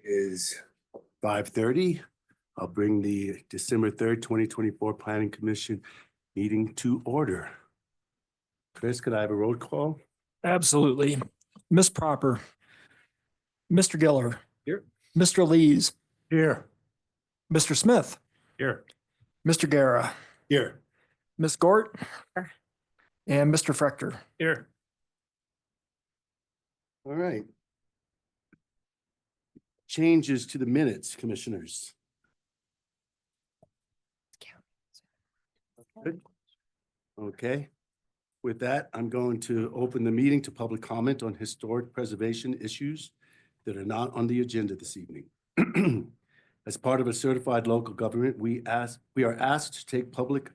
Is 5:30. I'll bring the December 3rd, 2024 Planning Commission meeting to order. Chris, could I have a roll call? Absolutely. Ms. Proper. Mr. Giller. Here. Mr. Lees. Here. Mr. Smith. Here. Mr. Guerra. Here. Ms. Gort. Here. And Mr. Frechter. Here. All right. Changes to the minutes, commissioners. Good. Okay. With that, I'm going to open the meeting to public comment on historic preservation issues that are not on the agenda this evening. As part of a certified local government, we are asked to take public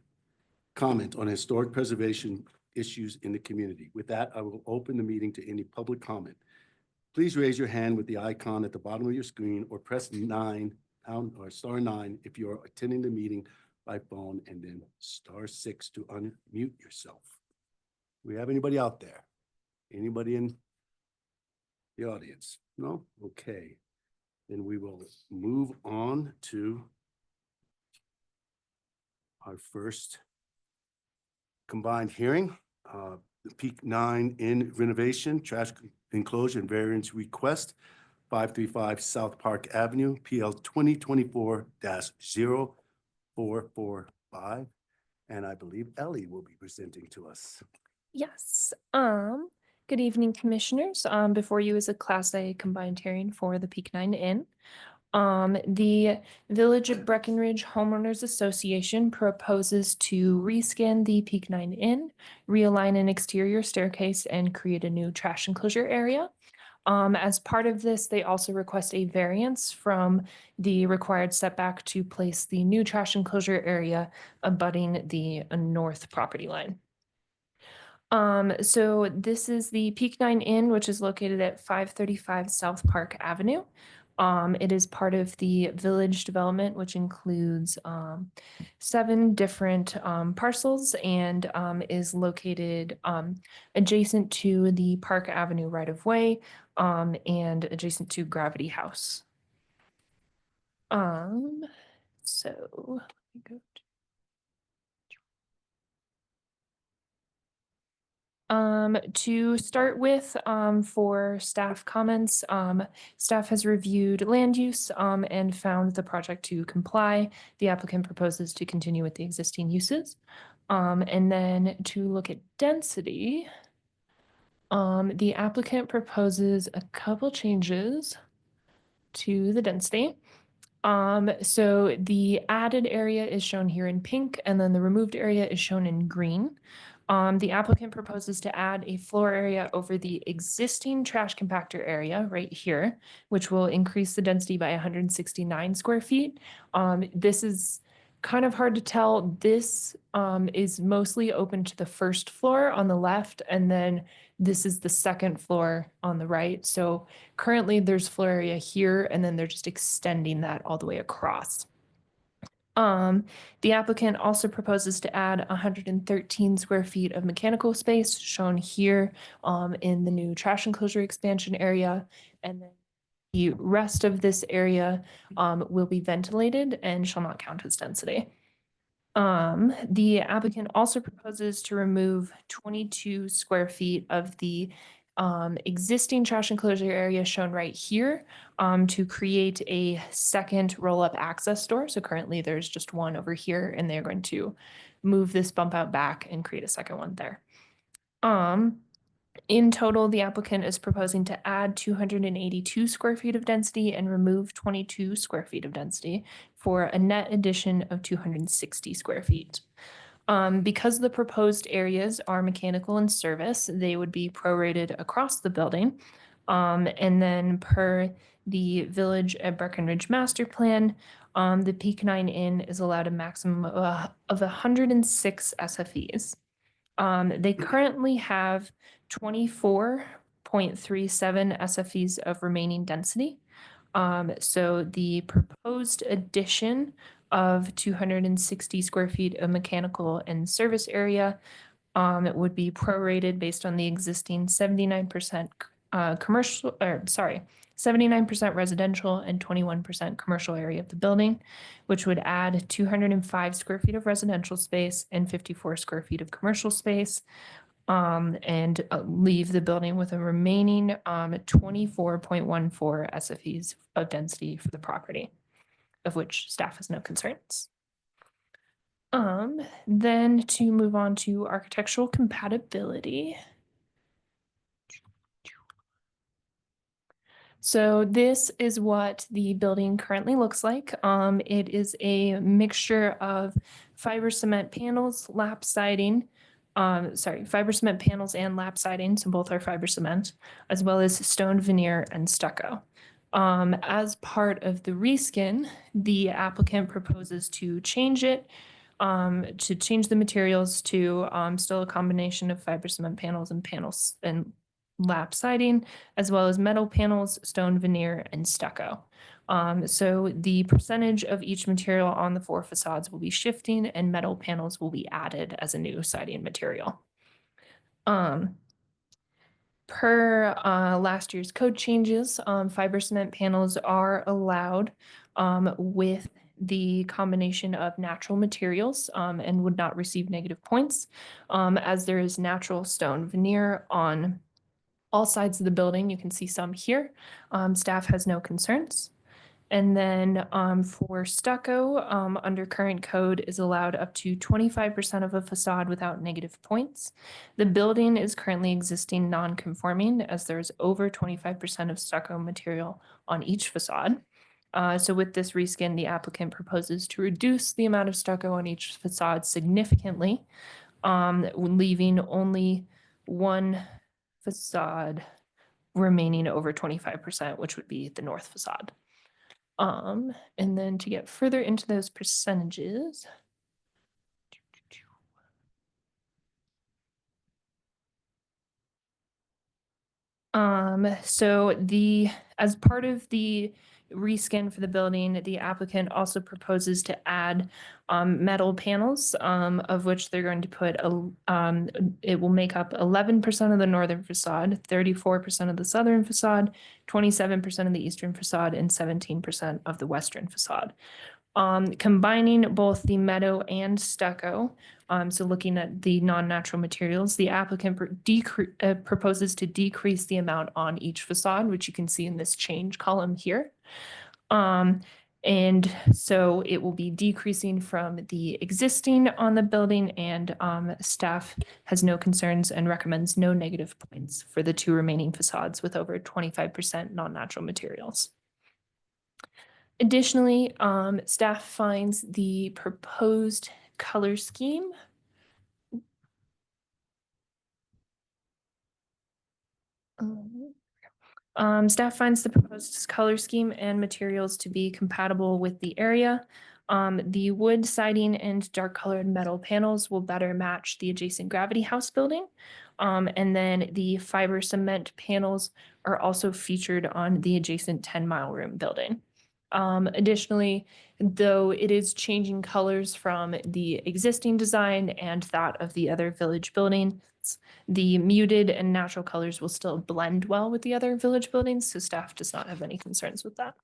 comment on historic preservation issues in the community. With that, I will open the meeting to any public comment. Please raise your hand with the icon at the bottom of your screen or press star 9 if you're attending the meeting by phone, and then star 6 to unmute yourself. Do we have anybody out there? Anybody in the audience? No? Okay. Then we will move on to our first combined hearing. The Peak 9 Inn renovation, trash enclosure and variance request, 535 South Park Avenue, PL 2024-0445. And I believe Ellie will be presenting to us. Yes. Good evening, commissioners. Before you is a Class A combined hearing for the Peak 9 Inn. The Village of Breckenridge Homeowners Association proposes to reskin the Peak 9 Inn, realign an exterior staircase, and create a new trash enclosure area. As part of this, they also request a variance from the required setback to place the new trash enclosure area abutting the north property line. So this is the Peak 9 Inn, which is located at 535 South Park Avenue. It is part of the village development, which includes 7 different parcels and is located adjacent to the Park Avenue right-of-way and adjacent to Gravity House. So let me go to start with, for staff comments, staff has reviewed land use and found the project to comply. The applicant proposes to continue with the existing uses. And then to look at density, the applicant proposes a couple changes to the density. So the added area is shown here in pink, and then the removed area is shown in green. The applicant proposes to add a floor area over the existing trash compactor area right here, which will increase the density by 169 square feet. This is kind of hard to tell. This is mostly open to the first floor on the left, and then this is the second floor on the right. So currently there's floor area here, and then they're just extending that all the way across. The applicant also proposes to add 113 square feet of mechanical space shown here in the new trash enclosure expansion area. And then the rest of this area will be ventilated and shall not count as density. The applicant also proposes to remove 22 square feet of the existing trash enclosure area shown right here to create a second roll-up access door. So currently there's just one over here, and they're going to move this bump out back and create a second one there. In total, the applicant is proposing to add 282 square feet of density and remove 22 square feet of density for a net addition of 260 square feet. Because the proposed areas are mechanical in service, they would be prorated across the building. And then per the Village at Breckenridge Master Plan, the Peak 9 Inn is allowed a maximum of 106 SFEs. They currently have 24.37 SFEs of remaining density. So the proposed addition of 260 square feet of mechanical and service area it would be prorated based on the existing 79% commercial, or sorry, 79% residential and 21% commercial area of the building, which would add 205 square feet of residential space and 54 square feet of commercial space. And leave the building with a remaining 24.14 SFEs of density for the property, of which staff has no concerns. Then to move on to architectural compatibility. So this is what the building currently looks like. It is a mixture of fiber cement panels, lap siding, fiber cement panels and lap siding, so both are fiber cement, as well as stone veneer and stucco. As part of the reskin, the applicant proposes to change it, to change the materials to still a combination of fiber cement panels and lap siding, as well as metal panels, stone veneer, and stucco. So the percentage of each material on the 4 facades will be shifting, and metal panels will be added as a new siding material. Per last year's code changes, fiber cement panels are allowed with the combination of natural materials and would not receive negative points, as there is natural stone veneer on all sides of the building. You can see some here. Staff has no concerns. And then for stucco, under current code is allowed up to 25% of a facade without negative points. The building is currently existing non-conforming, as there's over 25% of stucco material on each facade. So with this reskin, the applicant proposes to reduce the amount of stucco on each facade significantly, leaving only one facade remaining over 25%, which would be the north facade. And then to get further into those percentages. So as part of the reskin for the building, the applicant also proposes to add metal panels, of which they're going to put it will make up 11% of the northern facade, 34% of the southern facade, 27% of the eastern facade, and 17% of the western facade. Combining both the meadow and stucco, so looking at the non-natural materials, the applicant proposes to decrease the amount on each facade, which you can see in this change column here. And so it will be decreasing from the existing on the building, and staff has no concerns and recommends no negative points for the 2 remaining facades with over 25% non-natural materials. Additionally, staff finds the proposed color scheme staff finds the proposed color scheme and materials to be compatible with the area. The wood siding and dark colored metal panels will better match the adjacent Gravity House building. And then the fiber cement panels are also featured on the adjacent 10 Mile Room building. Additionally, though it is changing colors from the existing design and that of the other village buildings, the muted and natural colors will still blend well with the other village buildings, so staff does not have any concerns with that.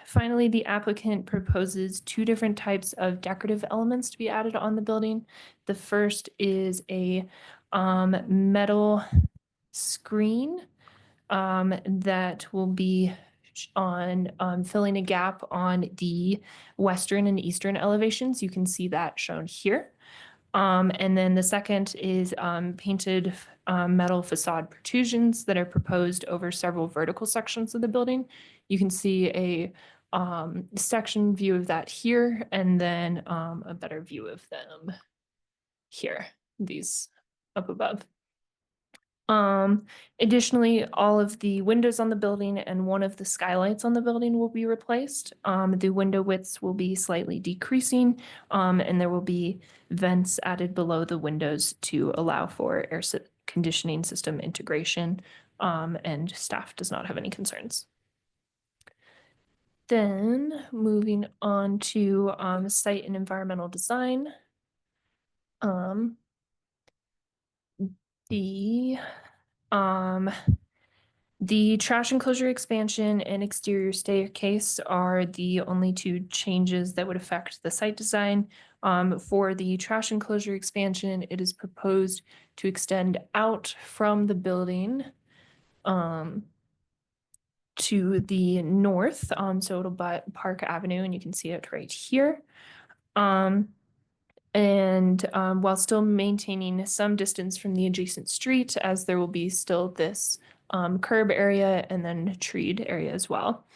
Finally, the applicant proposes 2 different types of decorative elements to be added on the building. The first is a metal screen that will be on filling a gap on the western and eastern elevations. You can see that shown here. And then the second is painted metal facade protrusions that are proposed over several vertical sections of the building. You can see a section view of that here, and then a better view of them here, these up above. Additionally, all of the windows on the building and one of the skylights on the building will be replaced. The window widths will be slightly decreasing, and there will be vents added below the windows to allow for air conditioning system integration, and staff does not have any concerns. Then moving on to site and environmental design. The The trash enclosure expansion and exterior staircase are the only two changes that would affect the site design. For the trash enclosure expansion, it is proposed to extend out from the building to the north. So it'll butt Park Avenue, and you can see it right here. While still maintaining some distance from the adjacent street, as there will be still this curb area and then treed area as well.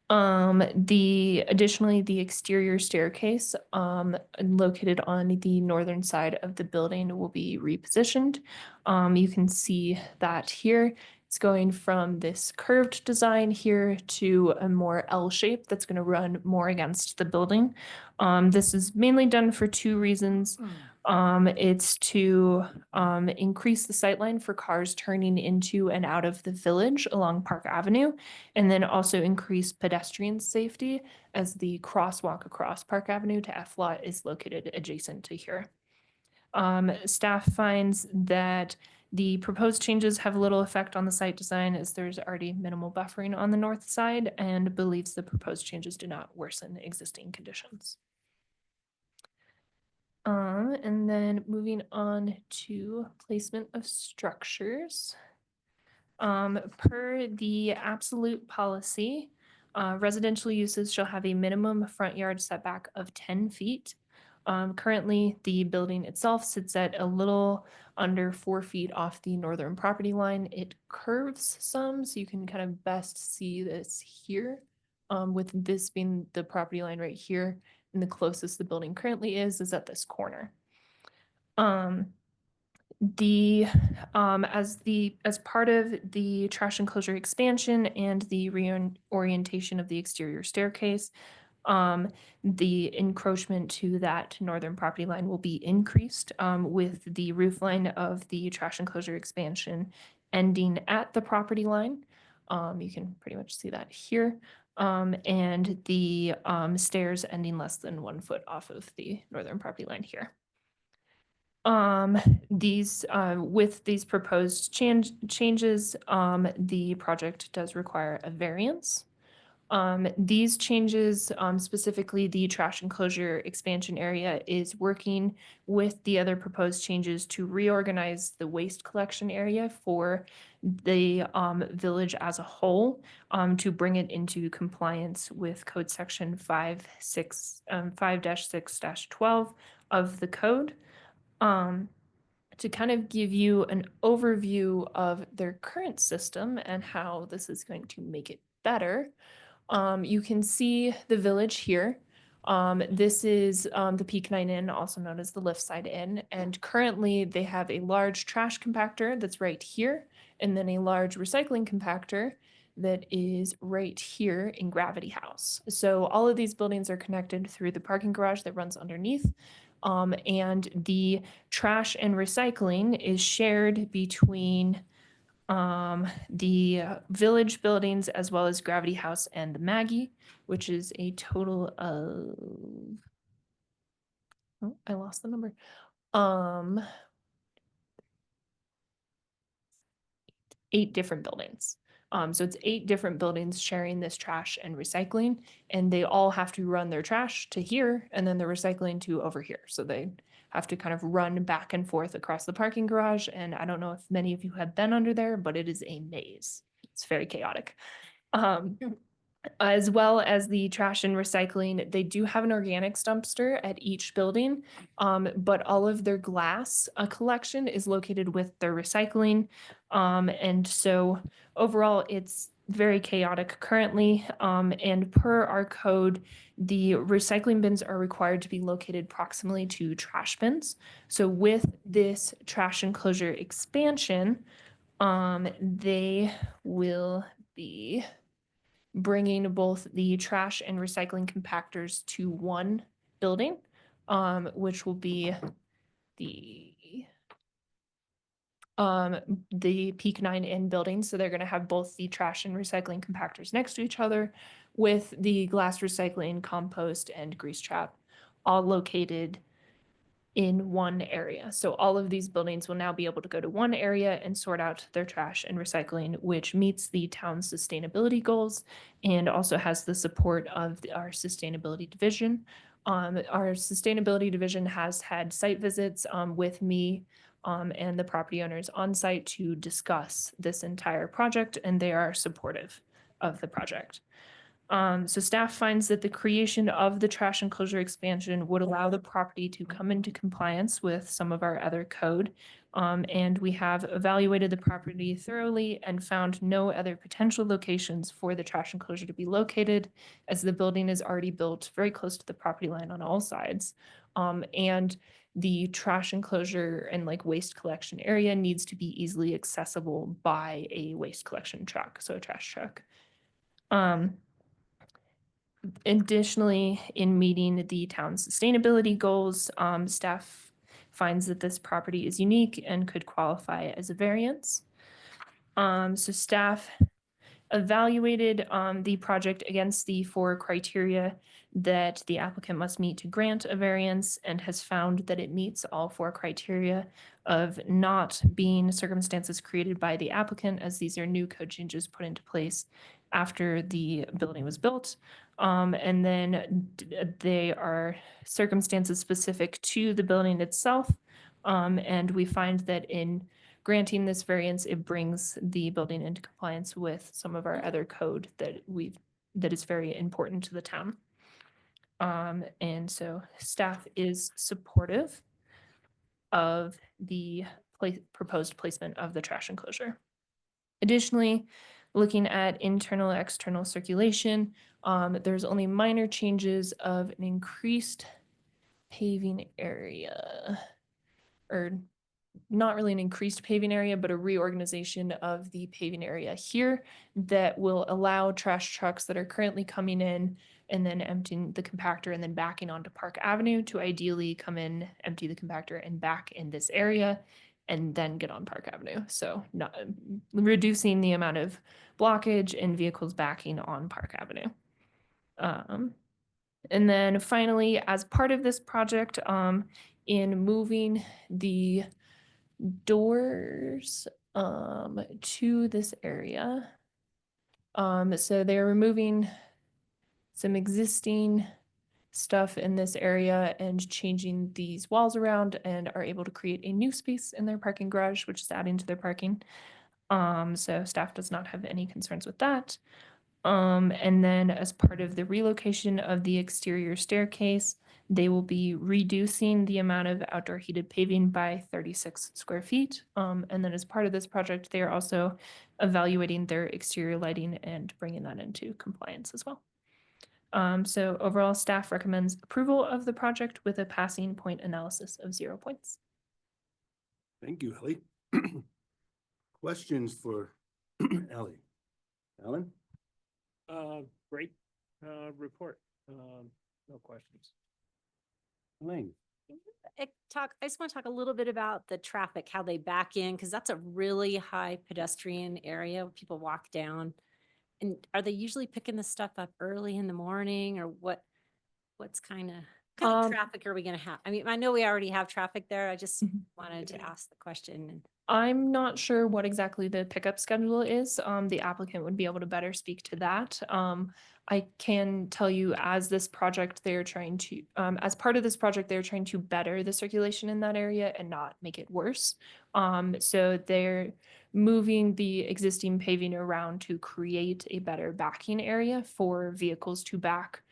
Additionally, the exterior staircase located on the northern side of the building will be repositioned. You can see that here. It's going from this curved design here to a more L shape that's going to run more against the building. This is mainly done for two reasons. It's to increase the sightline for cars turning into and out of the village along Park Avenue, and then also increase pedestrian safety as the crosswalk across Park Avenue to F-Lot is located adjacent to here. Staff finds that the proposed changes have little effect on the site design as there's already minimal buffering on the north side, and believes the proposed changes do not worsen existing conditions. And then moving on to placement of structures. Per the absolute policy, residential uses shall have a minimum front yard setback of 10 feet. Currently, the building itself sits at a little under 4 feet off the northern property line. It curves some, so you can kind of best see this here, with this being the property line right here, and the closest the building currently is at this corner. As part of the trash enclosure expansion and the reorientation of the exterior staircase, the encroachment to that northern property line will be increased, with the roof line of the trash enclosure expansion ending at the property line. You can pretty much see that here. And the stairs ending less than 1 foot off of the northern property line here. With these proposed changes, the project does require a variance. These changes, specifically the trash enclosure expansion area, is working with the other proposed changes to reorganize the waste collection area for the village as a whole, to bring it into compliance with code section 5-6-12 of the code. To kind of give you an overview of their current system and how this is going to make it better. You can see the village here. This is the Peak 9 Inn, also known as the Lift Side Inn. And currently they have a large trash compactor that's right here, and then a large recycling compactor that is right here in Gravity House. So all of these buildings are connected through the parking garage that runs underneath. And the trash and recycling is shared between the village buildings as well as Gravity House and the Maggie, which is a total of, oh, I lost the number. 8 different buildings. So it's 8 different buildings sharing this trash and recycling, and they all have to run their trash to here and then the recycling to over here. So they have to kind of run back and forth across the parking garage. And I don't know if many of you have been under there, but it is a maze. It's very chaotic. As well as the trash and recycling, they do have an organics dumpster at each building, but all of their glass collection is located with their recycling. And so overall, it's very chaotic currently. And per our code, the recycling bins are required to be located proximally to trash bins. So with this trash enclosure expansion, they will be bringing both the trash and recycling compactors to one building, which will be the Peak 9 Inn building. So they're going to have both the trash and recycling compactors next to each other, with the glass recycling, compost, and grease trap all located in one area. So all of these buildings will now be able to go to one area and sort out their trash and recycling, which meets the town's sustainability goals and also has the support of our sustainability division. Our sustainability division has had site visits with me and the property owners on site to discuss this entire project, and they are supportive of the project. So staff finds that the creation of the trash enclosure expansion would allow the property to come into compliance with some of our other code. And we have evaluated the property thoroughly and found no other potential locations for the trash enclosure to be located, as the building is already built very close to the property line on all sides. And the trash enclosure and like waste collection area needs to be easily accessible by a waste collection truck, so a trash truck. Additionally, in meeting the town's sustainability goals, staff finds that this property is unique and could qualify as a variance. So staff evaluated the project against the 4 criteria that the applicant must meet to grant a variance and has found that it meets all 4 criteria of not being circumstances created by the applicant, as these are new code changes put into place after the building was built. And then they are circumstances specific to the building itself. And we find that in granting this variance, it brings the building into compliance with some of our other code that is very important to the town. And so staff is supportive of the proposed placement of the trash enclosure. Additionally, looking at internal, external circulation, there's only minor changes of an increased paving area, or not really an increased paving area, but a reorganization of the paving area here that will allow trash trucks that are currently coming in and then emptying the compactor and then backing onto Park Avenue to ideally come in, empty the compactor and back in this area and then get on Park Avenue. So not reducing the amount of blockage and vehicles backing on Park Avenue. And then finally, as part of this project, in moving the doors to this area. So they're removing some existing stuff in this area and changing these walls around and are able to create a new space in their parking garage, which is adding to their parking. So staff does not have any concerns with that. And then as part of the relocation of the exterior staircase, they will be reducing the amount of outdoor heated paving by 36 square feet. And then as part of this project, they are also evaluating their exterior lighting and bringing that into compliance as well. So overall, staff recommends approval of the project with a passing point analysis of 0 points. Thank you, Ellie. Questions for Ellie? Alan? Great, report. No questions. Elaine? I just want to talk a little bit about the traffic, how they back in, because that's a really high pedestrian area where people walk down. And are they usually picking this stuff up early in the morning, or what's kind of traffic are we gonna have? I mean, I know we already have traffic there. I just Mhm. wanted to ask the question. I'm not sure what exactly the pickup schedule is. The applicant would be able to better speak to that. I can tell you as this project, they're trying to, as part of this project, they're trying to better the circulation in that area and not make it worse. So they're moving the existing paving around to create a better backing area for vehicles to back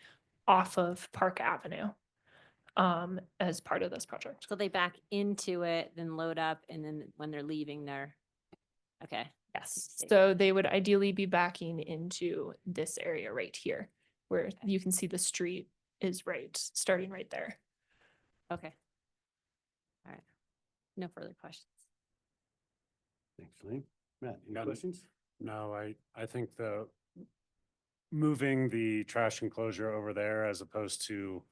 off of Park Avenue. As part of this project. So they back into it, then load up, and then when they're leaving, they're, okay. Yes, Safe. so they would ideally be backing into this area right here, where you can see the street is starting right there. Okay. All right. No further questions. Thanks, Elaine. Matt, any None. questions? No, I think moving the trash enclosure over there as opposed to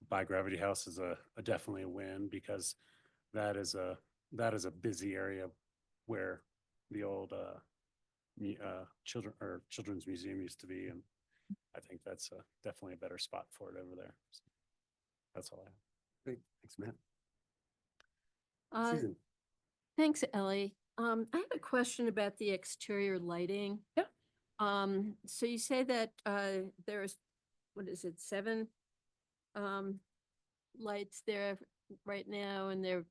by Gravity House is definitely a win, because that is a busy area where the old children's museum used to be, and I think that's definitely a better spot for it over there. So that's all I have. Great, thanks, Matt. Susan. Thanks, Ellie. I have a question about the exterior lighting. Yeah. So you say that, there's, what is it, 7 lights there right now, and they're,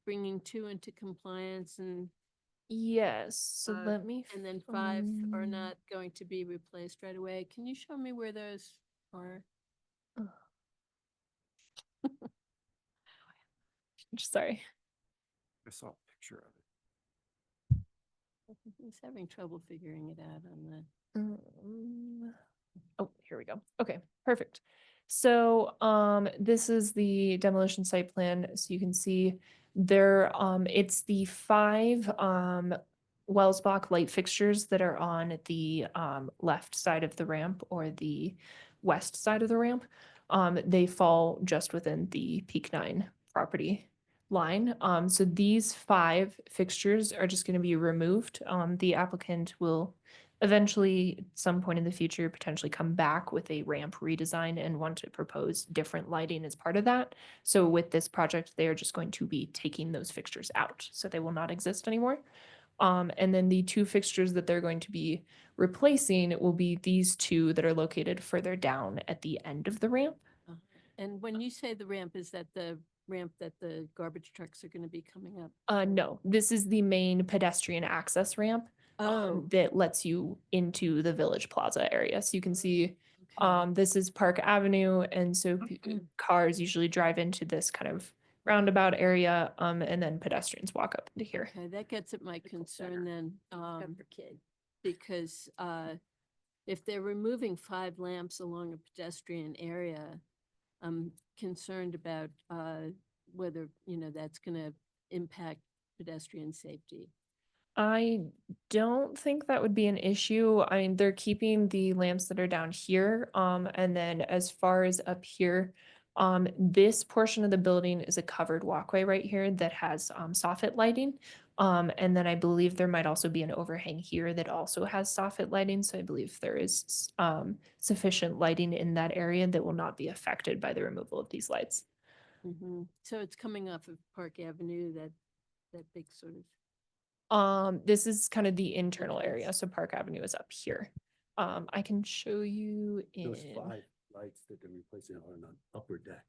bringing 2 into compliance, Yes, so let me. and then 5 are find- not going to be replaced right away. Can you show me where those are? Sorry. I saw a picture of it. I was having trouble figuring it out on the. Oh, here we go. Okay, perfect. So, this is the demolition site plan. So you can see there, it's the 5, Wellsbach light fixtures that are on the, left side of the ramp or the west side of the ramp. They fall just within the Peak 9 property line. So these 5 fixtures are just going to be removed. The applicant will eventually, at some point in the future, potentially come back with a ramp redesign and want to propose different lighting as part of that. So with this project, they are just going to be taking those fixtures out, so they will not exist anymore. And then the 2 fixtures that they're going to be replacing will be these 2 that are located further down at the end of the ramp. And when you say the ramp, is that the ramp that the garbage trucks are going to be coming up? No, this is the main pedestrian access ramp. Oh, That lets you into the Village Plaza area. So you can see, okay. this is Park Avenue, and so cars usually drive into this kind of roundabout area, and then pedestrians walk up into here. Okay, that gets at my concern then, For kid. because, if they're removing 5 lamps along a pedestrian area, I'm concerned about, whether, that's gonna impact pedestrian safety. I don't think that would be an issue. I mean, they're keeping the lamps that are down here. And then as far as up here, this portion of the building is a covered walkway right here that has soffit lighting. And then I believe there might also be an overhang here that also has soffit lighting. So I believe there is sufficient lighting in that area that will not be affected by the removal of these lights. So it's coming off of Park Avenue, that big sort of. This is kind of the internal area, so Park Avenue is up here. I can show you in. Those 5 lights that they're replacing are on the upper deck.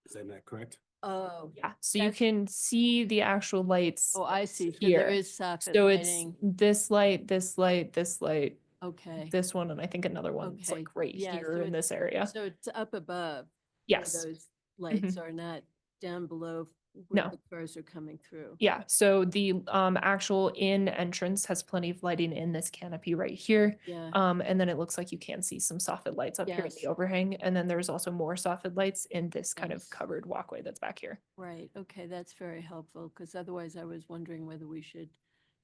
Is that not correct? Oh. Yeah, so you That's- can see the actual lights. Oh, I see. So here. there is soffit So it's lighting. this light, this light, this light, Okay. this one, and I think another one. It's Okay, like right yeah, here so in this area. So it's up above. where Yes. Those lights are not down below where No. the cars are coming through. Yeah, so the actual in entrance has plenty of lighting in this canopy right here. Yeah. And then it looks like you can see some soffit lights up here in Yes. the overhang. And then there's also more soffit lights in this kind of Yes. covered walkway that's back here. Right, okay, that's very helpful, because otherwise I was wondering whether we should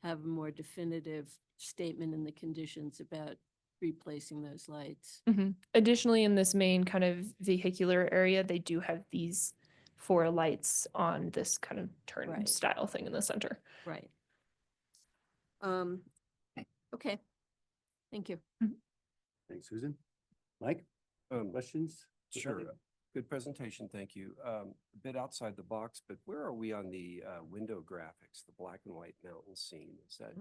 have a more definitive statement in the conditions about replacing those lights. Additionally, in this main kind of vehicular area, they do have these 4 lights on this kind of turn Right. style thing in the center. Right. Okay, thank you. Thanks, Susan. Mike, questions? Sure. Good presentation, thank you. A bit outside the box, but where are we on the window graphics, the black and white mountain scene? Is that,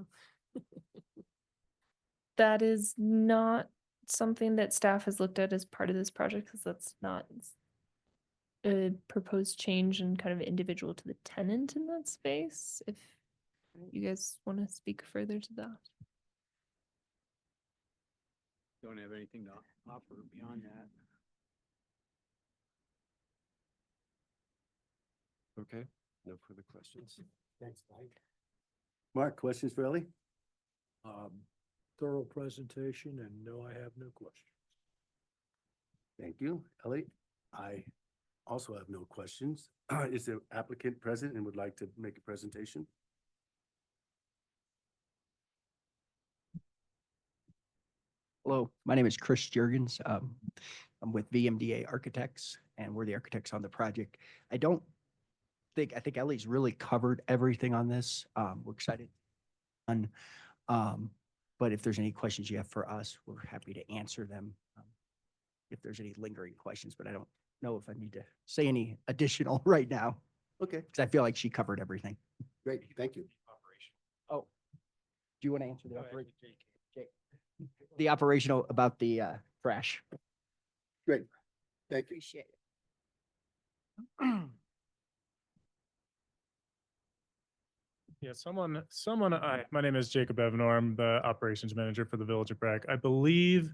That is not something that staff has looked at as part of this project, because that's not a proposed change and kind of individual to the tenant in that space. If you guys want to speak further to that. Don't have anything to offer beyond that. okay, no further questions. Thanks, Mike. Mark, questions for Ellie? Thorough presentation, and no, I have no questions. Thank you, Ellie. I also have no questions. Is the applicant present and would like to make a presentation? Hello, my name is Chris Jurgens. I'm with VMDA Architects, and we're the architects on the project. I think Ellie's really covered everything on this. We're excited. But if there's any questions you have for us, we're happy to answer them. If there's any lingering questions, but I don't know if I need to say any additional right now. Okay, Because I feel like she covered everything. great, thank you. Oh, do you want to answer the Jake. The operational about the trash? Great, thank you. Appreciate it. Yeah, my name is Jacob Evanor. I'm the operations manager for the Village of Bragg. I believe,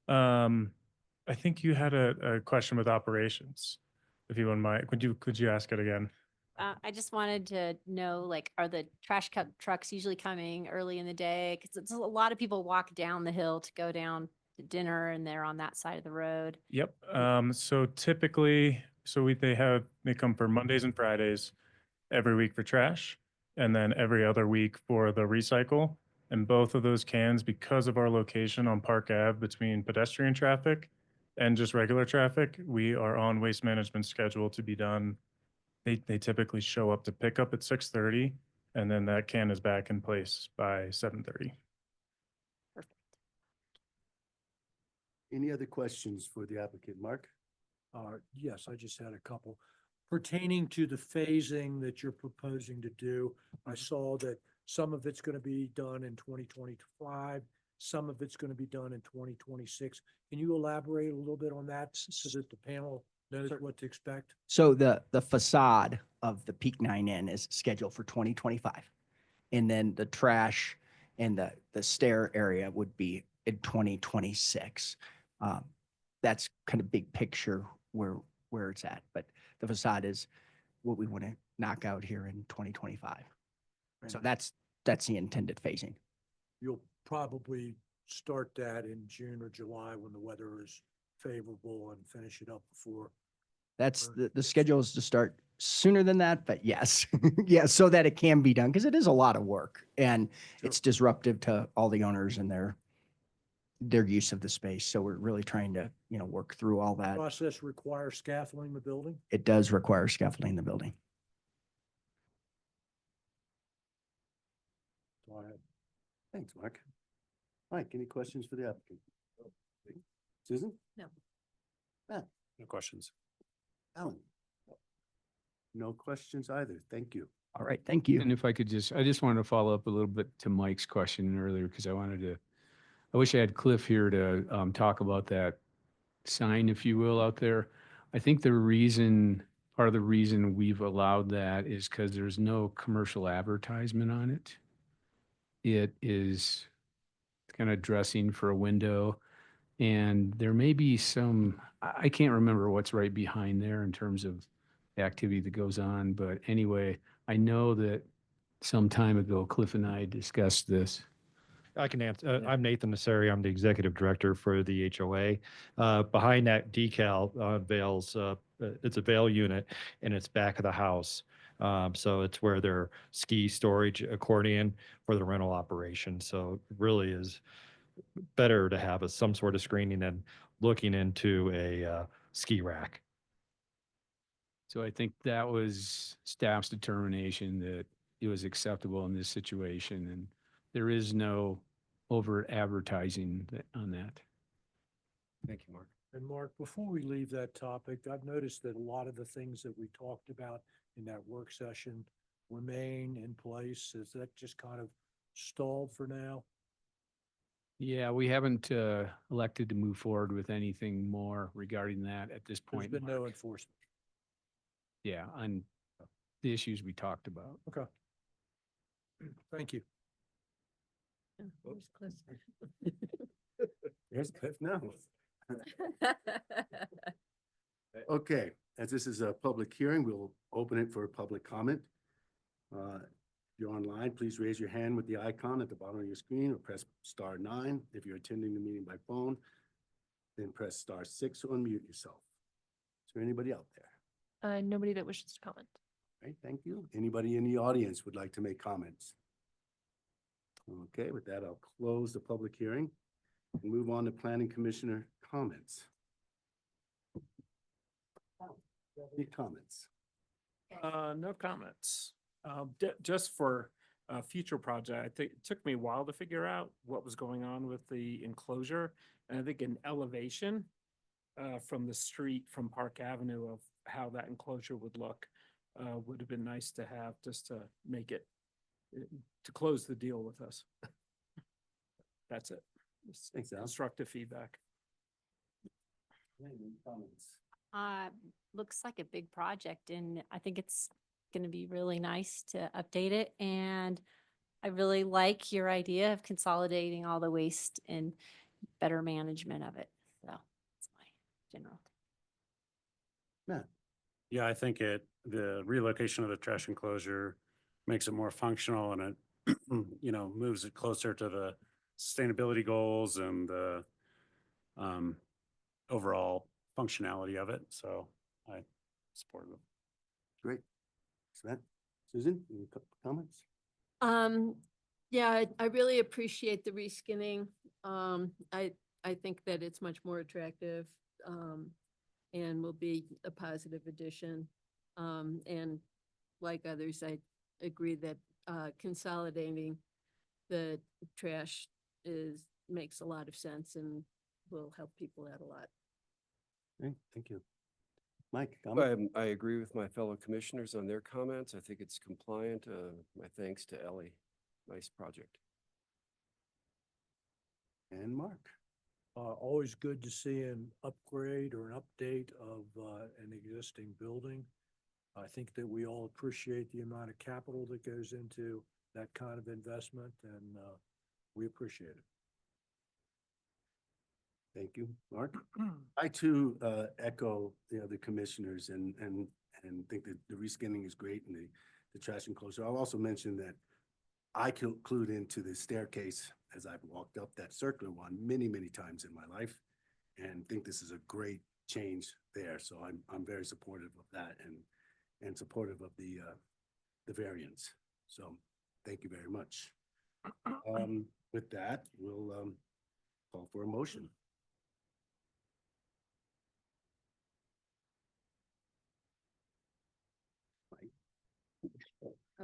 I think you had a question with operations. If you wouldn't mind, could you ask it again? I just wanted to know, like, are the trash trucks usually coming early in the day? Because it's a lot of people walk down the hill to go down to dinner and they're on that side of the road. Yep. So typically, they come for Mondays and Fridays every week for trash, and then every other week for the recycle. And both of those cans, because of our location on Park Ave between pedestrian traffic and just regular traffic, we are on waste management schedule to be done. They typically show up to pick up at 6:30, and then that can is back in place by 7:30. Perfect. Any other questions for the applicant, Mark? Yes, I just had a couple. Pertaining to the phasing that you're proposing to do, I saw that some of it's going to be done in 2025, some of it's going to be done in 2026. Can you elaborate a little bit on that so that the panel knows what to expect? So the facade of the Peak 9 Inn is scheduled for 2025. And then the trash and the stair area would be in 2026. That's kind of big picture where it's at, but the facade is what we want to knock out here in 2025. So that's the intended phasing. You'll probably start that in June or July when the weather is favorable and finish it up before. That's the schedule is to start sooner than that, but yes, yeah, so that it can be done because it is a lot of work and it's disruptive to all the owners and their use of the space. So we're really trying to, work through all that. Process requires scaffolding in the building? It does require scaffolding in the building. Go ahead. Thanks, Mark. Mike, any questions for the applicant? Susan? No. Matt? No questions. Alan? No questions either. Thank you. All right, thank you. And if I just wanted to follow up a little bit to Mike's question earlier, because I wish I had Cliff here to talk about that sign, if you will, out there. I think part of the reason we've allowed that is because there's no commercial advertisement on it. It is kind of dressing for a window. And there may be I can't remember what's right behind there in terms of the activity that goes on. But anyway, I know that some time ago, Cliff and I discussed this. I can answer. I'm Nathan Nasseri. I'm the executive director for the HOA. Behind that decal veils, it's a veil unit and it's back of the house. So it's where their ski storage accordion for the rental operation. So it really is better to have some sort of screening than looking into a ski rack. So I think that was staff's determination that it was acceptable in this situation, and there is no overt advertising on that. Thank you, Mark. And Mark, before we leave that topic, I've noticed that a lot of the things that we talked about in that work session remain in place. Is that just kind of stalled for now? Yeah, we haven't elected to move forward with anything more regarding that at this There's point. been no Mark. enforcement. Yeah, on the issues we talked about. Okay. Thank you. Here's Cliff now. Okay, as this is a public hearing, we'll open it for public comment. If you're online, please raise your hand with the icon at the bottom of your screen or press *9. If you're attending the meeting by phone, then press *6 to unmute yourself. Is there anybody out there? Nobody that wishes to comment. Right, thank you. Anybody in the audience would like to make comments? Okay, with that, I'll close the public hearing and move on to planning commissioner comments. Any comments? No comments. Just for a future project, I think it took me a while to figure out what was going on with the enclosure. And I think an elevation from the street from Park Avenue of how that enclosure would look would have been nice to have just to make it, to close the deal with us. That's it. It's Thanks, Al. constructive feedback. Any comments? Looks like a big project and I think it's going to be really nice to update it. And I really like your idea of consolidating all the waste and better management of it. So that's my general. Matt? Yeah, I think the relocation of the trash enclosure makes it more functional and it, moves it closer to the sustainability goals and the overall functionality of it. So I support it. Great. Thanks, Matt. Susan, any comments? Yeah, I really appreciate the reskinning. I think that it's much more attractive, and will be a positive addition. And like others, I agree that, consolidating the trash makes a lot of sense and will help people out a lot. Great, thank you. Mike, comment? I agree with my fellow commissioners on their comments. I think it's compliant. My thanks to Ellie. Nice project. And Mark? Always good to see an upgrade or an update of an existing building. I think that we all appreciate the amount of capital that goes into that kind of investment, and we appreciate it. Thank you, Mark. I too echo the other commissioners and think that the reskinning is great and the trash enclosure. I'll also mention that I clued into the staircase as I've walked up that circular one many, many times in my life, and think this is a great change there. So I'm very supportive of that and supportive of the variance. So thank you very much. With that, we'll call for a motion.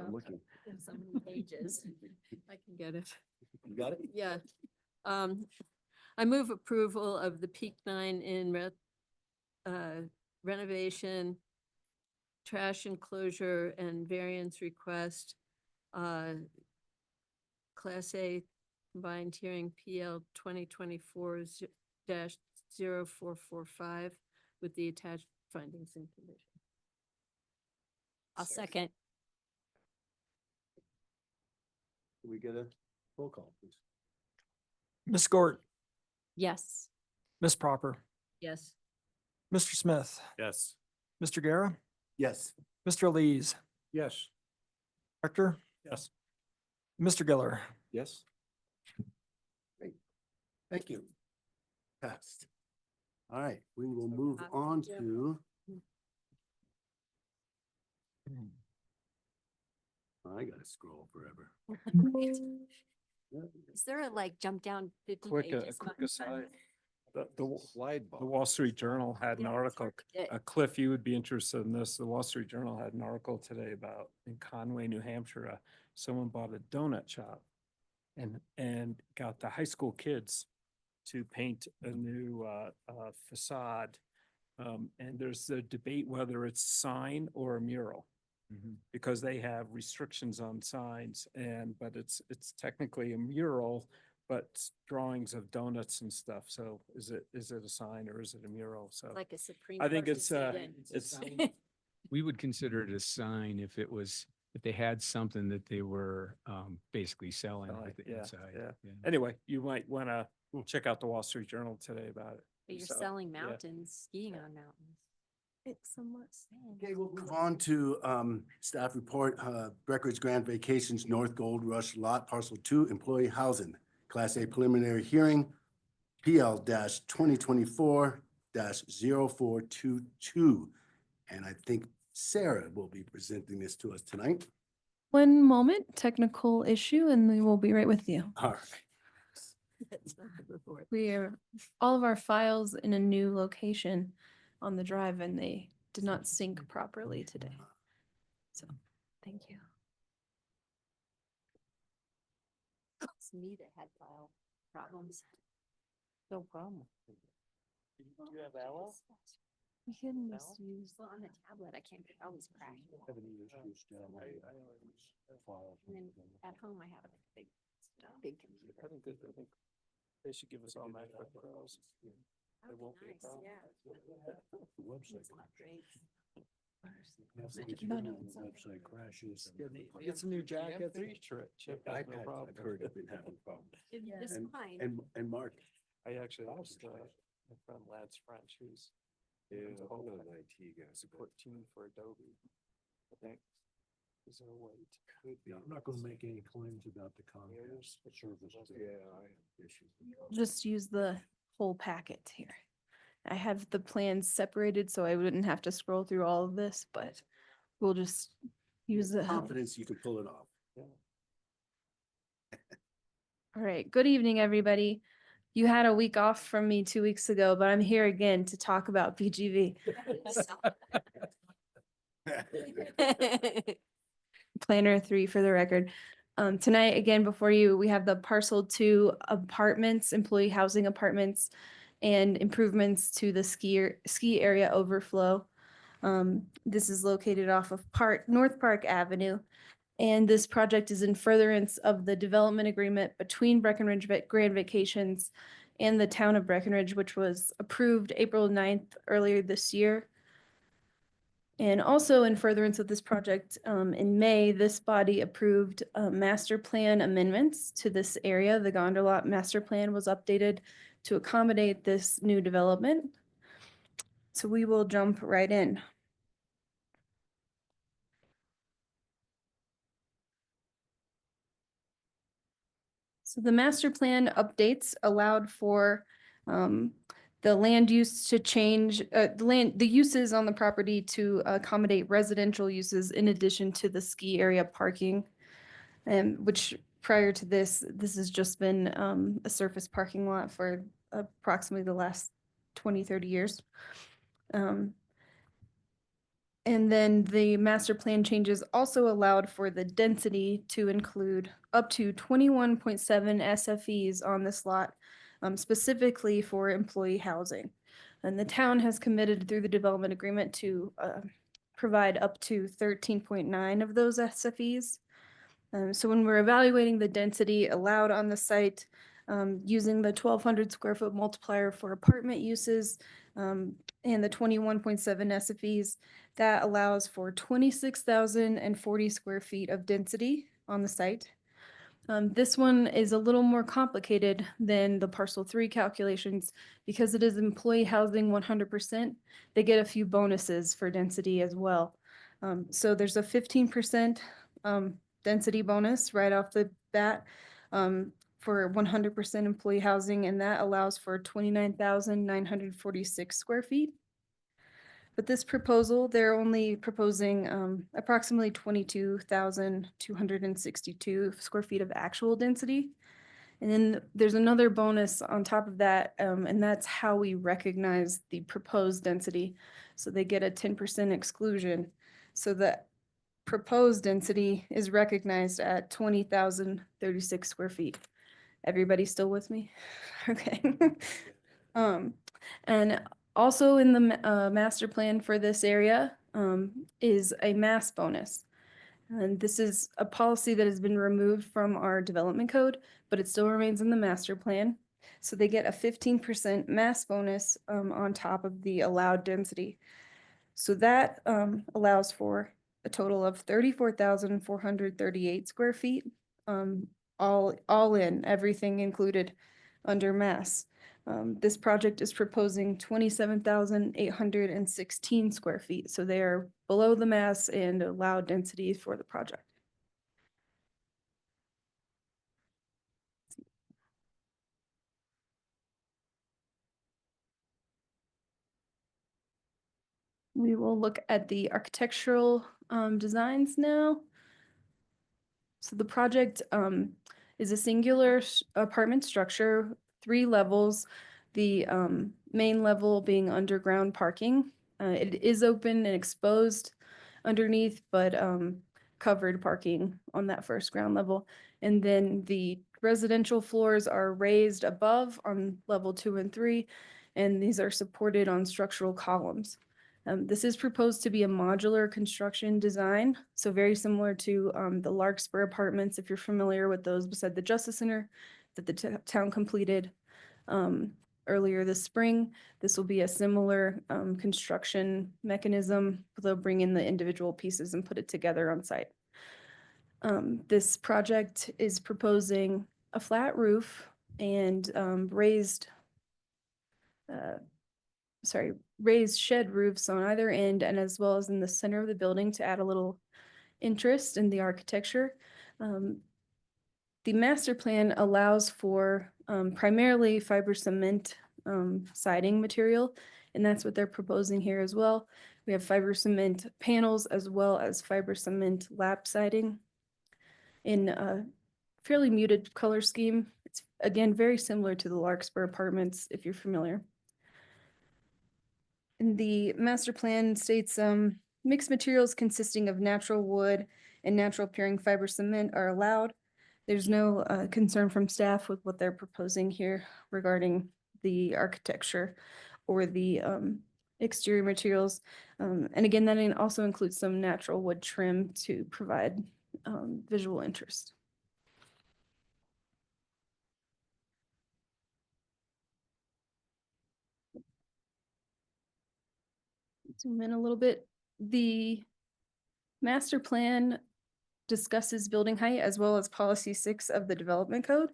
I'm looking. There's so many pages. I can get it. You got it? Yeah. I move approval of the Peak Nine renovation, trash enclosure and variance request, Class A combined hearing PL 2024-0445 with the attached findings and conditions. I'll second. Can we get a roll call, please? Ms. Gort, Yes. Ms. Proper, Yes. Mr. Smith, Yes. Mr. Guerra, Yes. Mr. Lees, Yes. Director, Yes. Mr. Giller. Yes? Thank you. Passed. All right, we will move on to. I gotta scroll forever. Is there a jump down 50 Quick, pages? quick button? aside. The Slide The bar. Wall Street Journal had an Yeah, it's article, hard to get. Cliff, you would be interested in this. The Wall Street Journal had an article today about in Conway, New Hampshire, someone bought a donut shop and got the high school kids to paint a new facade. And there's a debate whether it's sign or a mural. Because they have restrictions on signs but it's technically a mural, but drawings of donuts and stuff. So is it a sign or is it a mural? So Like a Supreme. I think Court it's decision. We would consider it a sign if they had something that they were basically selling Selling, with the yeah, inside. yeah. Anyway, you might want to check out the Wall Street Journal today about it. But you're So, selling yeah. mountains, skiing on mountains. It's somewhat. Okay, we'll move on to staff report, Breckenridge Grand Vacations North Gold Rush Lot Parcel 2 Employee Housing, Class A preliminary hearing, PL 2024-0422. And I think Sarah will be presenting this to us tonight. One moment, technical issue, and we will be right with you. All right. That's not the report. We are all of our files in a new location on the drive, and they did not sync properly today. So, thank you. It's me that had file problems. No problem. Do you have Ella? You can just use. Well, on the tablet, I can't, it always crashes. And then at home, I have a big computer. I think they should give us all MacBook Pros. It won't be a problem. The website It's not great. website crashes. Get some new jackets. Chip, I've has no had, problem. I've heard I've been having problems. It's And- fine. And Mark, I actually asked my friend Lance French, who's runs a whole IT guy. support team for Adobe. I think is there a way to could be? I'm not gonna make any claims about the Comcast service. Yeah, I have issues. Just use the whole packet here. I have the plans separated so I wouldn't have to scroll through all of this, but we'll just use the. confidence you can pull it off. All right, good evening, everybody. You had a week off from me 2 weeks ago, but I'm here again to talk about BGV. Planner 3 for the record. Tonight, again, before you, we have the parcel 2 apartments, employee housing apartments, and improvements to the ski area overflow. This is located off of North Park Avenue. And this project is in furtherance of the development agreement between Breckenridge Grand Vacations and the town of Breckenridge, which was approved April 9th earlier this year. And also in furtherance of this project, in May, this body approved master plan amendments to this area. The Gondola master plan was updated to accommodate this new development. So we will jump right in. So the master plan updates allowed for the land use to change, the uses on the property to accommodate residential uses in addition to the ski area parking. And which prior to this has just been a surface parking lot for approximately the last 20, 30 years. And then the master plan changes also allowed for the density to include up to 21.7 SFEs on this lot, specifically for employee housing. And the town has committed through the development agreement to provide up to 13.9 of those SFEs. So when we're evaluating the density allowed on the site, using the 1,200 square foot multiplier for apartment uses, and the 21.7 SFEs, that allows for 26,040 square feet of density on the site. This one is a little more complicated than the parcel 3 calculations because it is employee housing 100%. They get a few bonuses for density as well. So there's a 15% density bonus right off the bat for 100% employee housing, and that allows for 29,946 square feet. But this proposal, they're only proposing approximately 22,262 square feet of actual density. And then there's another bonus on top of that, and that's how we recognize the proposed density. So they get a 10% exclusion. So the proposed density is recognized at 20,036 square feet. Everybody still with me? Okay. And also in the master plan for this area is a mass bonus. And this is a policy that has been removed from our development code, but it still remains in the master plan. So they get a 15% mass bonus on top of the allowed density. So that allows for a total of 34,438 square feet, all in, everything included under mass. This project is proposing 27,816 square feet, so they are below the mass and allowed density for the project. We will look at the architectural designs now. So the project is a singular apartment structure, 3 levels, the main level being underground parking. It is open and exposed underneath, but covered parking on that first ground level. And then the residential floors are raised above on level 2 and 3, and these are supported on structural columns. This is proposed to be a modular construction design, so very similar to the Larkspur Apartments, if you're familiar with those beside the Justice Center that the town completed earlier this spring. This will be a similar construction mechanism. They'll bring in the individual pieces and put it together on site. This project is proposing a flat roof and raised shed roofs on either end, and as well as in the center of the building to add a little interest in the architecture. The master plan allows for primarily fiber cement siding material, and that's what they're proposing here as well. We have fiber cement panels as well as fiber cement lap siding in a fairly muted color scheme. It's again very similar to the Larkspur Apartments, if you're familiar. And the master plan states mixed materials consisting of natural wood and natural appearing fiber cement are allowed. There's no concern from staff with what they're proposing here regarding the architecture or the exterior materials. And again, that also includes some natural wood trim to provide visual interest. Zoom in a little bit. The master plan discusses building height as well as policy 6 of the development code.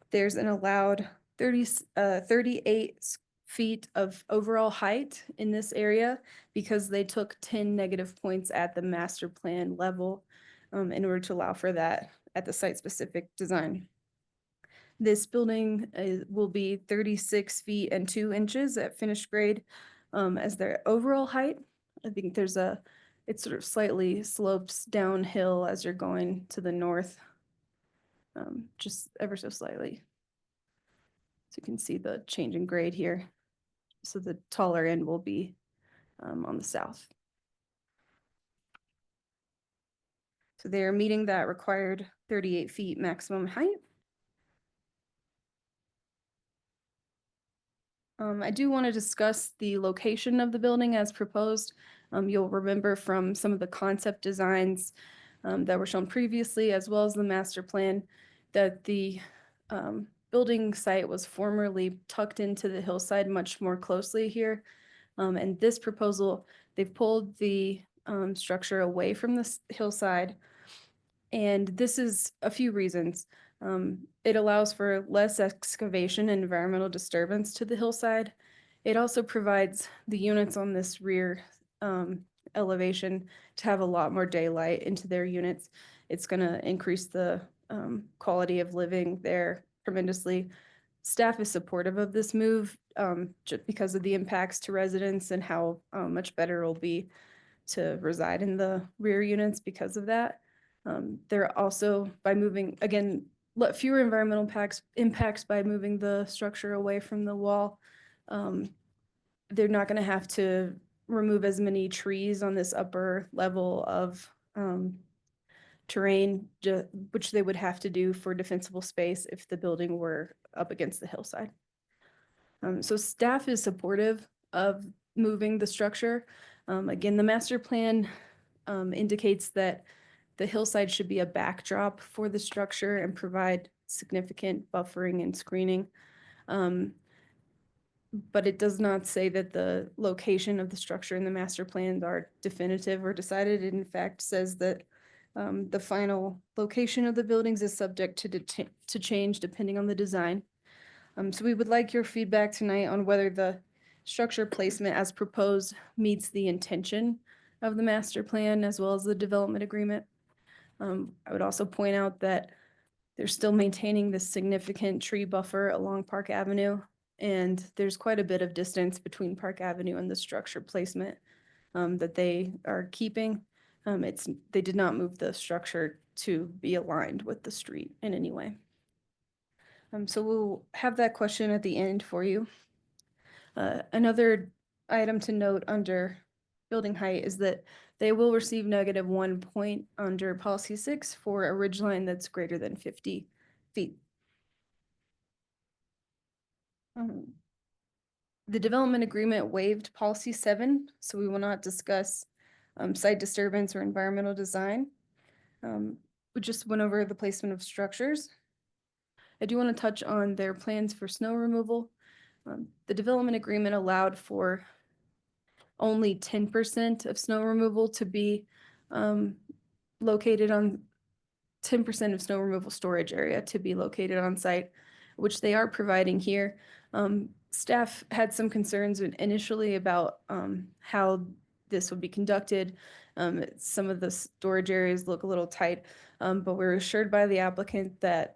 There's an allowed 38 feet of overall height in this area because they took 10 negative points at the master plan level in order to allow for that at the site specific design. This building will be 36 feet and 2 inches at finished grade as their overall height. I think it sort of slightly slopes downhill as you're going to the north, just ever so slightly. So you can see the change in grade here. So the taller end will be on the south. So they're meeting that required 38 feet maximum height. I do want to discuss the location of the building as proposed. You'll remember from some of the concept designs that were shown previously, as well as the master plan, that the building site was formerly tucked into the hillside much more closely here. And this proposal, they've pulled the structure away from the hillside. And this is a few reasons. It allows for less excavation and environmental disturbance to the hillside. It also provides the units on this rear elevation to have a lot more daylight into their units. It's going to increase the quality of living there tremendously. Staff is supportive of this move just because of the impacts to residents and how much better it will be to reside in the rear units because of that. They're also, by moving, again, fewer environmental impacts by moving the structure away from the wall. They're not going to have to remove as many trees on this upper level of terrain, which they would have to do for defensible space if the building were up against the hillside. So staff is supportive of moving the structure. Again, the master plan indicates that the hillside should be a backdrop for the structure and provide significant buffering and screening. But it does not say that the location of the structure in the master plans are definitive or decided. It in fact says that the final location of the buildings is subject to change depending on the design. So we would like your feedback tonight on whether the structure placement as proposed meets the intention of the master plan as well as the development agreement. I would also point out that they're still maintaining this significant tree buffer along Park Avenue, and there's quite a bit of distance between Park Avenue and the structure placement that they are keeping. They did not move the structure to be aligned with the street in any way. So we'll have that question at the end for you. Another item to note under building height is that they will receive -1 point under policy 6 for a ridge line that's greater than 50 feet. The development agreement waived policy 7, so we will not discuss site disturbance or environmental design. We just went over the placement of structures. I do want to touch on their plans for snow removal. The development agreement allowed for only 10% of snow removal to be located on 10% of snow removal storage area to be located on site, which they are providing here. Staff had some concerns initially about how this would be conducted. Some of the storage areas look a little tight, but we're assured by the applicant that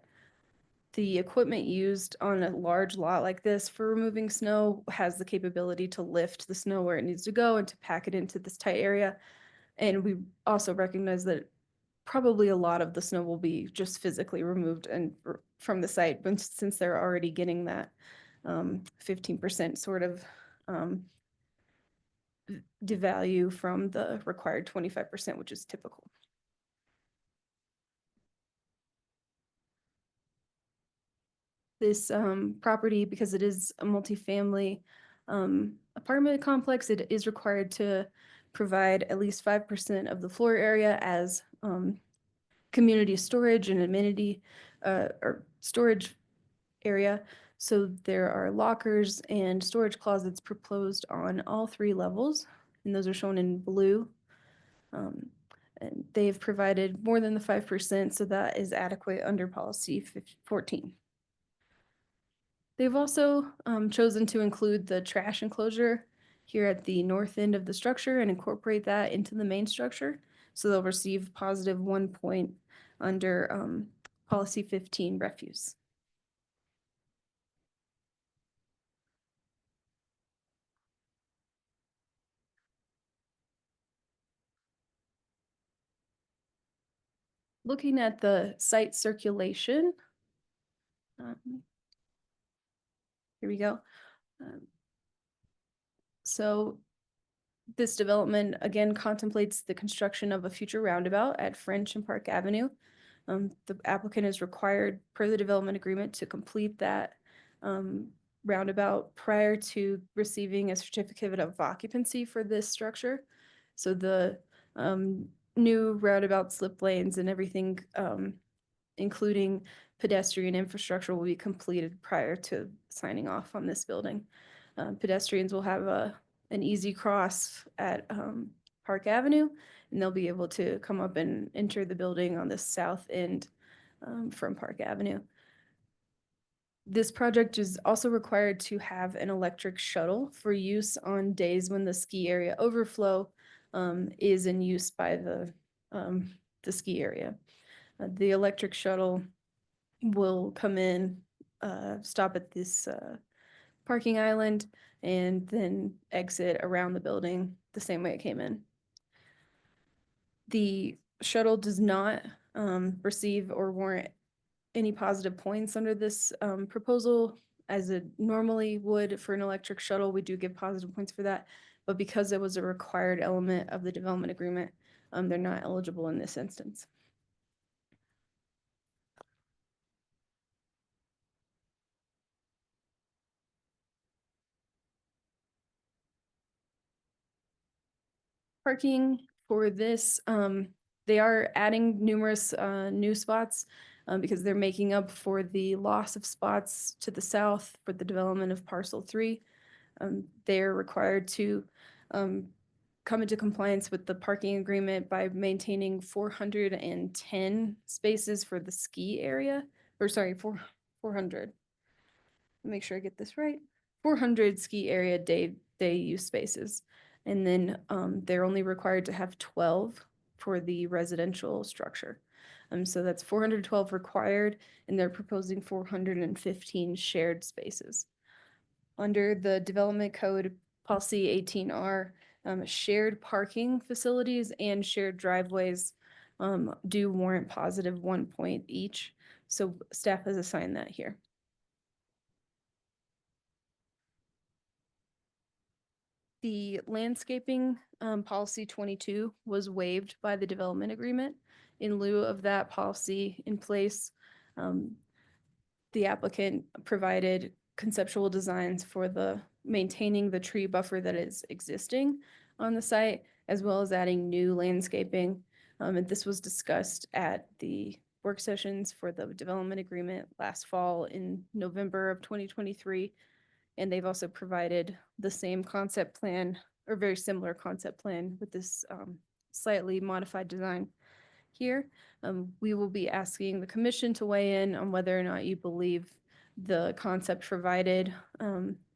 the equipment used on a large lot like this for removing snow has the capability to lift the snow where it needs to go and to pack it into this tight area. And we also recognize that probably a lot of the snow will be just physically removed and from the site, but since they're already getting that 15% sort of devalue from the required 25%, which is typical. This property, because it is a multifamily apartment complex, it is required to provide at least 5% of the floor area as community storage and amenity or storage area. So there are lockers and storage closets proposed on all 3 levels, and those are shown in blue. And they've provided more than the 5%, so that is adequate under policy 14. They've also chosen to include the trash enclosure here at the north end of the structure and incorporate that into the main structure. So they'll receive positive 1 point under policy 15 refuse. Looking at the site circulation, here we go. So this development again contemplates the construction of a future roundabout at French and Park Avenue. The applicant is required per the development agreement to complete that roundabout prior to receiving a certificate of occupancy for this structure. So the new roundabout slip lanes and everything, including pedestrian infrastructure, will be completed prior to signing off on this building. Pedestrians will have an easy cross at Park Avenue, and they'll be able to come up and enter the building on the south end from Park Avenue. This project is also required to have an electric shuttle for use on days when the ski area overflow is in use by the ski area. The electric shuttle will come in, stop at this parking island, and then exit around the building the same way it came in. The shuttle does not receive or warrant any positive points under this proposal, as it normally would for an electric shuttle. We do give positive points for that, but because it was a required element of the development agreement, they're not eligible in this instance. Parking for this, they are adding numerous new spots because they're making up for the loss of spots to the south for the development of parcel 3. They're required to come into compliance with the parking agreement by maintaining 410 spaces for the ski area, or sorry, 400. Make sure I get this right. 400 ski area day use spaces. And then they're only required to have 12 for the residential structure. So that's 412 required, and they're proposing 415 shared spaces. Under the development code policy 18R, shared parking facilities and shared driveways do warrant positive 1 point each. So staff has assigned that here. The landscaping policy 22 was waived by the development agreement. In lieu of that policy in place, the applicant provided conceptual designs for the maintaining the tree buffer that is existing on the site, as well as adding new landscaping. And this was discussed at the work sessions for the development agreement last fall in November of 2023. And they've also provided the same concept plan or very similar concept plan with this slightly modified design here. We will be asking the commission to weigh in on whether or not you believe the concept provided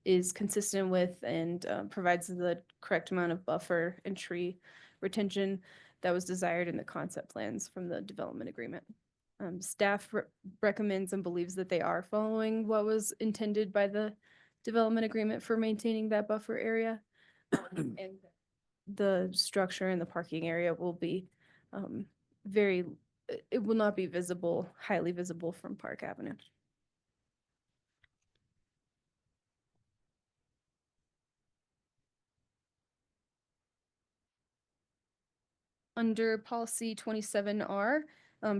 is consistent with and provides the correct amount of buffer and tree retention that was desired in the concept plans from the development agreement. Staff recommends and believes that they are following what was intended by the development agreement for maintaining that buffer area. And the structure and the parking area will be it will not be visible, highly visible from Park Avenue. Under policy 27R,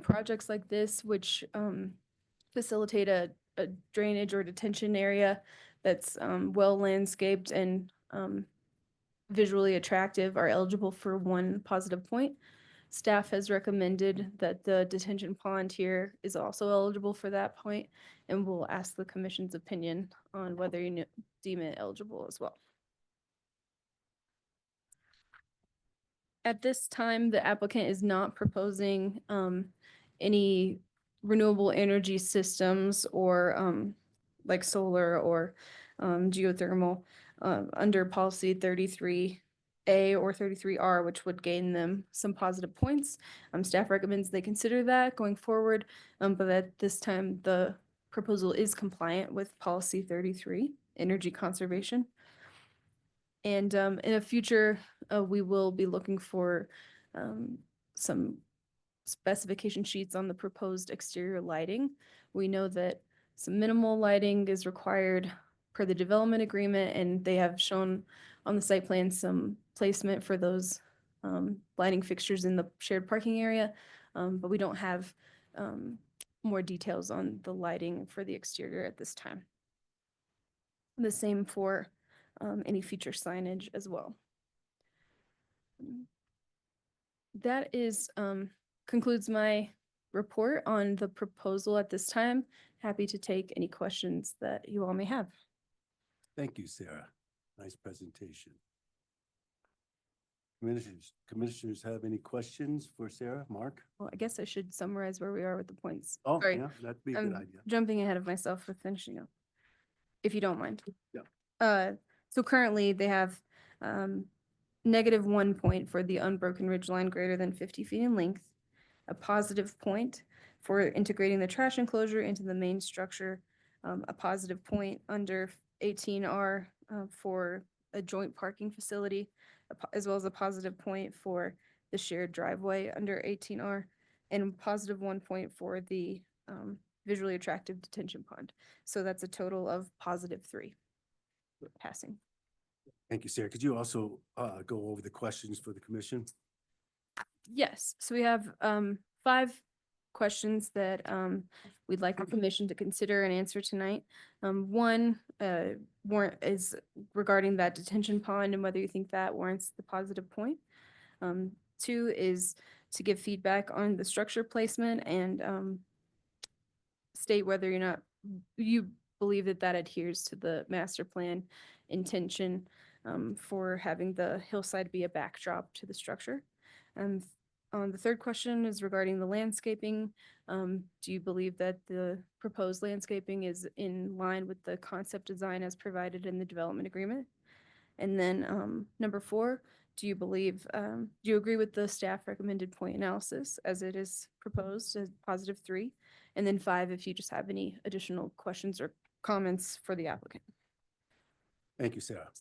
projects like this, which facilitate a drainage or detention area that's well landscaped and visually attractive, are eligible for 1 positive point. Staff has recommended that the detention pond here is also eligible for that point, and we'll ask the commission's opinion on whether you deem it eligible as well. At this time, the applicant is not proposing any renewable energy systems or like solar or geothermal under policy 33A or 33R, which would gain them some positive points. Staff recommends they consider that going forward, but at this time, the proposal is compliant with policy 33, energy conservation. And in a future, we will be looking for some specification sheets on the proposed exterior lighting. We know that some minimal lighting is required per the development agreement, and they have shown on the site plan some placement for those lighting fixtures in the shared parking area, but we don't have more details on the lighting for the exterior at this time. The same for any future signage as well. That is concludes my report on the proposal at this time. Happy to take any questions that you all may have. Thank you, Sarah. Nice presentation. Commissioners have any questions for Sarah? Mark? Well, I guess I should summarize where we are with the points. Oh, Sorry, yeah, that'd be a good idea. jumping ahead of myself for finishing up, if you don't mind. Yeah. So currently they have -1 point for the unbroken ridge line greater than 50 feet in length, a positive point for integrating the trash enclosure into the main structure, a positive point under 18R for a joint parking facility, as well as a positive point for the shared driveway under 18R, and +1 point for the visually attractive detention pond. So that's a total of +3 passing. Thank you, Sarah. Could you also go over the questions for the commission? Yes, so we have 5 questions that we'd like the commission to consider and answer tonight. One is regarding that detention pond and whether you think that warrants the positive point. 2 is to give feedback on the structure placement and state whether or not you believe that that adheres to the master plan intention for having the hillside be a backdrop to the structure. The third question is regarding the landscaping. Do you believe that the proposed landscaping is in line with the concept design as provided in the development agreement? And then number 4, do you agree with the staff recommended point analysis as it is proposed as +3? And then 5, if you just have any additional questions or comments for the applicant. Thank you, Sarah.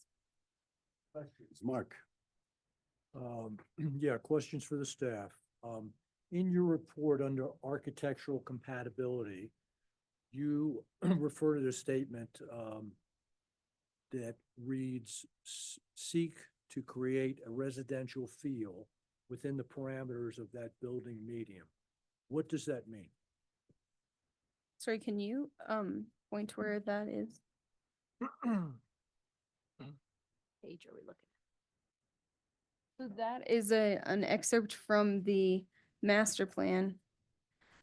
Questions, Mark? Yeah, questions for the staff. In your report under architectural compatibility, you refer to the statement that reads, seek to create a residential feel within the parameters of that building medium. What does that mean? Sorry, can you point where that is? Page are we looking So that is an excerpt from the master plan.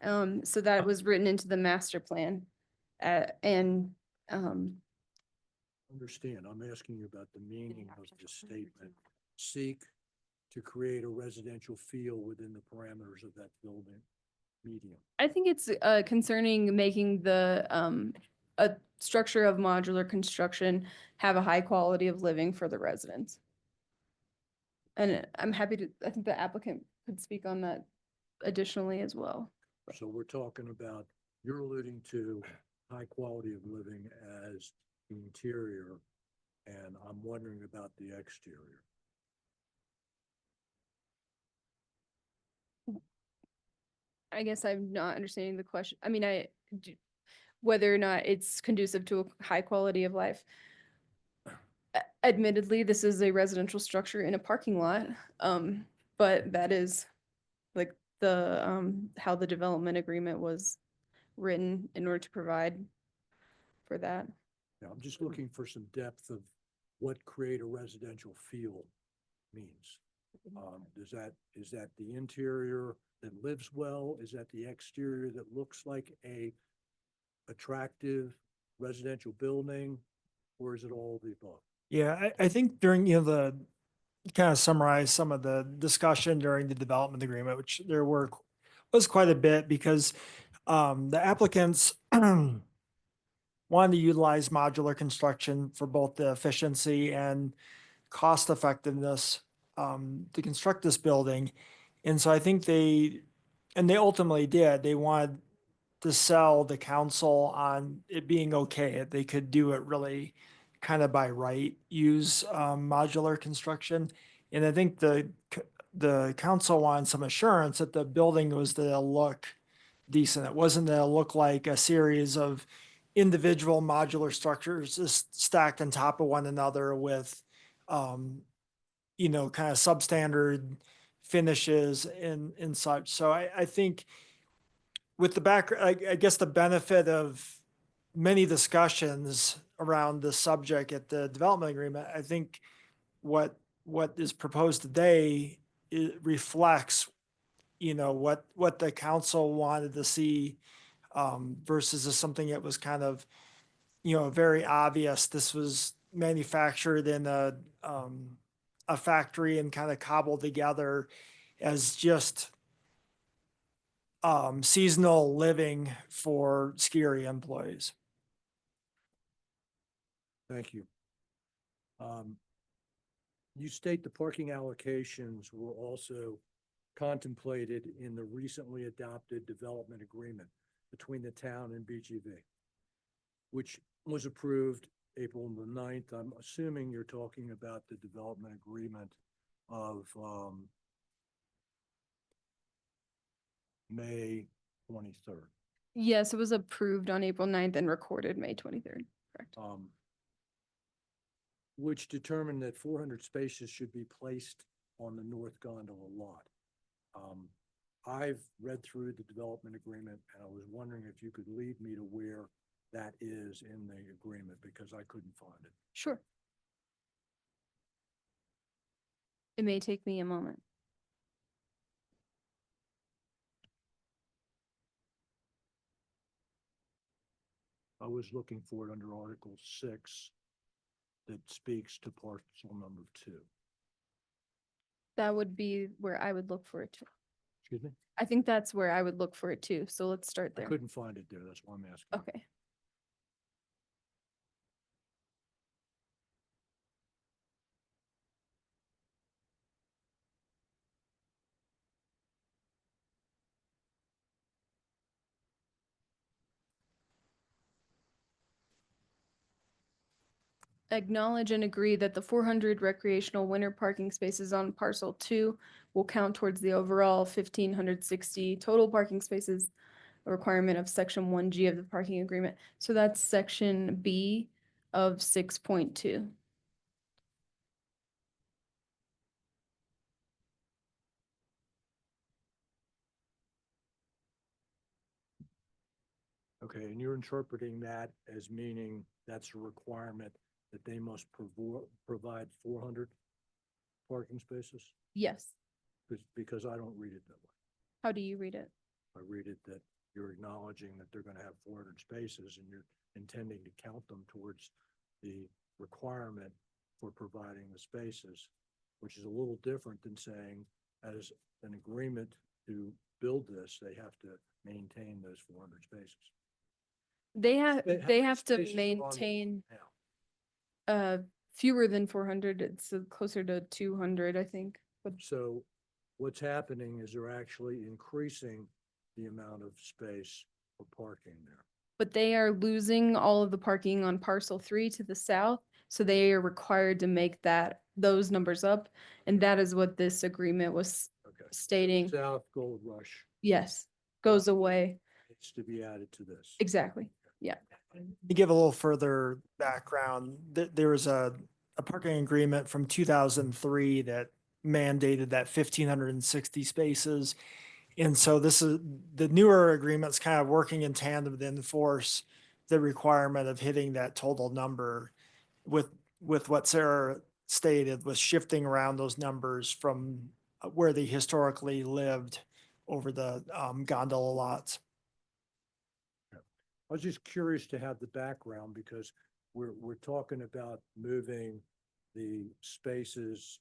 So that was written into the master plan. And, Understand, I'm asking you about the meaning of architectural the plan statement. Seek to create a residential feel within the parameters of that building medium. I think it's concerning making the a structure of modular construction have a high quality of living for the residents. And I'm happy to, I think the applicant could speak on that additionally as well. So we're talking about, you're alluding to high quality of living as the interior, and I'm wondering about the exterior. I guess I'm not understanding the question. I mean, whether or not it's conducive to a high quality of life. Admittedly, this is a residential structure in a parking lot, but that is like how the development agreement was written in order to provide for that. Now, I'm just looking for some depth of what create a residential feel means. Is that the interior that lives well? Is that the exterior that looks like a attractive residential building? Or is it all of the above? Yeah, I think during, the kind of summarize some of the discussion during the development agreement, which was quite a bit because the applicants wanted to utilize modular construction for both the efficiency and cost effectiveness to construct this building. And so I think they ultimately did. They wanted to sell the council on it being okay. They could do it really kind of by right, use modular construction. And I think the council wanted some assurance that the building was to look decent. It wasn't to look like a series of individual modular structures just stacked on top of one another with, kind of substandard finishes and such. So I think with the I guess the benefit of many discussions around the subject at the development agreement, I think what is proposed today reflects, what the council wanted to see versus as something that was kind of, very obvious. This was manufactured in a factory and kind of cobbled together as just seasonal living for skier employees. Thank you. You state the parking allocations were also contemplated in the recently adopted development agreement between the town and BGV, which was approved April the 9th. I'm assuming you're talking about the development agreement of May 23rd. Yes, it was approved on April 9th and recorded May 23rd. Correct. Which determined that 400 spaces should be placed on the north gondola lot. I've read through the development agreement and I was wondering if you could lead me to where that is in the agreement because I couldn't find it. Sure. It may take me a moment. I was looking for it under Article 6 that speaks to parcel number 2. That would be where I would look for it too. Excuse me? I think that's where I would look for it too. So let's start I there. couldn't find it there. That's why I'm asking. Okay. Acknowledge and agree that the 400 recreational winter parking spaces on parcel 2 will count towards the overall 1,560 total parking spaces, a requirement of section 1G of the parking agreement. So that's section B of 6.2. Okay. Okay, and you're interpreting that as meaning that's a requirement that they must provide 400 parking spaces? Yes. Because I don't read it that way. How do you read it? I read it that you're acknowledging that they're gonna have 400 spaces and you're intending to count them towards the requirement for providing the spaces, which is a little different than saying as an agreement to build this, they have to maintain those 400 spaces. They have How they many have to spaces are on the maintain now? fewer than 400. It's closer to 200, I think. But So what's happening is they're actually increasing the amount of space for parking there. they are losing all of the parking on parcel 3 to the south, so they are required to make those numbers up, and that is what this agreement was Okay. stating. South Gold Rush Yes, goes away. needs to be added to this. Exactly. Yeah. To give a little further background, there was a parking agreement from 2003 that mandated that 1,560 spaces. And so this is, the newer agreement's kind of working in tandem to enforce the requirement of hitting that total number with what Sarah stated, was shifting around those numbers from where they historically lived over the gondola lots. I was just curious to have the background because we're talking about moving the spaces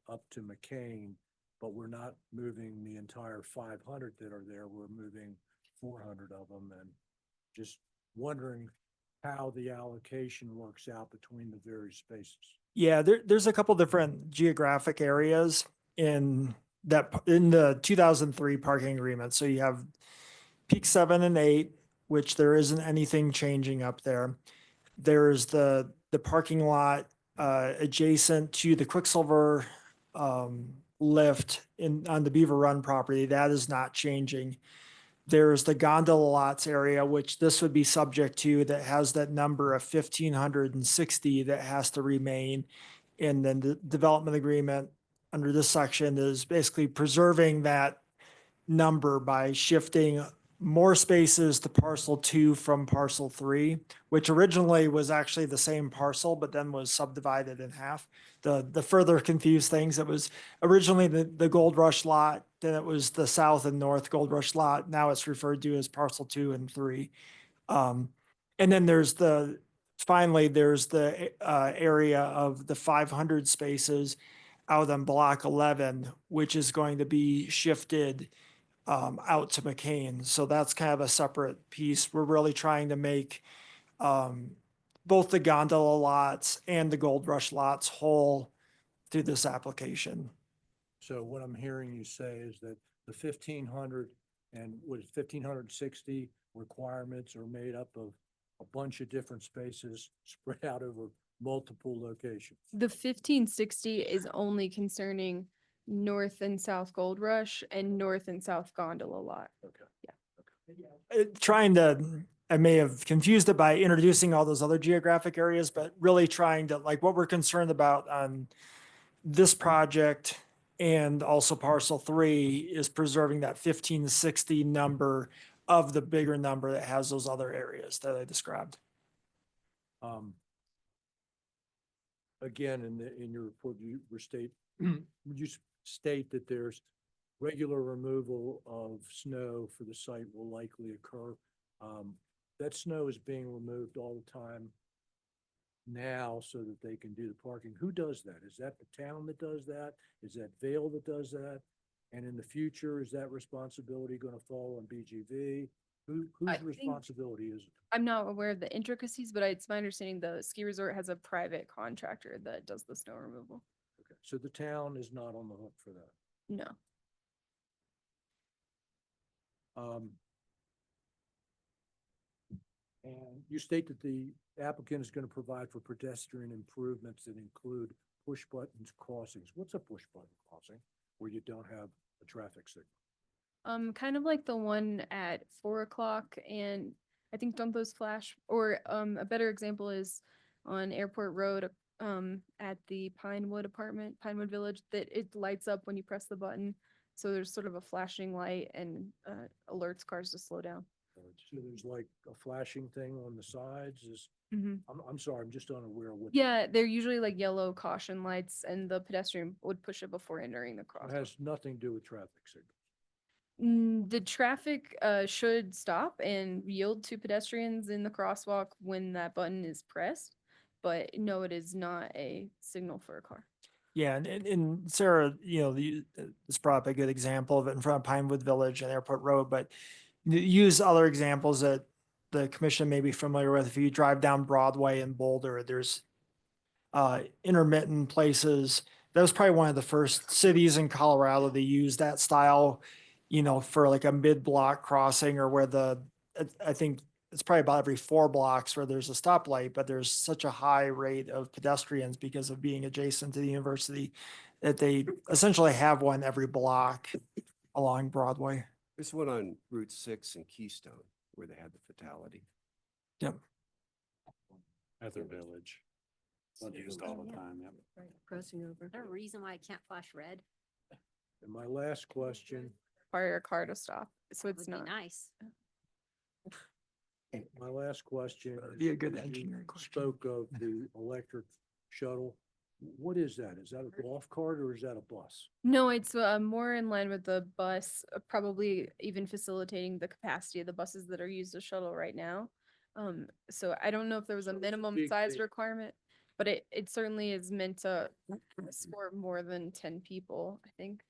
up to McCain, but we're not moving the entire 500 that are there. We're moving 400 of them, and just wondering how the allocation works out between the various spaces. Yeah, there's a couple different geographic areas in the 2003 parking agreement. So you have peak 7 and 8, which there isn't anything changing up there. There's the parking lot adjacent to the Quicksilver lift on the Beaver Run property. That is not changing. There's the gondola lots area, which this would be subject to, that has that number of 1,560 that has to remain. And then the development agreement under this section is basically preserving that number by shifting more spaces to parcel 2 from parcel 3, which originally was actually the same parcel, but then was subdivided in half. The further confused things, it was originally the Gold Rush lot, then it was the south and north Gold Rush lot. Now it's referred to as parcel 2 and 3. And then finally, there's the area of the 500 spaces out on block 11, which is going to be shifted out to McCain. So that's kind of a separate piece. We're really trying to make both the gondola lots and the Gold Rush lots whole through this application. So what I'm hearing you say is that the 1,500 and what is 1,560 requirements are made up of a bunch of different spaces spread out over multiple locations. The 1560 is only concerning north and south Gold Rush and north and south gondola lot. Okay. I may have confused it by introducing all those other geographic areas, but really trying to, like, what we're concerned about on this project and also parcel 3 is preserving that 1560 number of the bigger number that has those other areas that I described. Again, in your report, would you state that there's regular removal of snow for the site will likely occur? That snow is being removed all the time now so that they can do the parking. Who does that? Is that the town that does that? Is that Vail that does that? And in the future, is that responsibility going to fall on BGV? I Whose think- responsibility is it? I'm not aware of the intricacies, but it's my understanding the ski resort has a private contractor that does the snow removal. Okay, so the town is not on the hook for that. No. And you state that the applicant is going to provide for pedestrian improvements that include push buttons crossings. What's a push button crossing where you don't have a traffic signal? Kind of like the one at 4 o'clock, and I think don't those flash, or a better example is on Airport Road at the Pinewood Village, that it lights up when you press the button. So there's sort of a flashing light and alerts cars to slow down. So there's like a flashing thing on the sides is, Mhm. I'm sorry, I'm just unaware of what. Yeah, they're usually like yellow caution lights and the pedestrian would push it before entering the It crosswalk. has nothing to do with traffic signals. The traffic should stop and yield to pedestrians in the crosswalk when that button is pressed. But no, it is not a signal for a car. Yeah, and Sarah, this brought up a good example of it in front of Pinewood Village and Airport Road, but use other examples that the commission may be familiar with. If you drive down Broadway in Boulder, there's intermittent places. That was probably one of the first cities in Colorado to use that style, for like a mid-block crossing or where I think it's probably about every 4 blocks where there's a stoplight, but there's such a high rate of pedestrians because of being adjacent to the university that they essentially have one every block along Broadway. There's one on Route 6 in Keystone where they had the fatality. Yep. Heather Village. Used all the time, yep. Crossing over. Is there a reason why I can't flash red? And my last question, Require a car to stop, so Would it's be not. nice. my last question. Be a is, good you engineering question. Spoke of the electric shuttle. What is that? Is that a golf cart or is that a bus? No, it's more in line with the bus, probably even facilitating the capacity of the buses that are used as shuttle right now. So I don't know if there was So a it's a minimum big size thing. requirement, but it certainly is meant to support more than 10 people. I think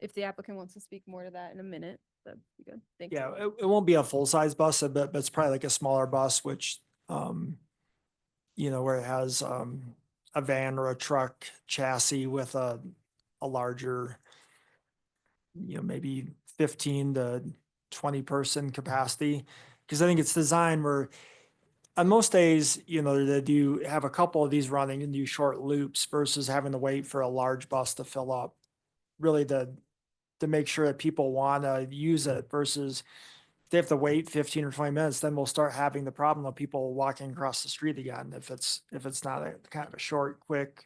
if the applicant wants to speak more to that in a minute, that'd be good. Thank you. Yeah, it won't be a full-size bus, but it's probably like a smaller bus, which, where it has a van or a truck chassis with a larger, maybe 15 to 20 person capacity. Because I think it's designed where on most days, they do have a couple of these running and do short loops versus having to wait for a large bus to fill up. Really to make sure that people want to use it versus if they have to wait 15 or 20 minutes, then we'll start having the problem of people walking across the street again if it's not a kind of a short, quick,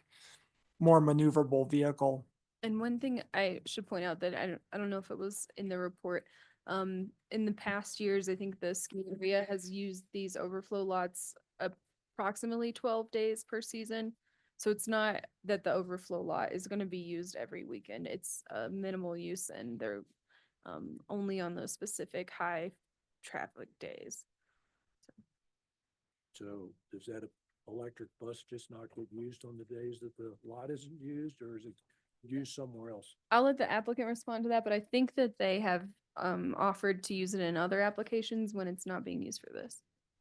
more maneuverable vehicle. And one thing I should point out that I don't know if it was in the report. In the past years, I think the ski area has used these overflow lots approximately 12 days per season. So it's not that the overflow lot is going to be used every weekend. It's minimal use and they're only on those specific high traffic days. So does that electric bus just not get used on the days that the lot isn't used or is it used somewhere else? I'll let the applicant respond to that, but I think that they have offered to use it in other applications when it's not being used for this.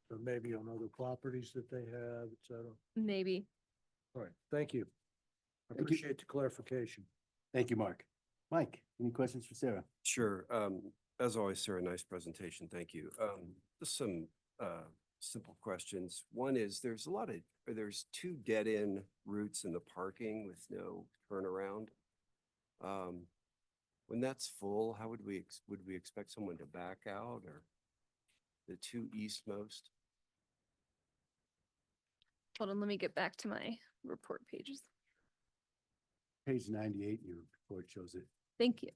Or maybe on other properties that they have, et cetera? Maybe. All right, thank you. I Thank you. appreciate the clarification. Thank you, Mark. Mike, any questions for Sarah? Sure. As always, Sarah, nice presentation. Thank you. Just some simple questions. One is there's there's 2 dead-end routes in the parking with no turnaround. When that's full, how would we expect someone to back out or the 2 eastmost? Hold on, let me get back to my report pages. Page 98 in your report shows it. Thank you.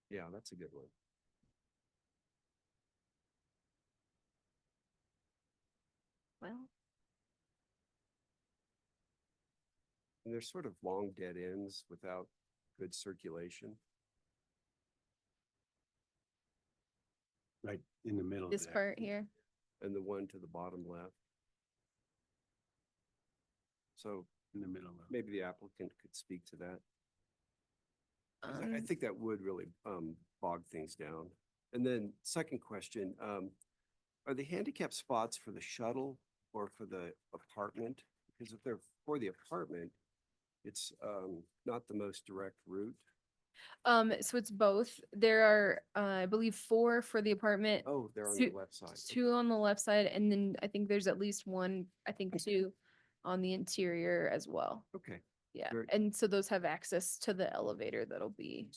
Yeah, that's a good one. Well, And there's sort of long dead ends without good circulation. Right in the middle this there. part here. And the one to the bottom left. So In the middle. of- maybe the applicant could speak to that. 'Cause I Um, think that would really bog things down. And then second question, are the handicap spots for the shuttle or for the apartment? Because if they're for the apartment, it's not the most direct route. So it's both. There are, I believe, 4 for the apartment. Oh, they're on the Two- left side. 2 on the left side, and then I think there's at least 1, I think 2 on the interior as well. Okay, Yeah, Very- and so those have access to the elevator that'll be,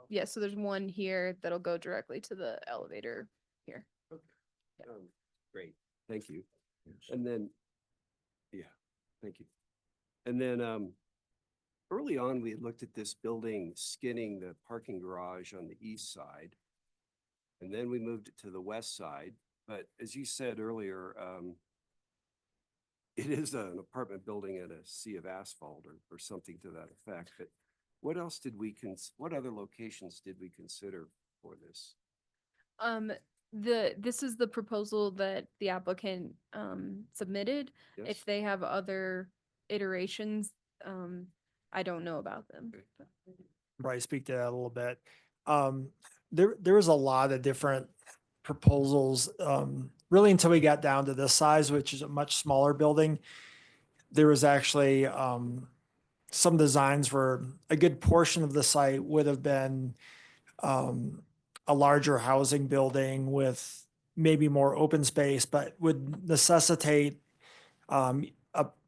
yeah, so there's one here that'll go directly to the elevator here. great, thank you. And then, yeah, thank you. And then early on, we had looked at this building, skinning the parking garage on the east side. And then we moved it to the west side. But as you said earlier, it is an apartment building at a sea of asphalt or something to that effect. But what else did we what other locations did we consider for this? This is the proposal that the applicant submitted. Yes? If they have other iterations, I don't know about them. Okay. but- Right, speak to that a little bit. There was a lot of different proposals, really until we got down to this size, which is a much smaller building. There was actually, some designs where a good portion of the site would have been, a larger housing building with maybe more open space, but would necessitate,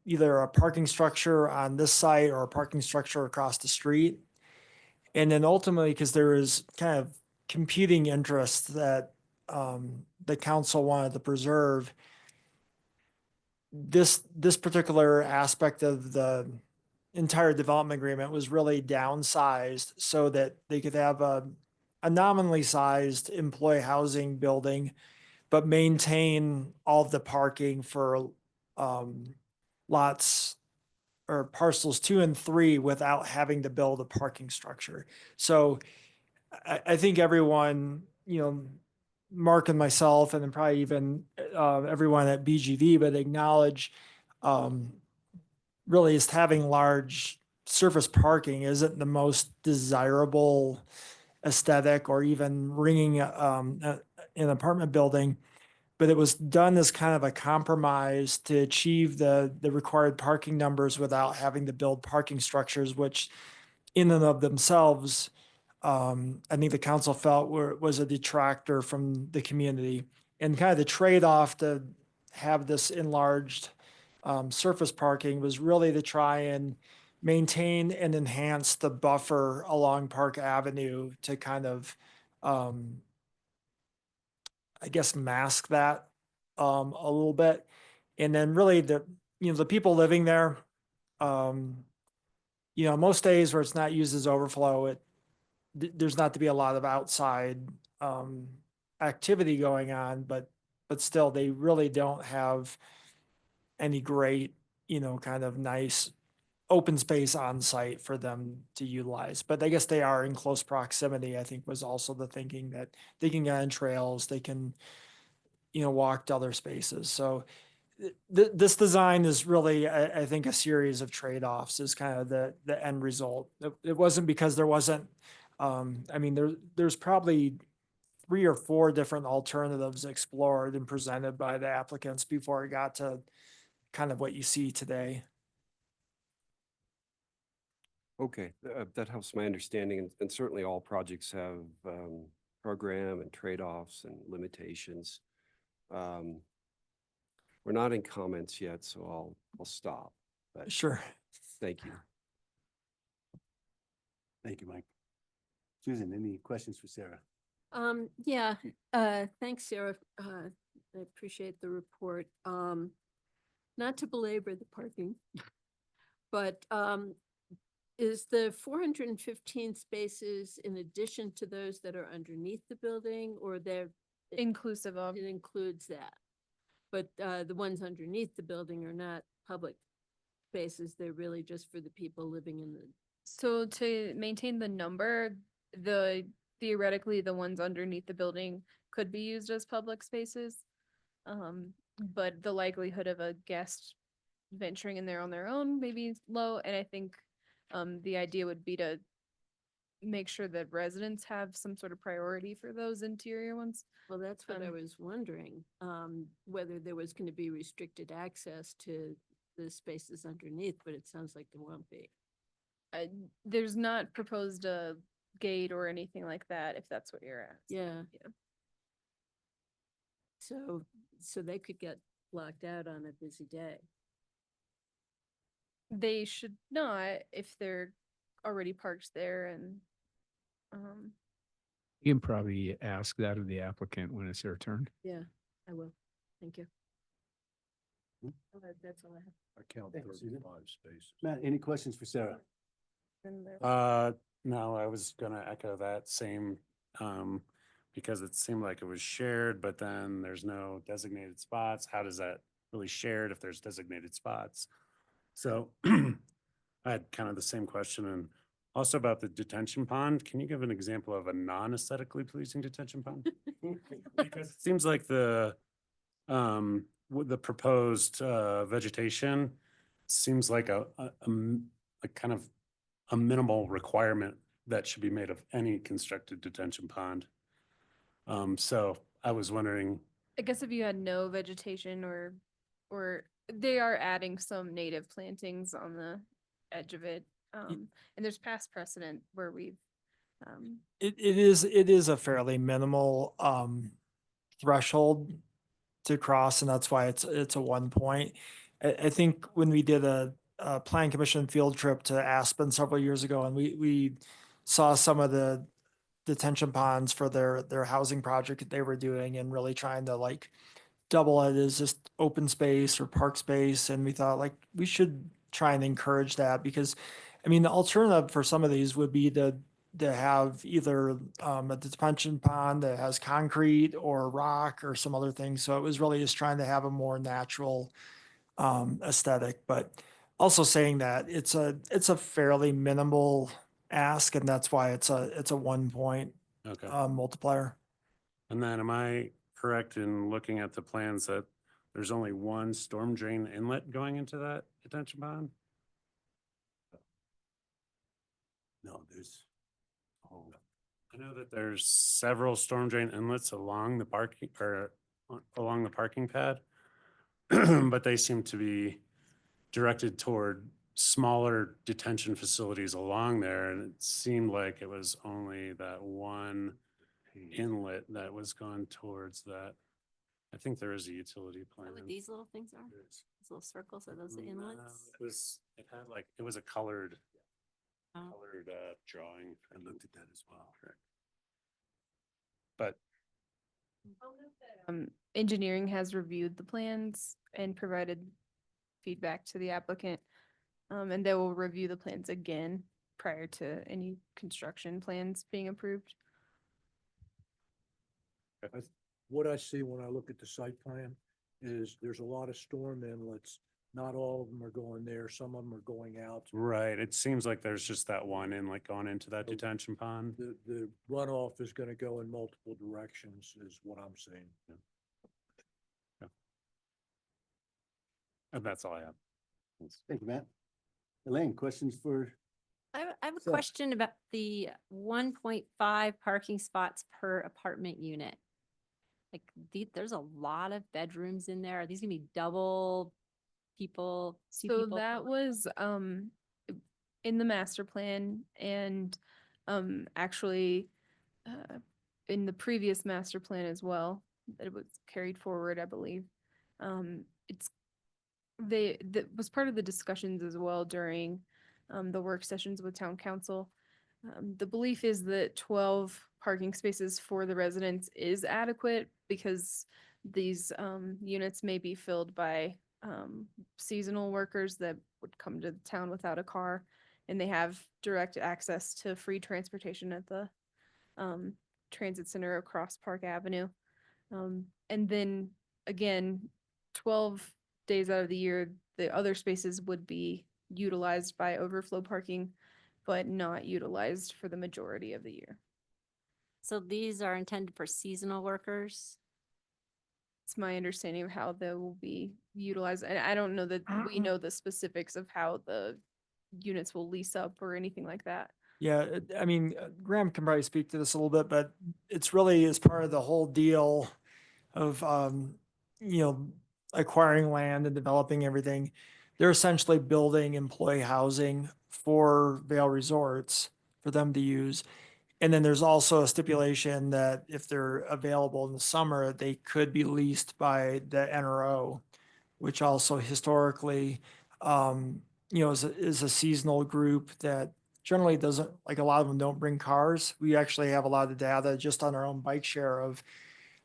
either a parking structure on this site or a parking structure across the street. And then ultimately, because there is kind of competing interests that the council wanted to preserve, this particular aspect of the entire development agreement was really downsized so that they could have a nominally sized employee housing building, but maintain all of the parking for lots or parcels 2 and 3 without having to build a parking structure. So I think everyone, Mark and myself, and then probably even everyone at BGV, but acknowledge really is having large surface parking isn't the most desirable aesthetic or even ringing an apartment building. But it was done as kind of a compromise to achieve the required parking numbers without having to build parking structures, which in and of themselves, I think the council felt was a detractor from the community. And kind of the trade-off to have this enlarged surface parking was really to try and maintain and enhance the buffer along Park Avenue to kind of, I guess, mask that a little bit. And then really the people living there, most days where it's not used as overflow, there's not to be a lot of outside activity going on, but still they really don't have any great, kind of nice open space on site for them to utilize. But I guess they are in close proximity, I think was also the thinking that they can get on trails, they can, walk to other spaces. So this design is really, I think, a series of trade-offs is kind of the end result. It wasn't because there wasn't, there's probably 3 or 4 different alternatives explored and presented by the applicants before it got to kind of what you see today. Okay, that helps my understanding, and certainly all projects have program and trade-offs and limitations. We're not in comments yet, so I'll stop. But Sure. thank you. Thank you, Mike. Susan, any questions for Sarah? Yeah, thanks, Sarah. I appreciate the report. Not to belabor the parking, but is the 415 spaces in addition to those that are underneath the building, or they're Inclusive of. it includes that? But the ones underneath the building are not public spaces. They're really just for the people living in the. So to maintain the number, theoretically, the ones underneath the building could be used as public spaces. But the likelihood of a guest venturing in there on their own may be low, and I think the idea would be to make sure that residents have some sort of priority for those interior ones. Well, that's what I Um, was wondering, whether there was going to be restricted access to the spaces underneath, but it sounds like there won't be. There's not proposed a gate or anything like that, if that's what you're at. Yeah. Yeah. So they could get blocked out on a busy day. They should not if they're already parked there and, You can probably ask that of the applicant when it's their turn. Yeah, I will. Thank you. Hmm? That's all I have. I count Thank you, Susan. 35 spaces. Matt, any questions for Sarah? No, I was gonna echo that same, because it seemed like it was shared, but then there's no designated spots. How does that really shared if there's designated spots? So I had kind of the same question, and also about the detention pond. Can you give an example of a non-aesthetically pleasing detention pond? Because it seems like with the proposed vegetation seems like a kind of a minimal requirement that should be made of any constructed detention pond. So I was wondering, I guess if you had no vegetation or they are adding some native plantings on the edge of it. And there's past precedent where we've, It is a fairly minimal threshold to cross, and that's why it's a 1 point. I think when we did a plan commission field trip to Aspen several years ago, and we saw some of the detention ponds for their housing project that they were doing, and really trying to like double it as just open space or park space, and we thought like we should try and encourage that, because I mean the alternative for some of these would be to have either a detention pond that has concrete or rock or some other thing. So it was really just trying to have a more natural aesthetic, but also saying that it's a fairly minimal ask, and that's why it's a 1 point okay. multiplier. And then am I correct in looking at the plans that there's only one storm drain inlet going into that detention pond? No, there's, oh, I know that there's several storm drain inlets along the parking or along the parking pad, but they seem to be directed toward smaller detention facilities along there. And it seemed like it was only that one inlet that was going towards that. I think there is a utility plan. What these little things are? These little circles, are those the inlets? It was a colored Oh. drawing. I looked at that as well. Correct. But engineering has reviewed the plans and provided feedback to the applicant. And they will review the plans again prior to any construction plans being approved. What I see when I look at the site plan is there's a lot of storm inlets. Not all of them are going there. Some of them are going out. right, it seems like there's just that one inlet going into that detention pond. The runoff is gonna go in multiple directions is what I'm saying. And that's all I have. Thank you, Matt. Elaine, questions for, I have a So- question about the 1.5 parking spots per apartment unit. Like, there's a lot of bedrooms in there. Are these gonna be double people? two So people that per- was in the master plan, and actually in the previous master plan as well, that it was carried forward, I believe. It's that was part of the discussions as well during the work sessions with town council. The belief is that 12 parking spaces for the residents is adequate, because these units may be filled by seasonal workers that would come to the town without a car, and they have direct access to free transportation at the transit center across Park Avenue. And then again, 12 days out of the year, the other spaces would be utilized by overflow parking, but not utilized for the majority of the year. So these are intended for seasonal workers? It's my understanding of how they will be utilized. And I don't know that we know the specifics of how the units will lease up or anything like that. Yeah, I mean, Graham can probably speak to this a little bit, but it's really as part of the whole deal of, acquiring land and developing everything. They're essentially building employee housing for Vail Resorts for them to use. And then there's also a stipulation that if they're available in the summer, they could be leased by the NRO, which also historically, is a seasonal group that generally doesn't, like a lot of them don't bring cars. We actually have a lot of data just on our own bike share of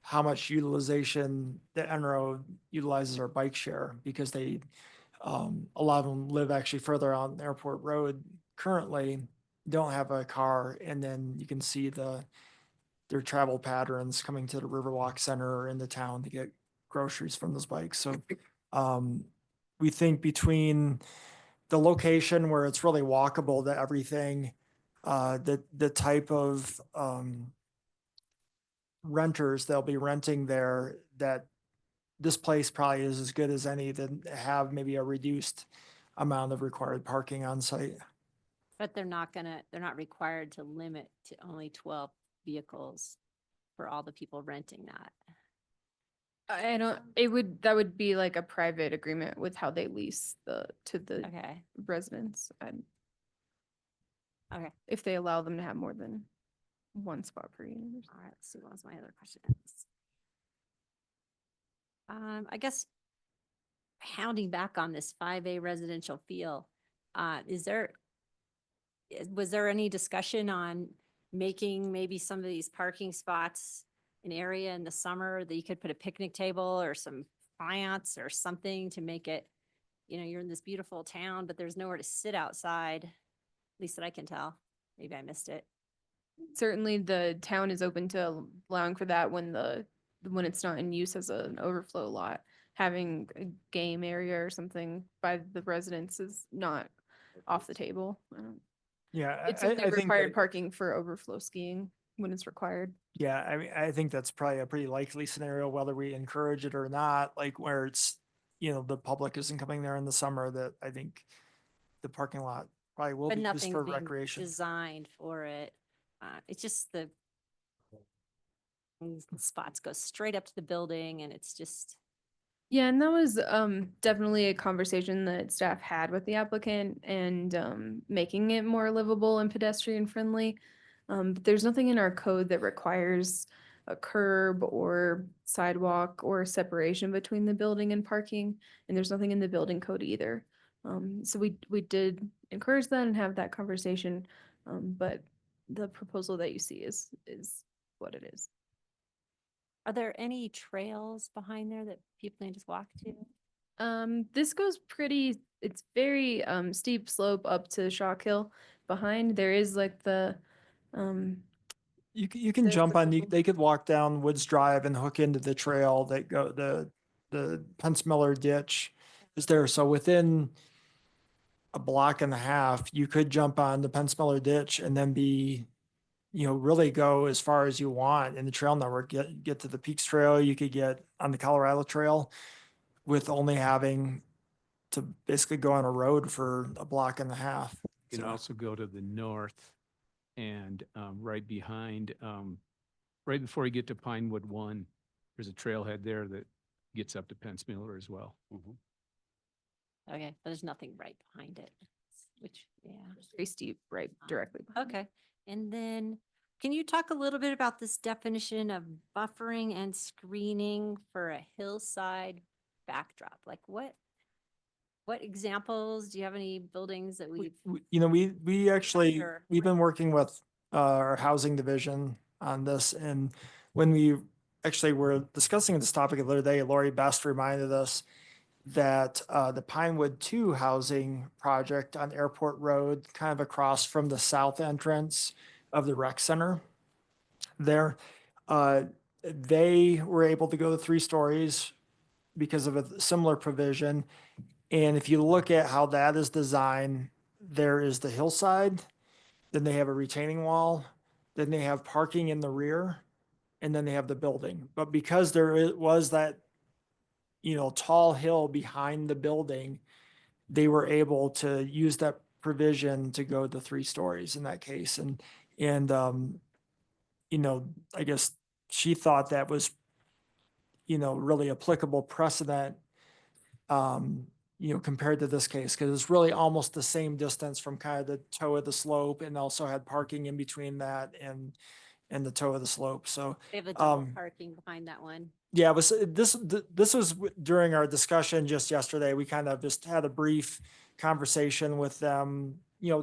how much utilization the NRO utilizes our bike share, because they, a lot of them live actually further on Airport Road currently don't have a car, and then you can see their travel patterns coming to the Riverwalk Center or into town to get groceries from those bikes. So we think between the location where it's really walkable to everything, the type of renters they'll be renting there, that this place probably is as good as any that have maybe a reduced amount of required parking on site. But they're not required to limit to only 12 vehicles for all the people renting that. I don't, that would be like a private agreement with how they lease to the Okay, residents. okay. If they allow them to have more than one spot per unit. Or All right, let's see, what was my other question? I guess hounding back on this 5A residential feel, was there any discussion on making maybe some of these parking spots an area in the summer that you could put a picnic table or some plants or something to make it, you're in this beautiful town, but there's nowhere to sit outside, at least that I can tell. Maybe I missed it. certainly the town is open to allowing for that when it's not in use as an overflow lot. Having a game area or something by the residents is not off the table. Yeah, It's I only think required that- parking for overflow skiing when it's required. Yeah, I mean, I think that's probably a pretty likely scenario, whether we encourage it or not, like where it's, the public isn't coming there in the summer, that I think the parking lot probably will But be used nothing's for being recreation. designed for it. It's just these spots go straight up to the building and it's just, Yeah, and that was definitely a conversation that staff had with the applicant and making it more livable and pedestrian friendly. But there's nothing in our code that requires a curb or sidewalk or separation between the building and parking, and there's nothing in the building code either. So we did encourage that and have that conversation, but the proposal that you see is what it is. are there any trails behind there that people can just walk to? This goes it's very steep slope up to Shock Hill. Behind there is like the You can the- jump the on, little- they could walk down Woods Drive and hook into the trail that the Pence Miller ditch is there. So within a block and a half, you could jump on the Pence Miller ditch and then really go as far as you want in the trail network, get to the Peaks Trail, you could get on the Colorado Trail with only having to basically go on a road for a block and a half. You can So- also go to the north and right behind, right before you get to Pinewood 1, there's a trailhead there that gets up to Pence Miller as well. Okay, but there's nothing right behind it, which, yeah. very steep right directly behind. Okay, and then can you talk a little bit about this definition of buffering and screening for a hillside backdrop? Like what examples? Do you have any buildings that we've? We actually, Sure. we've been working with our housing division on this, and when we actually were discussing this topic the other day, Lori Best reminded us that the Pinewood 2 housing project on Airport Road, kind of across from the south entrance of the rec center there, they were able to go to 3 stories because of a similar provision. And if you look at how that is designed, there is the hillside, then they have a retaining wall, then they have parking in the rear, and then they have the building. But because was that, tall hill behind the building, they were able to use that provision to go to 3 stories in that case. And I guess she thought that was, really applicable precedent, compared to this case, because it's really almost the same distance from kind of the toe of the slope, and also had parking in between that and the toe of the slope. So They have the double um, parking behind that one. yeah, it was this was during our discussion just yesterday. We kind of just had a brief conversation with them,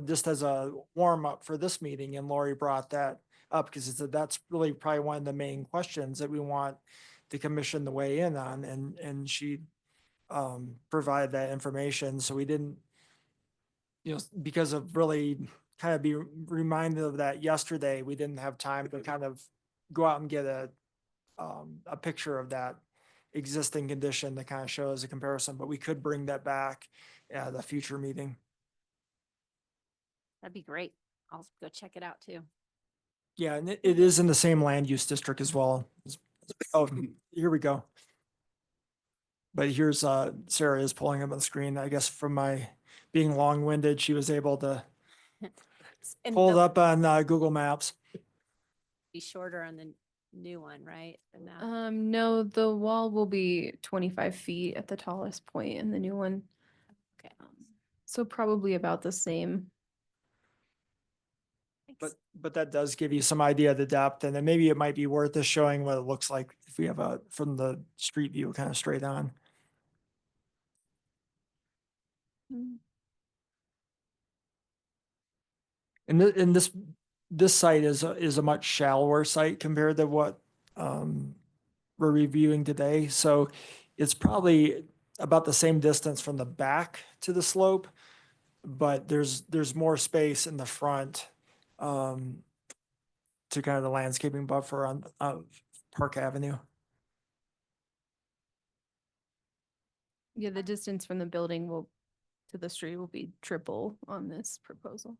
just as a warm up for this meeting, and Lori brought that up because that's really probably one of the main questions that we want the commission to weigh in on, and she provided that information. So we didn't, because of really kind of be reminded of that yesterday, we didn't have time to kind of go out and get a picture of that existing condition that kind of shows a comparison, but we could bring that back at a future meeting. That'd be great. I'll go check it out too. Yeah, and it is in the same land use district as well. Oh, here we go. But here's, Sarah is pulling up on the screen. I guess from my being long-winded, she was able to And pull it they'll up on Google Maps. be shorter on the new one, right? Than that. No, the wall will be 25 feet at the tallest point in the new one. Okay. So probably about the same. But that does give you some idea of the depth, and then maybe it might be worth us showing what it looks like if we have from the street view kind of straight on. And this site is a much shallower site compared to what we're reviewing today. So it's probably about the same distance from the back to the slope, but there's more space in the front to kind of the landscaping buffer on Park Avenue. Yeah, the distance from the building to the street will be triple on this proposal.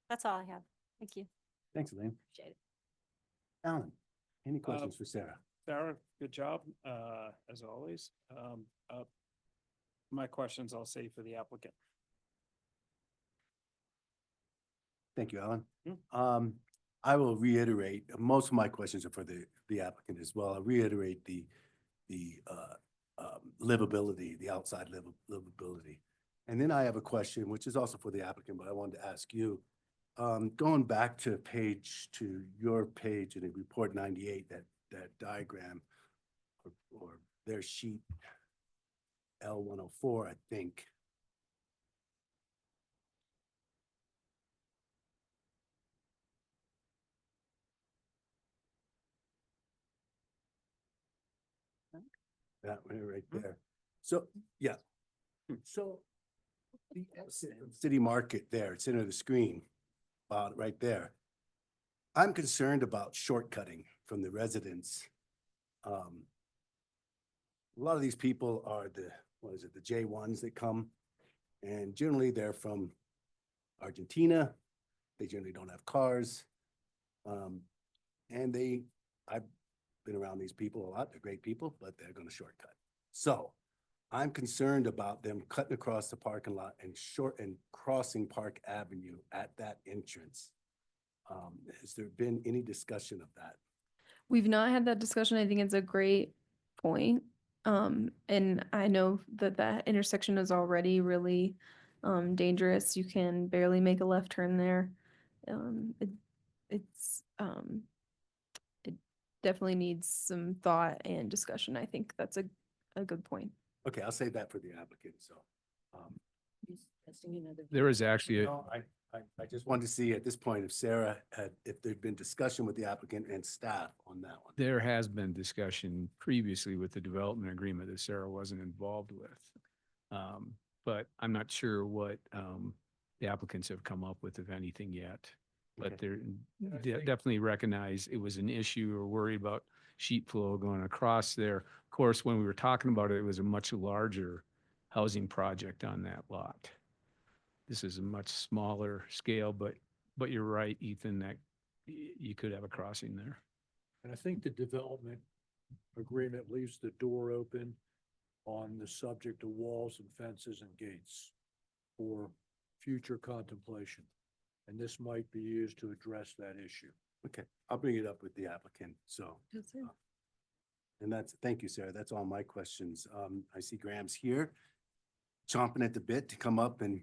That's all I have. Thank you. Thanks, Elaine. Appreciate it. Alan, any questions for Sarah? Sarah, good job, as always. My questions I'll save for the applicant. Thank you, Alan. I will reiterate, most of my questions are for the applicant as well. I'll reiterate the livability, the outside livability. And then I have a question, which is also for the applicant, but I wanted to ask you, going back to your page in the report 98, that diagram or their sheet L104, I think. That one right there. So, yeah. So the city market there, center of the screen, right there. I'm concerned about shortcutting from the residents. A lot of these people are the J1s that come, and generally they're from Argentina. They generally don't have cars. And I've been around these people a lot. They're great people, but they're going to shortcut. So I'm concerned about them cutting across the parking lot and crossing Park Avenue at that entrance. Has there been any discussion of that? We've not had that discussion. I think it's a great point. And I know that intersection is already really dangerous. You can barely make a left turn there. It definitely needs some thought and discussion. I think that's a good point. Okay, I'll save that for the applicant, so. There is actually, No, I just wanted to see at this point if Sarah if there'd been discussion with the applicant and staff on that one. there has been discussion previously with the development agreement that Sarah wasn't involved with. But I'm not sure what the applicants have come up with, if anything yet. But they're definitely recognize it was an issue or worried about sheet flow going across there. Of course, when we were talking about it, it was a much larger housing project on that lot. This is a much smaller scale, but you're right, Ethan, that you could have a crossing there. And I think the development agreement leaves the door open on the subject of walls and fences and gates for future contemplation. And this might be used to address that issue. Okay, I'll bring it up with the applicant, so. And thank you, Sarah. That's all my questions. I see Graham's here, chomping at the bit to come up and.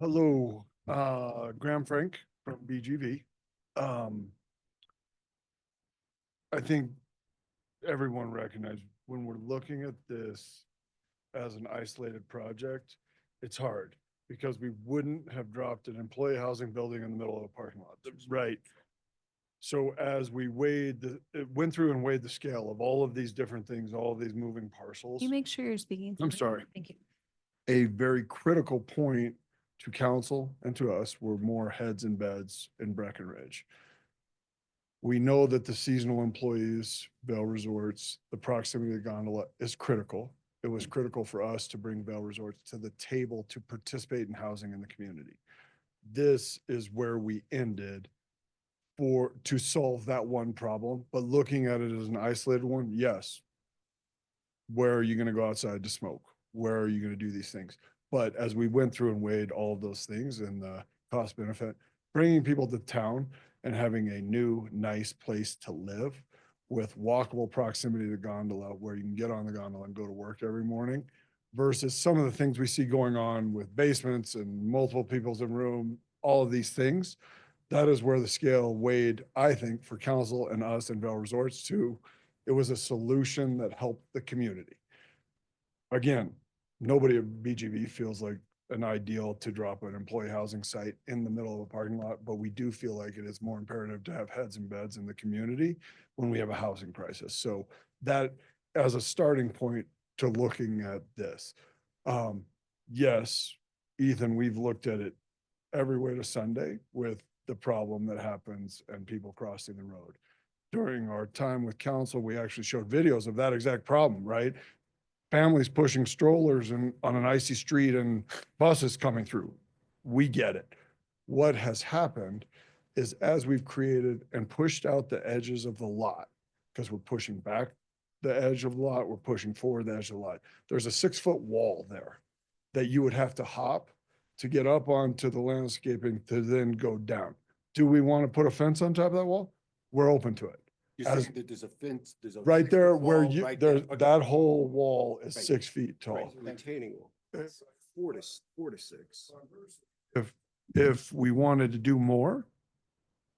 Hello, Graham Frank from BGV. I think everyone recognizes when we're looking at this as an isolated project, it's hard because we wouldn't have dropped an employee housing building in the middle of a parking lot. Right. So as we went through and weighed the scale of all of these different things, all of these moving parcels, You make sure you're speaking. I'm sorry. Thank you. a very critical point to council and to us were more heads and beds in Breckenridge. We know that the seasonal employees, Vail Resorts, the proximity of the gondola is critical. It was critical for us to bring Vail Resorts to the table to participate in housing in the community. This is where we ended to solve that one problem, but looking at it as an isolated one, yes. Where are you gonna go outside to smoke? Where are you gonna do these things? But as we went through and weighed all of those things and the cost benefit, bringing people to town and having a new, nice place to live with walkable proximity to the gondola where you can get on the gondola and go to work every morning versus some of the things we see going on with basements and multiple people's in room, all of these things. That is where the scale weighed, I think, for council and us and Vail Resorts to, it was a solution that helped the community. Again, nobody at BGV feels like an ideal to drop an employee housing site in the middle of a parking lot, but we do feel like it is more imperative to have heads and beds in the community when we have a housing crisis. So that as a starting point to looking at this. Yes, Ethan, we've looked at it every way to Sunday with the problem that happens and people crossing the road. During our time with council, we actually showed videos of that exact problem, right? Families pushing strollers and on an icy street and buses coming through. We get it. What has happened is as we've created and pushed out the edges of the lot, because we're pushing back the edge of the lot, we're pushing forward the edge of the lot. There's a 6-foot wall there that you would have to hop to get up onto the landscaping to then go down. Do we want to put a fence on top of that wall? We're open to it. You're As- saying that there's a fence, there's a. Right there 6-foot where wall you, right there, there. Okay. that whole wall is Right. 6 feet tall. Right. Retaining wall, Uh, 4 to 6. If we wanted to do more,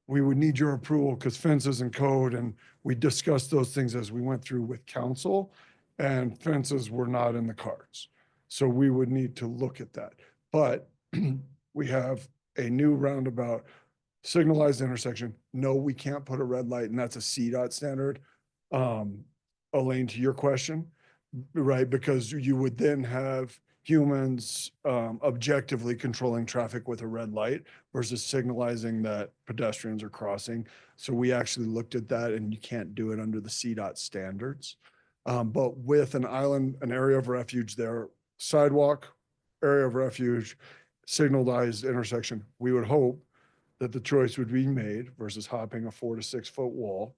we would need your approval because fences and code, and we discussed those things as we went through with council, and fences were not in the cards. So we would need to look at that. But we have a new roundabout signalized intersection. No, we can't put a red light, and that's a CDOT standard. Elaine, to your question, right? Because you would then have humans objectively controlling traffic with a red light versus signalizing that pedestrians are crossing. So we actually looked at that, and you can't do it under the CDOT standards. But with an island, an area of refuge there, sidewalk, area of refuge, signalized intersection, we would hope that the choice would be made versus hopping a 4 to 6 foot wall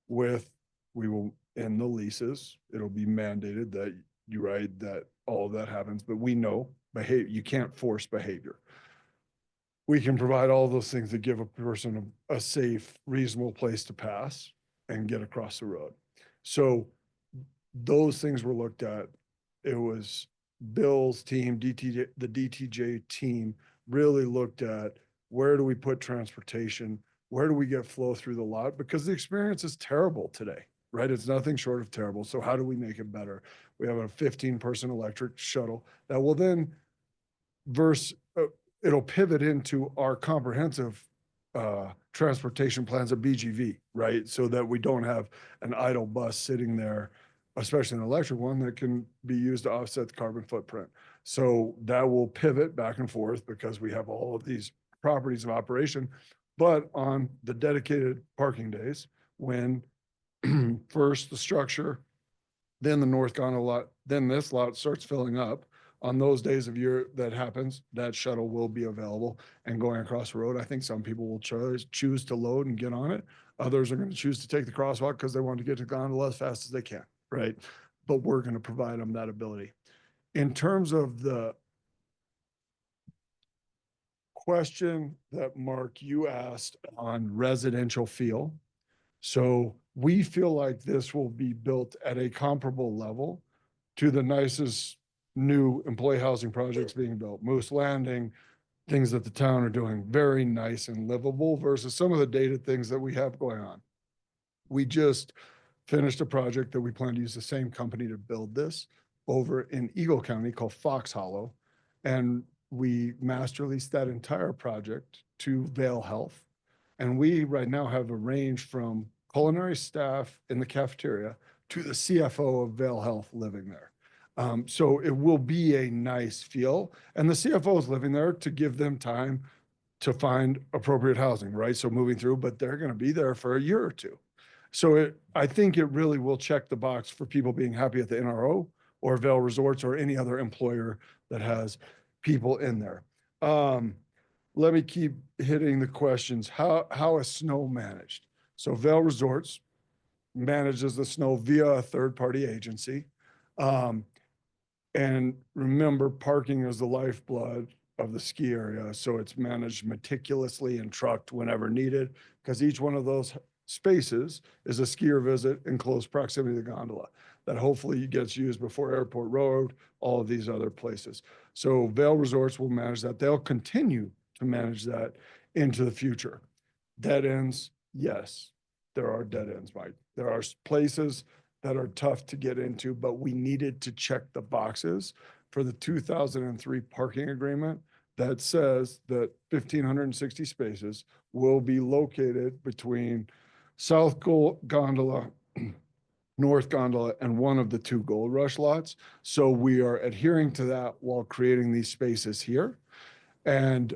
with, we will, in the leases, it'll be mandated that you're right, that all of that happens, but we know behavior, you can't force behavior. We can provide all those things that give a person a safe, reasonable place to pass and get across the road. So those things were looked at. It was Bill's team, DTJ, the DTJ team really looked at where do we put transportation? Where do we get flow through the lot? Because the experience is terrible today, right? It's nothing short of terrible. So how do we make it better? We have a 15-person electric shuttle that will then it'll pivot into our comprehensive transportation plans at BGV, right? So that we don't have an idle bus sitting there, especially an electric one that can be used to offset the carbon footprint. So that will pivot back and forth because we have all of these properties of operation. But on the dedicated parking days, when first the structure, then the north gondola lot, then this lot starts filling up, on those days of year that happens, that shuttle will be available and going across the road. I think some people will choose to load and get on it. Others are going to choose to take the crosswalk because they want to get to the gondola as fast as they can, right? But we're going to provide them that ability. In terms of the question that Mark, you asked on residential feel. So we feel like this will be built at a comparable level to the nicest new employee housing projects being built. Moose Landing, things that the town are doing, very nice and livable versus some of the dated things that we have going on. We just finished a project that we plan to use the same company to build this over in Eagle County called Fox Hollow. And we master leased that entire project to Vail Health. And we right now have a range from culinary staff in the cafeteria to the CFO of Vale Health living there. So it will be a nice feel. And the CFO is living there to give them time to find appropriate housing, right? So moving through, but they're going to be there for a year or two. So I think it really will check the box for people being happy at the NRO or Vail Resorts or any other employer that has people in there. Let me keep hitting the questions. How is snow managed? So Vail Resorts manages the snow via a third-party agency. And remember, parking is the lifeblood of the ski area. So it's managed meticulously and trucked whenever needed, because each one of those spaces is a skier visit in close proximity to the gondola that hopefully gets used before Airport Road, all of these other places. So Vail Resorts will manage that. They'll continue to manage that into the future. Dead ends, yes, there are dead ends, Mike. There are places that are tough to get into, but we needed to check the boxes for the 2003 parking agreement that says that 1,560 spaces will be located between South Gondola, North Gondola, and one of the two Gold Rush lots. So we are adhering to that while creating these spaces here. And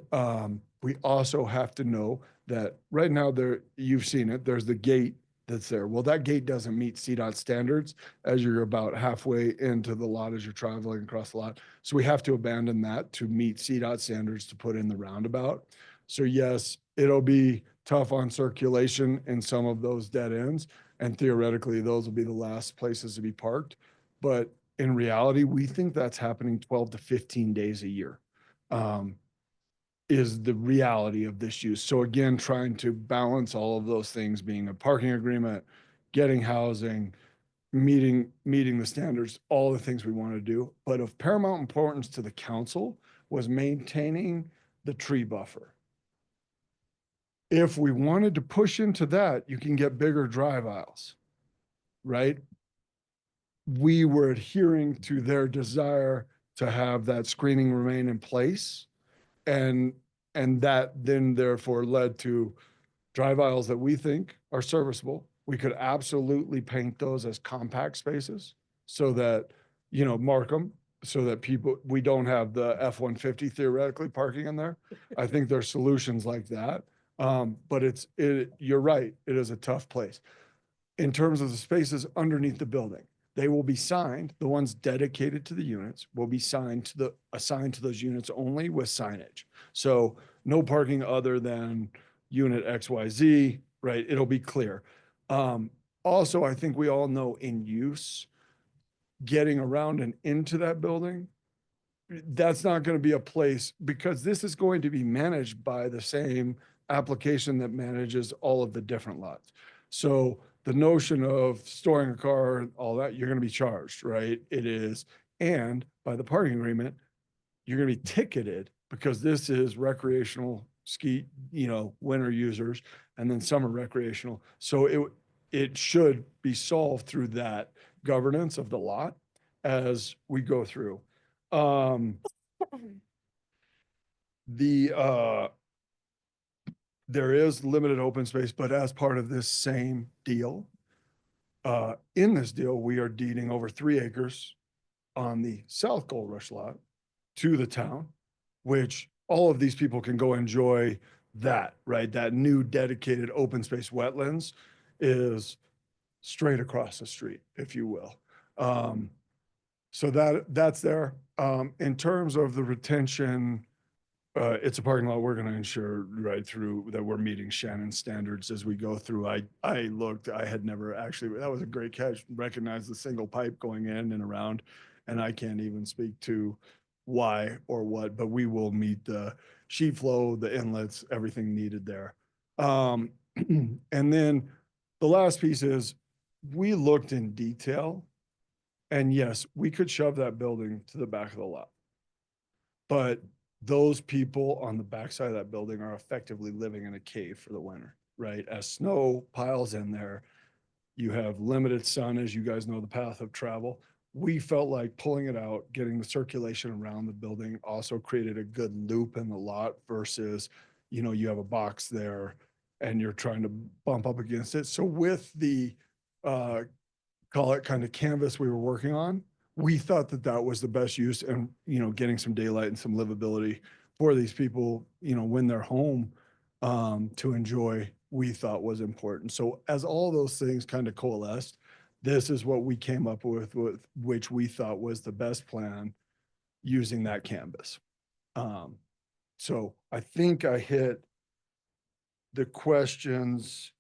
we also have to know that right now you've seen it, there's the gate that's there. Well, that gate doesn't meet CDOT standards as you're about halfway into the lot as you're traveling across the lot. So we have to abandon that to meet CDOT standards to put in the roundabout. So yes, it'll be tough on circulation in some of those dead ends. And theoretically, those will be the last places to be parked. But in reality, we think that's happening 12 to 15 days a year. Is the reality of this use. So again, trying to balance all of those things, being a parking agreement, getting housing, meeting the standards, all the things we want to do. But of paramount importance to the council was maintaining the tree buffer. If we wanted to push into that, you can get bigger drive aisles, right? We were adhering to their desire to have that screening remain in place. And that then therefore led to drive aisles that we think are serviceable. We could absolutely paint those as compact spaces so that, mark them so that we don't have the F-150 theoretically parking in there. I think there's solutions like that. But you're right, it is a tough place. In terms of the spaces underneath the building, they will be signed, the ones dedicated to the units will be assigned to those units only with signage. So no parking other than unit XYZ, right? It'll be clear. Also, I think we all know in use, getting around and into that building, that's not going to be a place, because this is going to be managed by the same application that manages all of the different lots. So the notion of storing a car and all that, you're going to be charged, right? It is. And by the parking agreement, you're going to be ticketed, because this is recreational ski, winter users, and then summer recreational. So it should be solved through that governance of the lot as we go through. There is limited open space, but as part of this same deal, in this deal, we are deeding over 3 acres on the South Gold Rush lot to the town, which all of these people can go enjoy that, right? That new dedicated open space wetlands is straight across the street, if you will. So that's there. In terms of the retention, it's a parking lot we're going to ensure right through that we're meeting Shannon standards as we go through. I looked, I had never actually, that was a great catch, recognized the single pipe going in and around, and I can't even speak to why or what, but we will meet the sheet flow, the inlets, everything needed there. And then the last piece is we looked in detail, and yes, we could shove that building to the back of the lot, but those people on the backside of that building are effectively living in a cave for the winter, right? As snow piles in there, you have limited sun, as you guys know, the path of travel. We felt like pulling it out, getting the circulation around the building also created a good loop in the lot versus, you have a box there and you're trying to bump up against it. So with the, call it kind of canvas we were working on, we thought that that was the best use and, getting some daylight and some livability for these people, when they're home, to enjoy, we thought was important. So as all those things kind of coalesced, this is what we came up with which we thought was the best plan using that canvas. So I think I hit the questions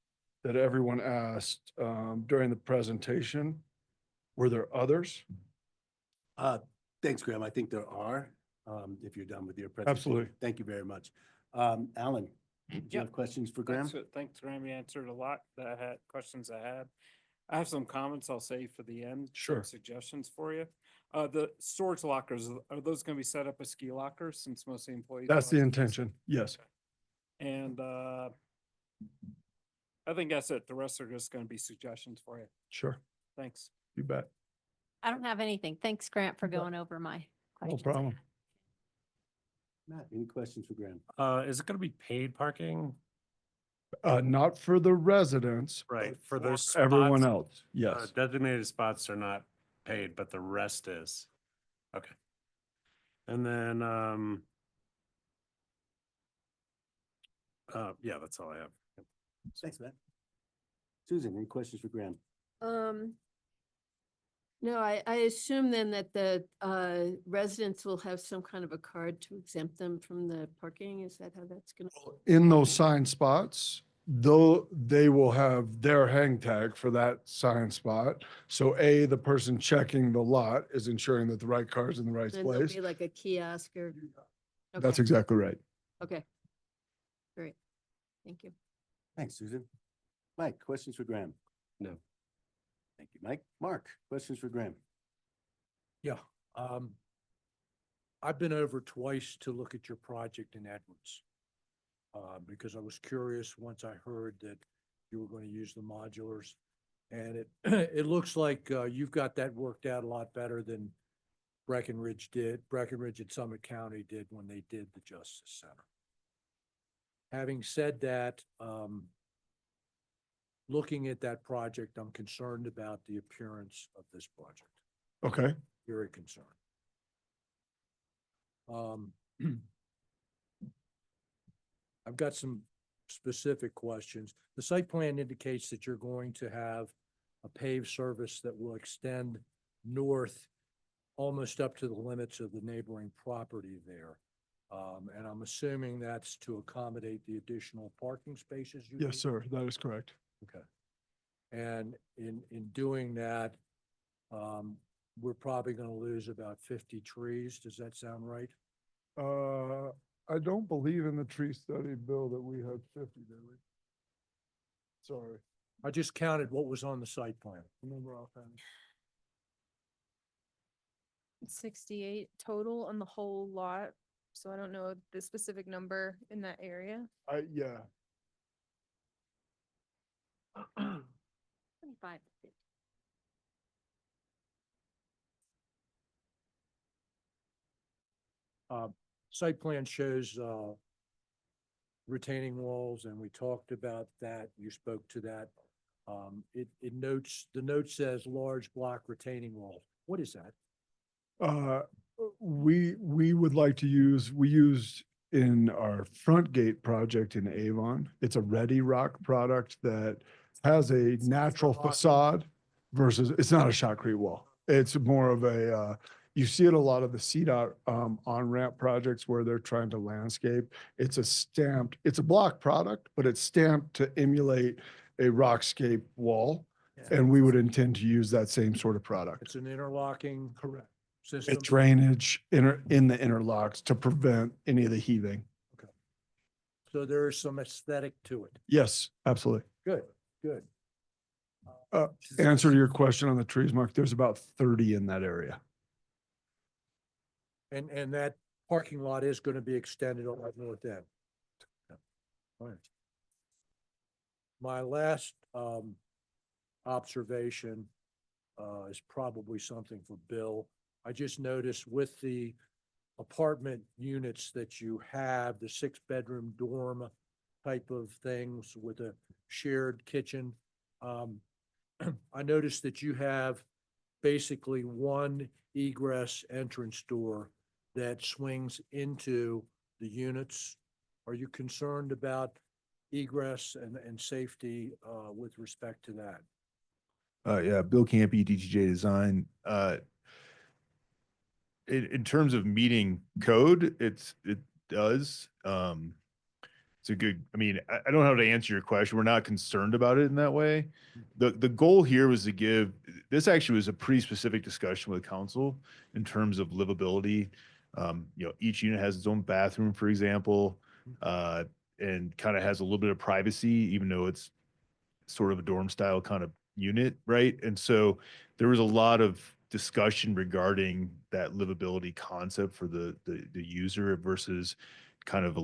that everyone asked during the presentation. Were there others? Thanks, Graham. I think there are, if you're done with your presentation. Absolutely. Thank you very much. Alan, do you Yep. have questions for Graham? Thanks, Graham. You answered a lot that I had, questions I had. I have some comments I'll save for the end. some Sure. Suggestions for you. The storage lockers, are those gonna be set up as ski lockers since most of the employees? That's the don't have skis? intention. Yes. And, I think that's it. The rest are just gonna be suggestions for you. Sure. Thanks. You bet. I don't have anything. Thanks, Grant, for You bet. going over my No questions. problem. Matt, any questions for Graham? Is it gonna be paid parking? Not for the residents. Right, but for those everyone spots, else. Yes. Designated spots are not paid, but the rest is. Okay. And then, yeah, that's all I have. Thanks, Matt. Susan, any questions for Graham? No, I assume then that the residents will have some kind of a card to exempt them from the parking. Is that how that's gonna? In those signed spots, though, they will have their hang tag for that signed spot. So the person checking the lot is ensuring that the right car is in the right And there'll place. be like a kiosk or? That's Okay, exactly right. okay. Great. Thank you. Thanks, Susan. Mike, questions for Graham? No. Thank you, Mike. Mark, questions for Graham? Yeah, I've been over twice to look at your project in Edwards. Because I was curious once I heard that you were going to use the modulars. And it, it looks like you've got that worked out a lot better than Breckenridge and Summit County did when they did the Justice Center. Having said that, looking at that project, I'm concerned about the appearance of this project. Okay. Very concerned. I've got some specific questions. The site plan indicates that you're going to have a paved service that will extend north almost up to the limits of the neighboring property there. And I'm assuming that's to accommodate the additional parking spaces you Yes, need? sir. That is correct. Okay. And in doing that, we're probably gonna lose about 50 trees. Does that sound right? I don't believe in the tree study, Bill, that we had 50, did we? Sorry. I just counted what was on the site plan. Remember offhand. 68 total on the whole lot. So I don't know the specific number in that area. Yeah. 25 to 50. Site plan shows retaining walls, and we talked about that. You spoke to that. It notes, the note says large block retaining walls. What is that? We would like to use, we used in our front gate project in Avon. It's a Ready Rock product that has a natural facade versus, it's not a shotcrete wall. It's more of a, you see it a lot of the CDOT on-ramp projects where they're trying to landscape. It's a stamped, it's a block product, but it's stamped to emulate a rockscape wall. And we would intend to use that same sort of product. It's an interlocking. Correct. System. It's drainage in the interlocks to prevent any of the heaving. So there is some aesthetic to it. Yes, absolutely. Good, good. Answer to your question on the trees, Mark, there's about 30 in that area. And that parking lot is going to be extended on that north end. All right. My last observation is probably something for Bill. I just noticed with the apartment units that you have, the 6-bedroom dorm type of things with a shared kitchen. I noticed that you have basically one egress entrance door that swings into the units. Are you concerned about egress and safety with respect to that? Yeah, Bill Campy, DTJ Design. In terms of meeting code, it does. It's a good, I mean, I don't know how to answer your question. We're not concerned about it in that way. The goal here was to give, this actually was a pretty specific discussion with council in terms of livability. Each unit has its own bathroom, for example, and kind of has a little bit of privacy, even though it's sort of a dorm style kind of unit, right? And so there was a lot of discussion regarding that livability concept for the user versus kind of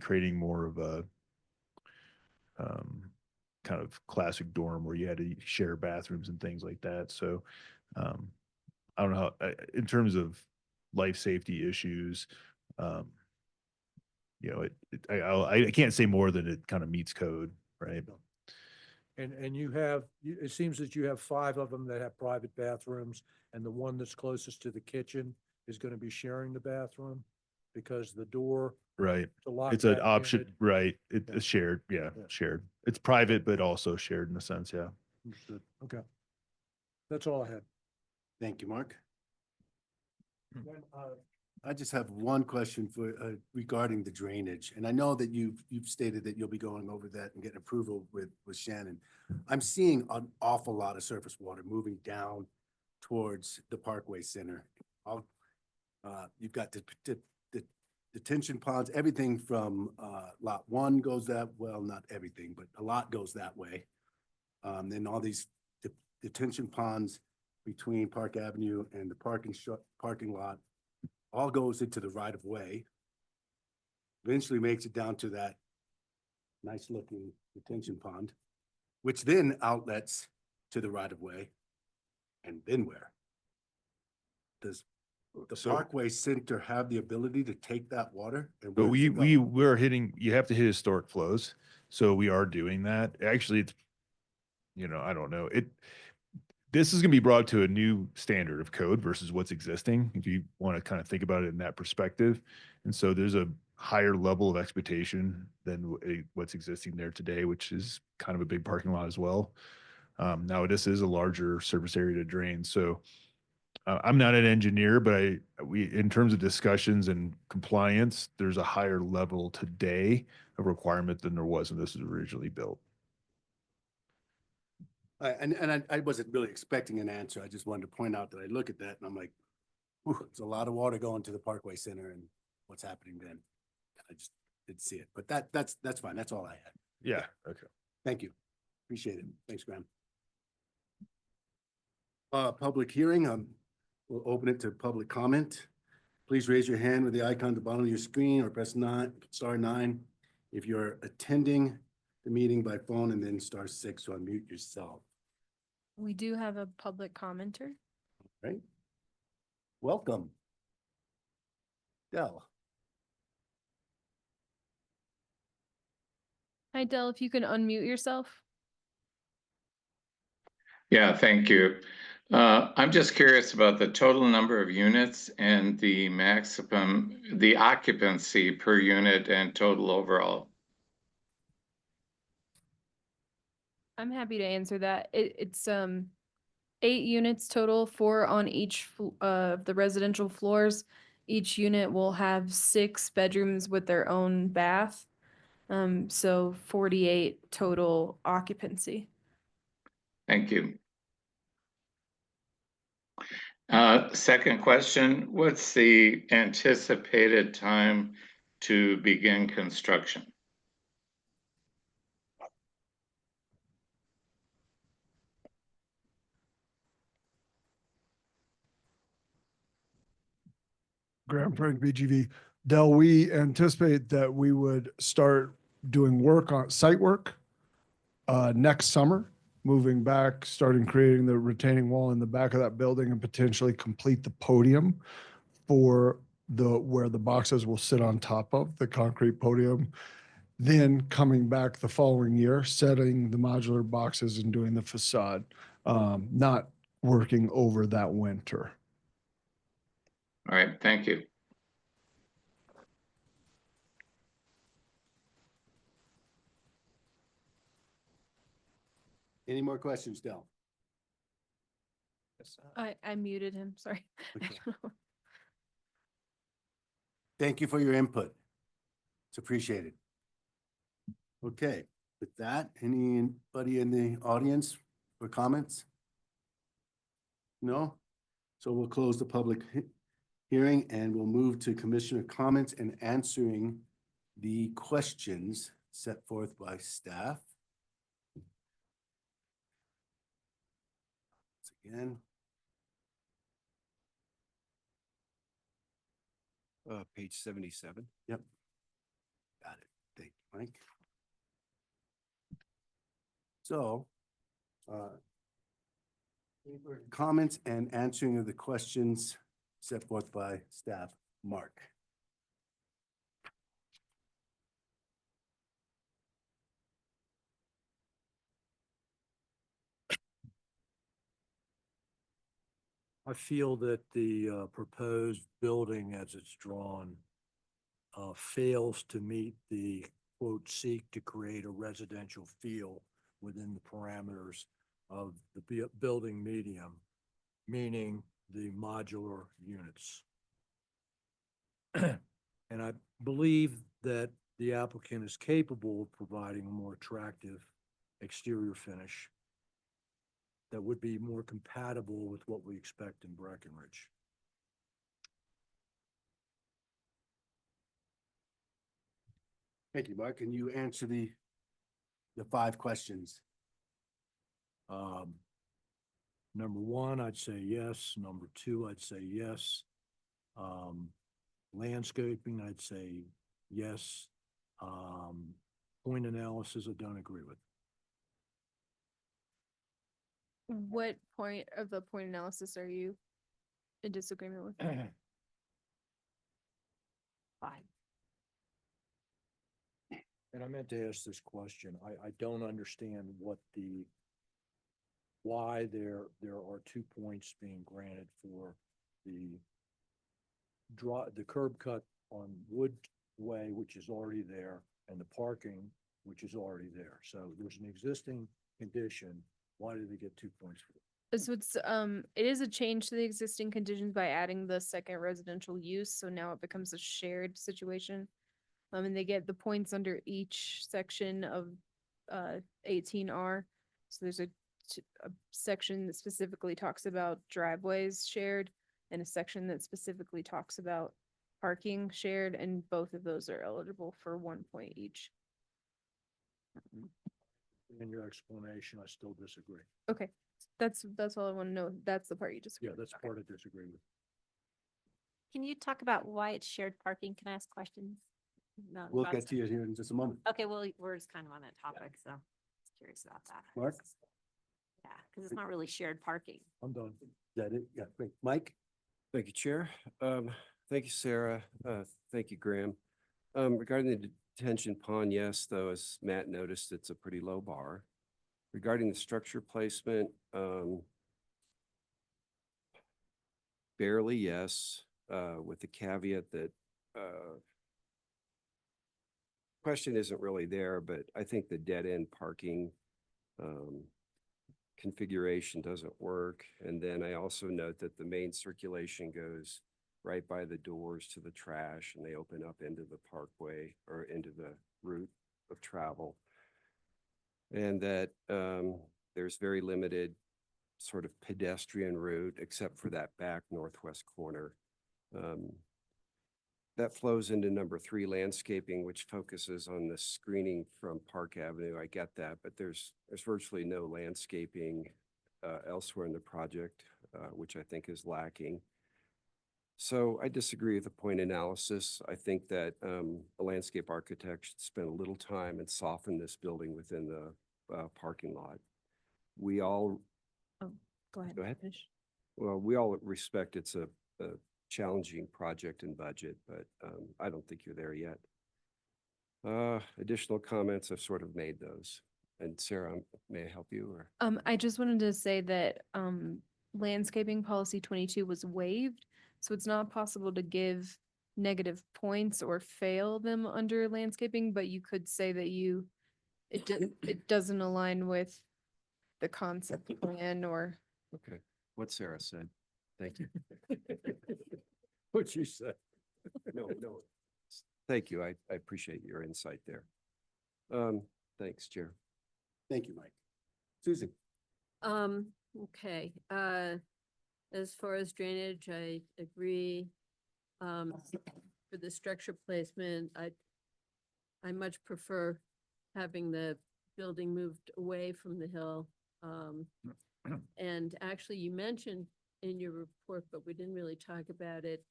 creating more of a kind of classic dorm where you had to share bathrooms and things like that. So I don't know how, in terms of life safety issues, I can't say more than it kind of meets code, right? And it seems that you have 5 of them that have private bathrooms, and the one that's closest to the kitchen is going to be sharing the bathroom because the door. Right. to lock It's an that option, unit- right? It's shared, yeah, Yeah. shared. It's private, but also shared in a sense, yeah. Understood. Okay. That's all I had. Thank you, Mark. I just have one question for, regarding the drainage, and I know that you've stated that you'll be going over that and getting approval with Shannon. I'm seeing an awful lot of surface water moving down towards the Parkway Center. You've got the detention ponds, everything from lot 1 goes that, well, not everything, but a lot goes that way. Then all these detention ponds between Park Avenue and the parking lot all goes into the right of way. Eventually makes it down to that nice looking detention pond, which then outlets to the right of way. And then where? Does the Parkway Center have the ability to take that water? And But where does it go? we're hitting, you have to hit historic flows. So we are doing that. Actually, it's, I don't know. This is going to be brought to a new standard of code versus what's existing, if you want to kind of think about it in that perspective. And so there's a higher level of expectation than what's existing there today, which is kind of a big parking lot as well. Now this is a larger surface area to drain. So I'm not an engineer, but in terms of discussions and compliance, there's a higher level today of requirement than there was when this was originally built. And I wasn't really expecting an answer. I just wanted to point out that I look at that and I'm like, whew, it's a lot of water going to the Parkway Center and what's happening then. I just didn't see it, but that's fine. That's all I had. Yeah. Okay. Thank you. Appreciate it. Thanks, Graham. Public hearing, we'll open it to public comment. Please raise your hand with the icon at the bottom of your screen or press star 9 if you're attending the meeting by phone, and then star 6 to unmute yourself. We do have a public commenter. Right? Welcome. Dell. Hi, Del, if you can unmute yourself. Yeah, thank you. I'm just curious about the total number of units and the occupancy per unit and total overall. I'm happy to answer that. It's 8 units total, 4 on each of the residential floors. Each unit will have 6 bedrooms with their own bath. So 48 total occupancy. Thank you. Second question, what's the anticipated time to begin construction? Graham Frank, BGV. Del, we anticipate that we would start doing site work next summer, moving back, starting creating the retaining wall in the back of that building and potentially complete the podium for where the boxes will sit on top of the concrete podium. then coming back the following year, setting the modular boxes and doing the facade, not working over that winter. All right, thank you. Any more questions, Del? I muted him, sorry. Okay. Thank you for your input. It's appreciated. Okay, with that, anybody in the audience for comments? No? So we'll close the public hearing and we'll move to commissioner comments and answering the questions set forth by staff. Once again. Page 77. Yep. Got it. Thank you, Mike. So, comments and answering of the questions set forth by staff. Mark. I feel that the proposed building as it's drawn fails to meet the quote, seek to create a residential feel within the parameters of the building medium, meaning the modular units. And I believe that the applicant is capable of providing a more attractive exterior finish that would be more compatible with what we expect in Breckenridge. Thank you, Mark. Can you answer the 5 questions? Number 1, I'd say yes. Number 2, I'd say yes. Landscaping, I'd say yes. Point analysis, I don't agree with. What point of the point analysis are you in disagreement with? 5. And I meant to ask this question. I don't understand why there are 2 points being granted for the curb cut on Wood Way, which is already there, and the parking, which is already there. So there's an existing condition. Why do they get 2 points for it? So it's, it is a change to the existing conditions by adding the second residential use, so now it becomes a shared situation. And they get the points under each section of, 18R. So there's a section that specifically talks about driveways shared and a section that specifically talks about parking shared, and both of those are eligible for 1 point each. In your explanation, I still disagree. Okay, that's all I want to know. That's the part you disagree Yeah, with. that's Okay. part I disagree with. Can you talk about why it's shared parking? Can I ask questions? No, We'll about get to you here in just a moment. Okay, well, we're just kind of on that topic, so just curious about that. Mark? Yeah, because it's not really shared parking. I'm done. Is that it? Yeah, great. Mike? Thank you, Chair. Thank you, Sarah. Thank you, Graham. Regarding the detention pond, yes, though, as Matt noticed, it's a pretty low bar. Regarding the structure placement, barely yes, with the caveat that question isn't really there, but I think the dead end parking configuration doesn't work. And then I also note that the main circulation goes right by the doors to the trash, and they open up into the parkway or into the route of travel. And that there's very limited sort of pedestrian route except for that back northwest corner. That flows into number 3, landscaping, which focuses on the screening from Park Avenue. I get that, but there's virtually no landscaping elsewhere in the project, which I think is lacking. So I disagree with the point analysis. I think that a landscape architect should spend a little time and soften this building within the parking lot. We all. Go ahead. Go ahead. Finish. Well, we all respect it's a challenging project and budget, but I don't think you're there yet. Additional comments, I've sort of made those. And Sarah, may I help you or? I just wanted to say that, landscaping policy 22 was waived, so it's not possible to give negative points or fail them under landscaping, but you could say that it doesn't align with the concept plan or. Okay, what Sarah said. Thank you. What you said. No. Thank you. I appreciate your insight there. Thanks, Chair. Thank you, Mike. Susan? Okay, as far as drainage, I agree. For the structure placement, I much prefer having the building moved away from the hill. And actually, you mentioned in your report, but we didn't really talk about it,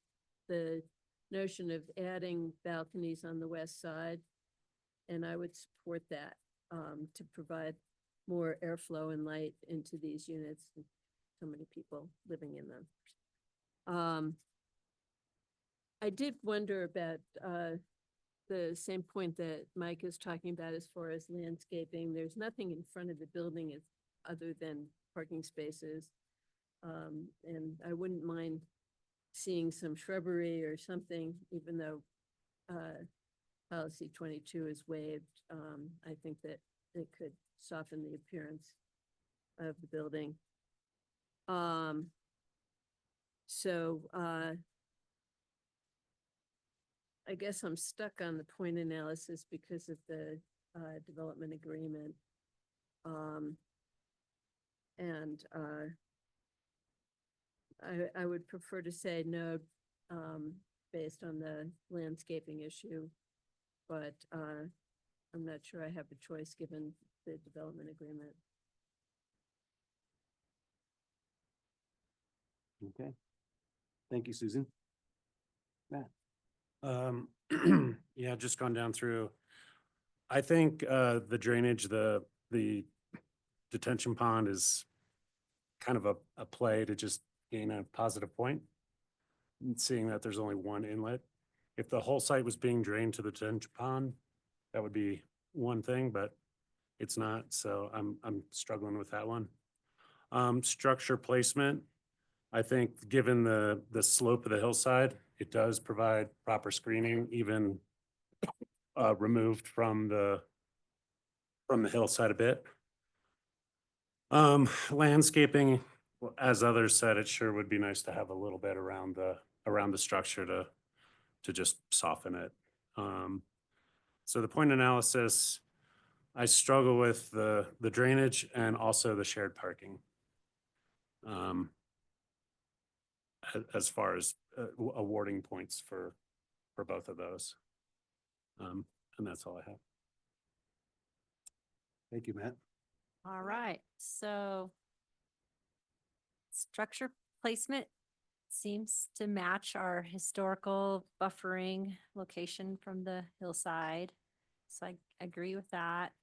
the notion of adding balconies on the west side. And I would support that, to provide more airflow and light into these units, and so many people living in them. I did wonder about the same point that Mike is talking about as far as landscaping. There's nothing in front of the building other than parking spaces. And I wouldn't mind seeing some shrubbery or something, even though policy 22 is waived. I think that it could soften the appearance of the building. I guess I'm stuck on the point analysis because of the development agreement. I would prefer to say no, based on the landscaping issue, but I'm not sure I have a choice given the development agreement. Okay. Thank you, Susan. Matt? Yeah, just gone down through. I think the drainage, the detention pond is kind of a play to just gain a positive point. And seeing that there's only one inlet. If the whole site was being drained to the detention pond, that would be one thing, but it's not, so I'm struggling with that one. Structure placement, I think given the slope of the hillside, it does provide proper screening, even removed from the hillside a bit. Landscaping, well, as others said, it sure would be nice to have a little bit around the structure to just soften it. So the point analysis, I struggle with the drainage and also the shared parking. As far as awarding points for both of those. And that's all I have. Thank you, Matt. All right, so structure placement seems to match our historical buffering location from the hillside. So I agree with that.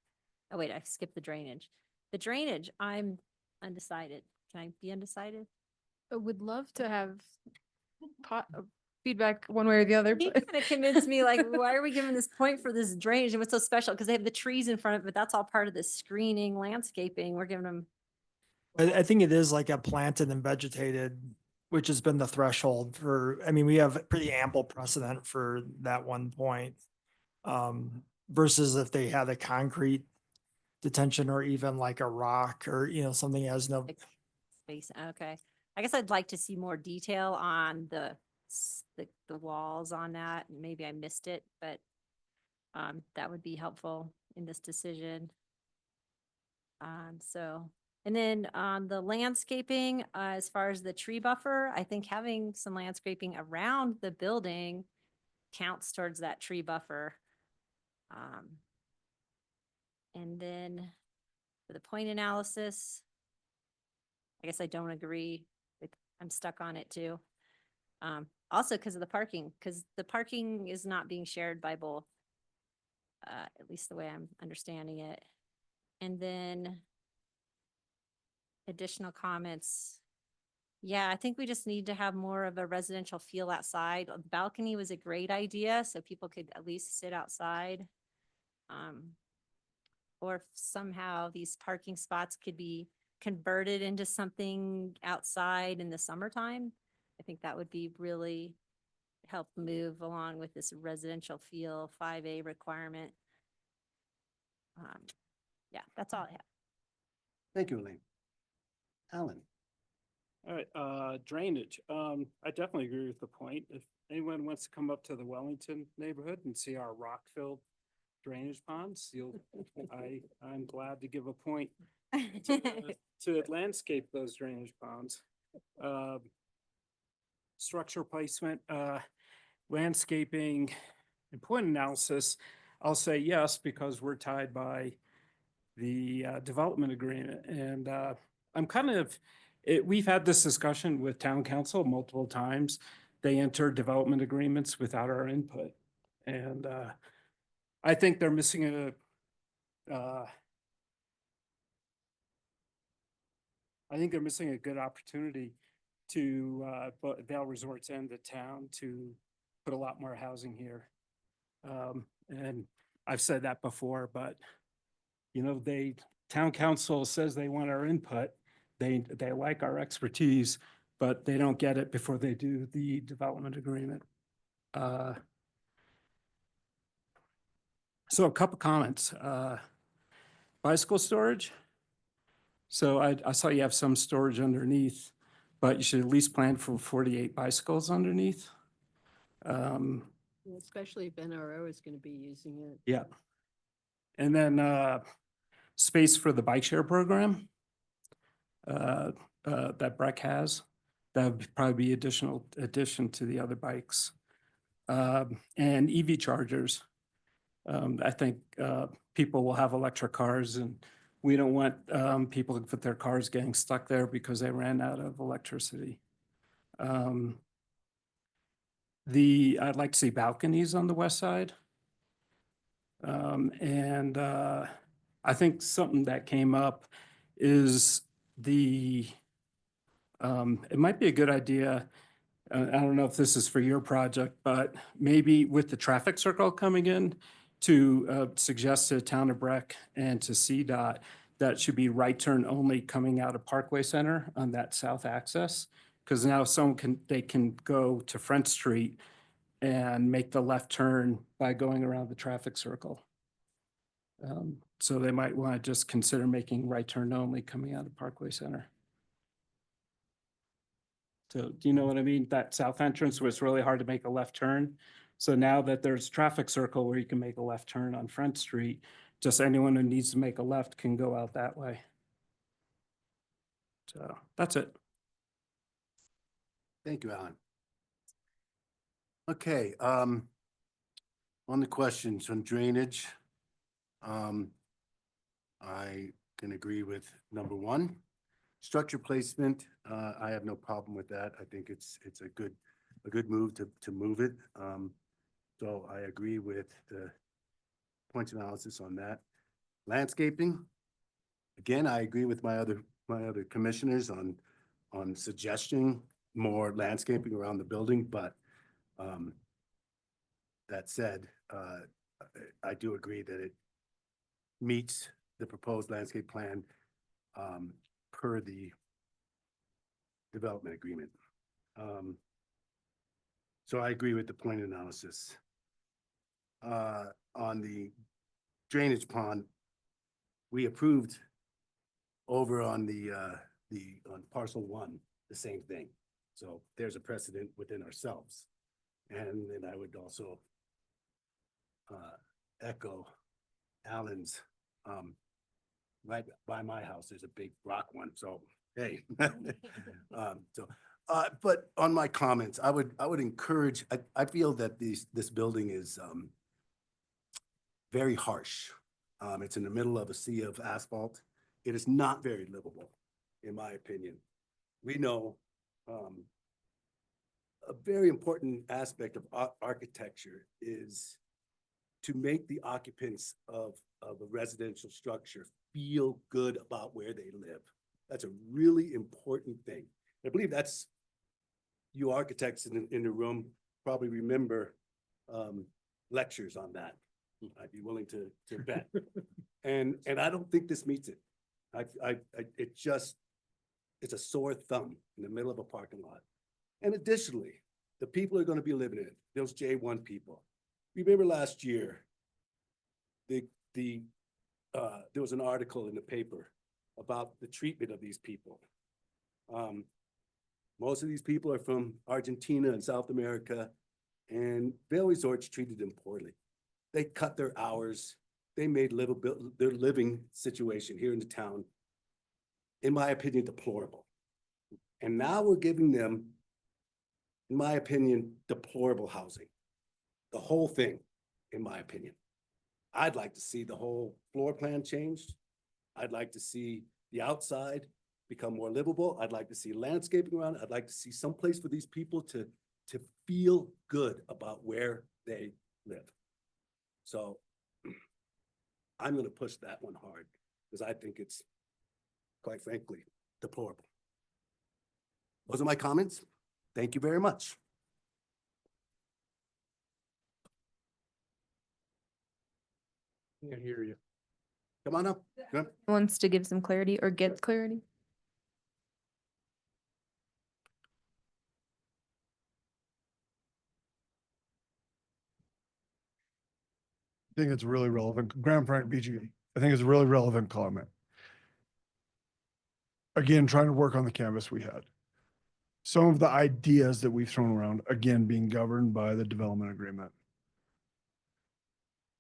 Oh, wait, I skipped the drainage. The drainage, I'm undecided. Can I be undecided? I would love to have feedback one way or the other. He but- kind of convinced me, like, why are we giving this point for this drainage and what's so special? Because they have the trees in front of it, but that's all part of the screening landscaping. We're giving them, I think it is like a planted and vegetated, which has been the threshold for, I mean, we have pretty ample precedent for that one point. Versus if they had a concrete detention or even like a rock or, something has no. space. Okay. I guess I'd like to see more detail on the walls on that. Maybe I missed it, but that would be helpful in this decision. And then on the landscaping, as far as the tree buffer, I think having some landscaping around the building counts towards that tree buffer. And then for the point analysis, I guess I don't agree. I'm stuck on it too. Also because of the parking is not being shared by both, at least the way I'm understanding it. And then additional comments. Yeah, I think we just need to have more of a residential feel outside. A balcony was a great idea, so people could at least sit outside. Or if somehow these parking spots could be converted into something outside in the summertime. I think that would be really help move along with this residential feel 5A requirement. Yeah, that's all I have. Thank you, Elaine. Alan? All right, drainage. I definitely agree with the point. If anyone wants to come up to the Wellington neighborhood and see our rock-filled drainage ponds, I'm glad to give a point to landscape those drainage ponds. Structure placement, landscaping, and point analysis, I'll say yes, because we're tied by the development agreement. And I'm kind of, we've had this discussion with town council multiple times. They enter development agreements without our input. And I think they're missing a good opportunity to Vail Resorts and the town to put a lot more housing here. And I've said that before, but you know, town council says they want our input. They like our expertise, but they don't get it before they do the development agreement. So a couple comments. Bicycle storage. So I saw you have some storage underneath, but you should at least plan for 48 bicycles underneath. Especially if NRO is going to be using it. Yeah. And then space for the bike share program that Breck has. That would probably be addition to the other bikes. And EV chargers. I think people will have electric cars, and we don't want people with their cars getting stuck there because they ran out of electricity. I'd like to see balconies on the west side. And I think something that came up is it might be a good idea. I don't know if this is for your project, but maybe with the traffic circle coming in to suggest to Town of Breck and to CDOT that should be right turn only coming out of Parkway Center on that south access. Because now they can go to Front Street and make the left turn by going around the traffic circle. So they might want to just consider making right turn only coming out of Parkway Center. So do you know what I mean? That south entrance was really hard to make a left turn. So now that there's traffic circle where you can make a left turn on Front Street, just anyone who needs to make a left can go out that way. So that's it. Thank you, Alan. Okay, on the questions on drainage, I can agree with number one. Structure placement, I have no problem with that. I think it's a good move to move it. So I agree with the points analysis on that. Landscaping, again, I agree with my other commissioners on suggesting more landscaping around the building, but that said, I do agree that it meets the proposed landscape plan per the development agreement. So I agree with the point analysis. On the drainage pond, we approved over on on parcel 1, the same thing. So there's a precedent within ourselves. And then I would also echo Alan's, right by my house, there's a big rock one. So, hey. But on my comments, I would encourage, I feel that this building is very harsh. It's in the middle of a sea of asphalt. It is not very livable, in my opinion. We know a very important aspect of architecture is to make the occupants of a residential structure feel good about where they live. That's a really important thing. I believe that's, you architects in the room probably remember lectures on that. I'd be willing to bet. And I don't think this meets it. It's a sore thumb in the middle of a parking lot. And additionally, the people are gonna be living in it, those J1 people. Remember last year, there was an article in the paper about the treatment of these people. Most of these people are from Argentina and South America, and Vail Resorts treated them poorly. They cut their hours. They made their living situation here in the town, in my opinion, deplorable. And now we're giving them, in my opinion, deplorable housing. The whole thing, in my opinion. I'd like to see the whole floor plan changed. I'd like to see the outside become more livable. I'd like to see landscaping around. I'd like to see some place for these people to feel good about where they live. So I'm gonna push that one hard because I think it's, quite frankly, deplorable. Those are my comments. Thank you very much. Can't hear you. Come on up. Come. Wants to give some clarity or get clarity? I think it's really relevant. Grand Frank BG, I think it's a really relevant comment. Again, trying to work on the canvas we had. Some of the ideas that we've thrown around, again, being governed by the development agreement.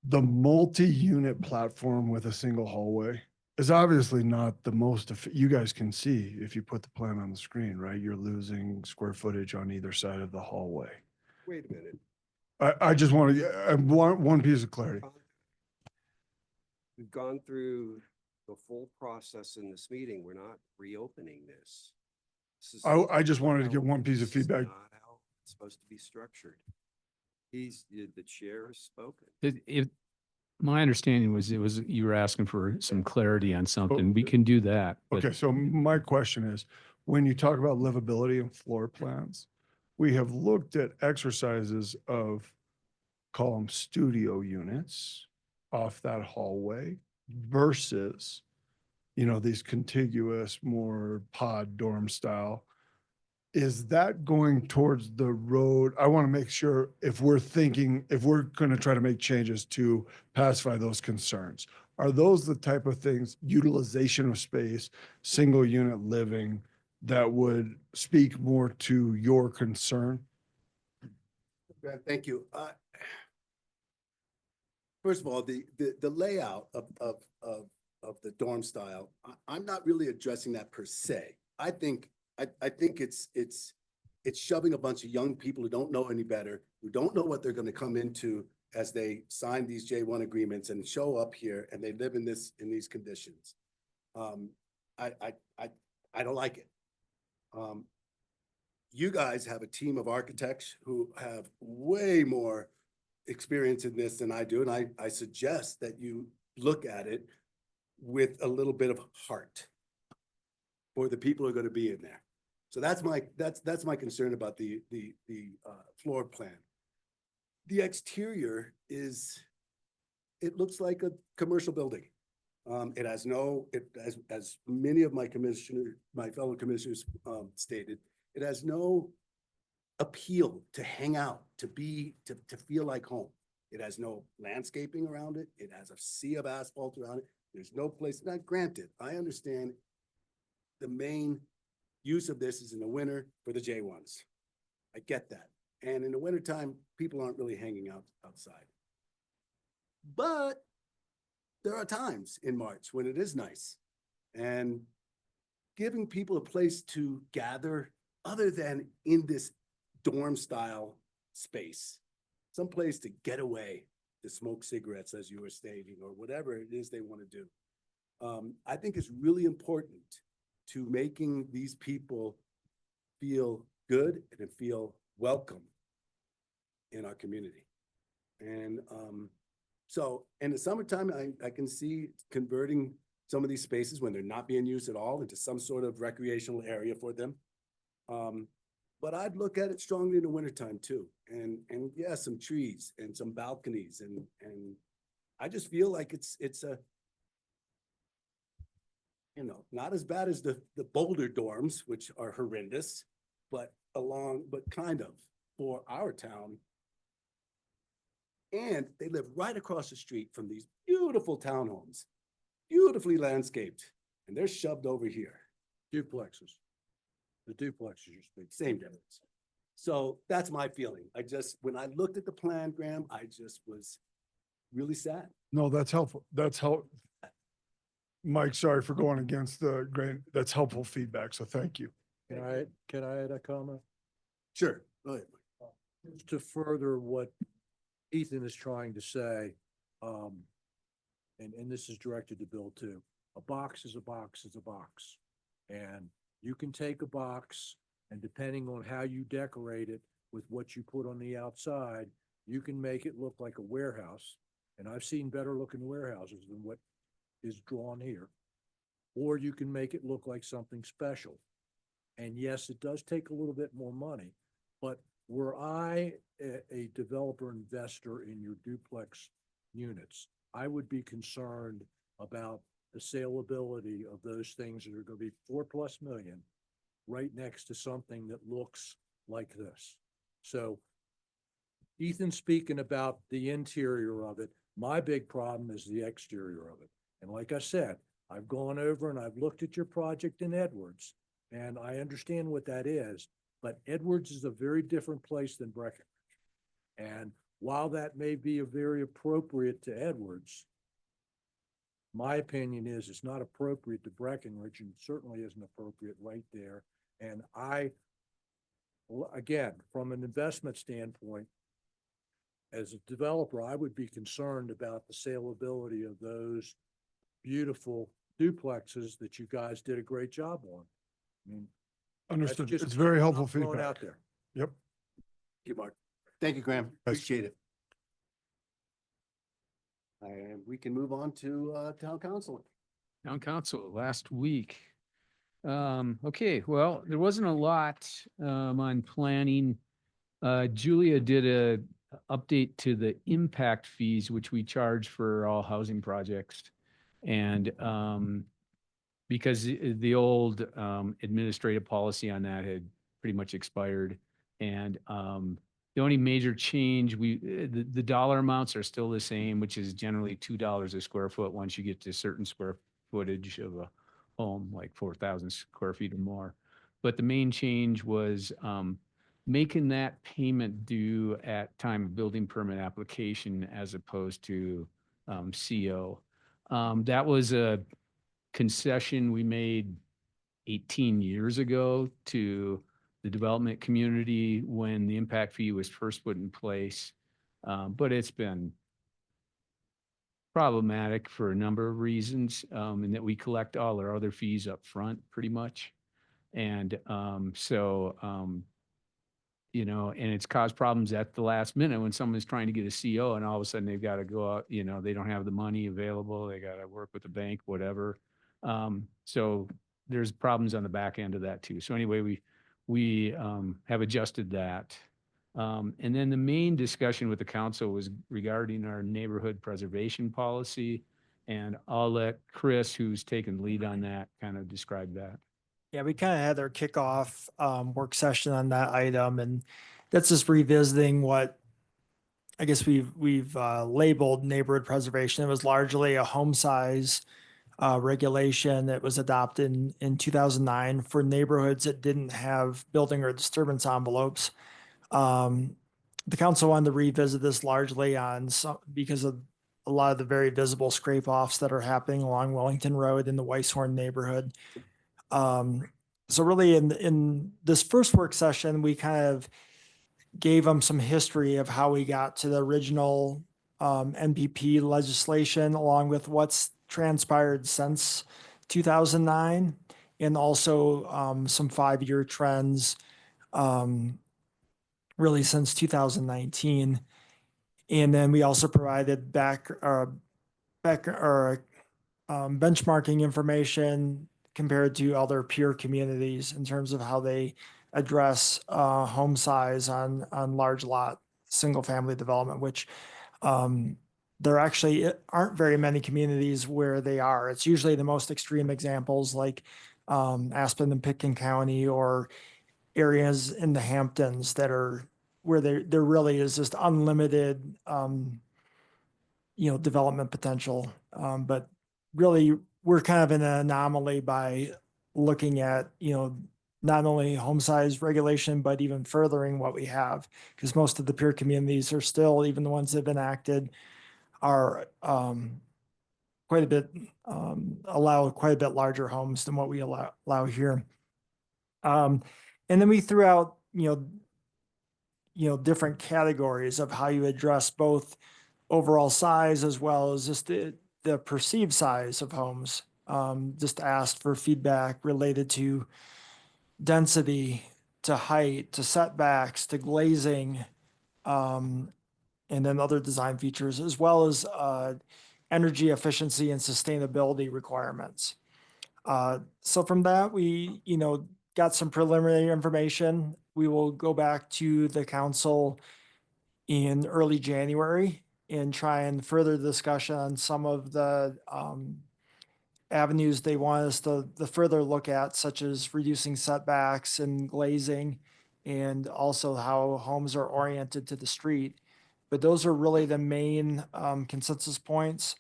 The multi-unit platform with a single hallway is obviously not the most, you guys can see if you put the plan on the screen, right? You're losing square footage on either side of the hallway. Wait a minute. I just want to, I want one piece of clarity. We've gone through the full process in this meeting. We're not reopening this. This is I just wanted to not get how- one piece of this is feedback. not how it's supposed to be structured. The chair has spoken. My understanding was you were asking for some clarity on something. We can do that. but- Okay, so my question is, when you talk about livability and floor plans, we have looked at exercises of, call them studio units off that hallway versus, these contiguous, more pod dorm style. Is that going towards the road? I want to make sure if we're going to try to make changes to pacify those concerns, are those the type of things, utilization of space, single unit living, that would speak more to your concern? Thank you. First of all, the layout of the dorm style, I'm not really addressing that per se. I think it's shoving a bunch of young people who don't know any better, who don't know what they're gonna come into as they sign these J1 agreements and show up here and they live in these conditions. I don't like it. You guys have a team of architects who have way more experience in this than I do, and I suggest that you look at it with a little bit of heart for the people who are going to be in there. So that's my concern about the floor plan. The exterior it looks like a commercial building. It has as many of my fellow commissioners stated, it has no appeal to hang out, to feel like home. It has no landscaping around it. It has a sea of asphalt around it. There's no place. Now, granted, I understand the main use of this is in the winter for the J1s. I get that. And in the wintertime, people aren't really hanging out outside. But there are times in March when it is nice. And giving people a place to gather other than in this dorm style space, someplace to get away, to smoke cigarettes, as you were stating, or whatever it is they want to do. I think it's really important to making these people feel good and feel welcome in our community. And so in the summertime, I can see converting some of these spaces when they're not being used at all into some sort of recreational area for them. But I'd look at it strongly in the wintertime too. And yeah, some trees and some balconies and I just feel like it's a, not as bad as the Boulder dorms, which are horrendous, but kind of for our town. And they live right across the street from these beautiful townhomes, beautifully landscaped, and they're shoved over here. Duplexes. The duplexes you're speaking. Same difference. So that's my feeling. When I looked at the plan, Graham, I just was really sad. No, that's helpful. Mike, sorry for going against the grain. That's helpful feedback. So thank you. Can I add a comment? Sure, go ahead. Just to further what Ethan is trying to say, and this is directed to Bill too. A box is a box is a box. And you can take a box and depending on how you decorate it with what you put on the outside, you can make it look like a warehouse. And I've seen better looking warehouses than what is drawn here. Or you can make it look like something special. And yes, it does take a little bit more money, but were I a developer investor in your duplex units, I would be concerned about the saleability of those things that are going to be 4+ million right next to something that looks like this. So Ethan's speaking about the interior of it. My big problem is the exterior of it. And like I said, I've gone over and I've looked at your project in Edwards and I understand what that is, but Edwards is a very different place than Breckenridge. And while that may be a very appropriate to Edwards, my opinion is it's not appropriate to Breckenridge and certainly isn't appropriate right there. And again, from an investment standpoint, as a developer, I would be concerned about the saleability of those beautiful duplexes that you guys did a great job on. I mean, Understood. just It's very helpful throwing feedback. out there. Yep. Thank you, Mark. Thank you, Graham. Appreciate it. And we can move on to town council. Town council last week. Okay, well, there wasn't a lot on planning. Julia did a update to the impact fees, which we charge for all housing projects. And because the old administrative policy on that had pretty much expired. And the only major change, the dollar amounts are still the same, which is generally $2 a square foot once you get to certain square footage of a home, like 4,000 square feet or more. But the main change was making that payment due at time of building permit application as opposed to CO. That was a concession we made 18 years ago to the development community when the impact fee was first put in place. But it's been problematic for a number of reasons, in that we collect all our other fees up front pretty much. And and it's caused problems at the last minute when someone's trying to get a CO and all of a sudden they've got to go out, they don't have the money available. They got to work with the bank, whatever. So there's problems on the back end of that too. So anyway, we have adjusted that. And then the main discussion with the council was regarding our neighborhood preservation policy. And I'll let Chris, who's taken lead on that, kind of describe that. Yeah, we kind of had our kickoff work session on that item, and that's just revisiting what I guess we've labeled neighborhood preservation. It was largely a home size regulation that was adopted in 2009 for neighborhoods that didn't have building or disturbance envelopes. The council wanted to revisit this largely because of a lot of the very visible scrape offs that are happening along Wellington Road in the Weisshorn neighborhood. So really in this first work session, we kind of gave them some history of how we got to the original NPP legislation, along with what's transpired since 2009, and also some 5-year trends really since 2019. And then we also provided benchmarking information compared to other peer communities in terms of how they address home size on large lot single family development, which there actually aren't very many communities where they are. It's usually the most extreme examples like Aspen and Pitkin County, or areas in the Hamptons that are where there really is just unlimited, development potential. But really, we're kind of in an anomaly by looking at, not only home size regulation, but even furthering what we have, because most of the peer communities are still, even the ones that have enacted, are quite a bit, allow quite a bit larger homes than what we allow here. And then we threw out, different categories of how you address both overall size as well as just the perceived size of homes. Just asked for feedback related to density, to height, to setbacks, to glazing, and then other design features, as well as energy efficiency and sustainability requirements. So from that, we, got some preliminary information. We will go back to the council in early January and try and further discussion on some of the avenues they want us to further look at, such as reducing setbacks and glazing, and also how homes are oriented to the street. But those are really the main consensus points.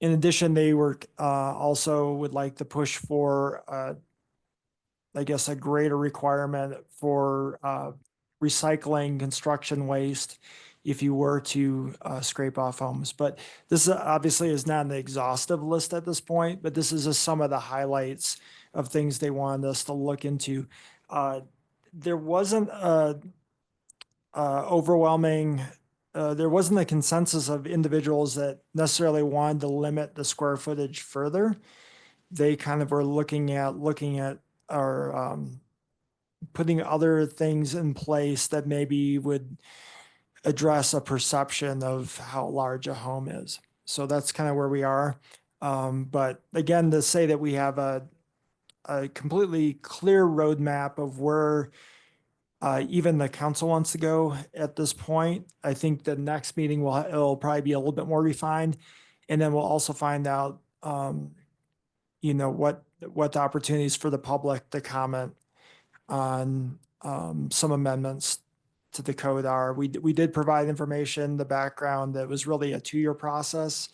In addition, they were also would like to push for, I guess, a greater requirement for recycling construction waste if you were to scrape off homes. But this obviously is not an exhaustive list at this point, but this is just some of the highlights of things they wanted us to look into. There wasn't a overwhelming, there wasn't a consensus of individuals that necessarily wanted to limit the square footage further. They kind of were looking at or putting other things in place that maybe would address a perception of how large a home is. So that's kind of where we are. But again, to say that we have a completely clear roadmap of where even the council wants to go at this point, I think the next meeting it'll probably be a little bit more refined. And then we'll also find out, what the opportunities for the public to comment on some amendments to the code are. We did provide information, the background, that was really a 2-year process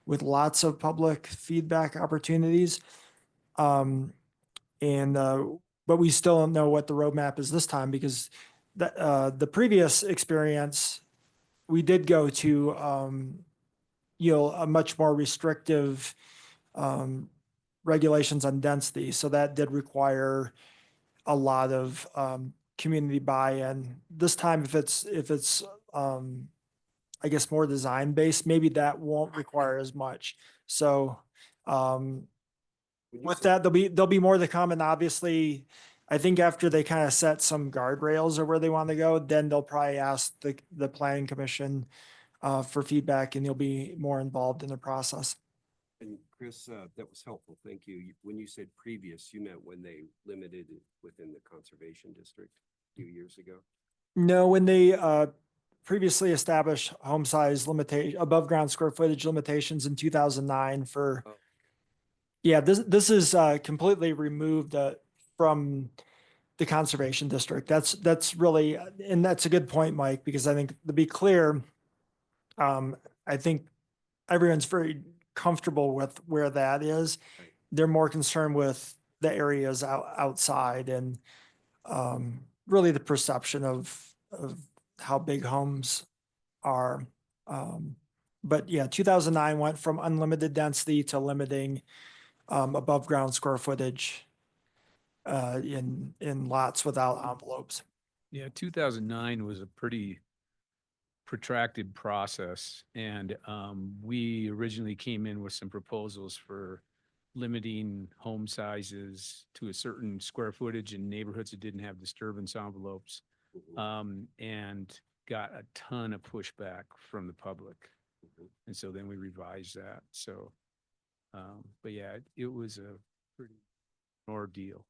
with lots of public feedback opportunities. But we still don't know what the roadmap is this time, because the previous experience, we did go to, a much more restrictive regulations on density. So that did require a lot of community buy-in. This time, if it's I guess more design based, maybe that won't require as much. So with that, there'll be more to come. And obviously, I think after they kind of set some guardrails or where they want to go, then they'll probably ask the planning commission for feedback, and they'll be more involved in the process. And Chris, that was helpful. Thank you. When you said previous, you meant when they limited it within the conservation district a few years ago? No, when they previously established home size limitation, above ground square footage limitations in 2009 for, yeah, this is completely removed from the conservation district. That's really, and that's a good point, Mike, because I think, to be clear, I think everyone's very comfortable with where that is. They're more concerned with the areas outside and really the perception of how big homes are. But yeah, 2009 went from unlimited density to limiting above ground square footage in lots without envelopes. Yeah, 2009 was a pretty protracted process, and we originally came in with some proposals for limiting home sizes to a certain square footage in neighborhoods that didn't have disturbance envelopes, and got a ton of pushback from the public. And so then we revised that. So, but yeah, it was a pretty ordeal.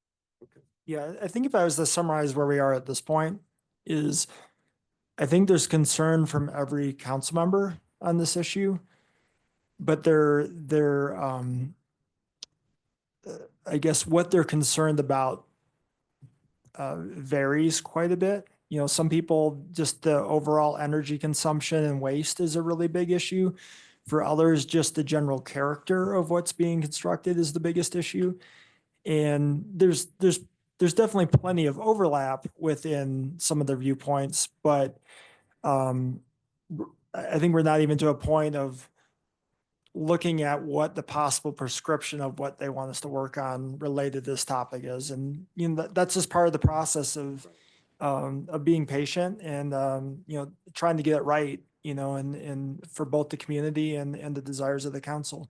Yeah, I think if I was to summarize where we are at this point is, I think there's concern from every council member on this issue. but I guess what they're concerned about varies quite a bit. You know, some people, just the overall energy consumption and waste is a really big issue. For others, just the general character of what's being constructed is the biggest issue. And there's definitely plenty of overlap within some of the viewpoints, but I think we're not even to a point of looking at what the possible prescription of what they want us to work on related to this topic is. And, you know, that's just part of the process of being patient and, you know, trying to get it right, you know, and for both the community and the desires of the council.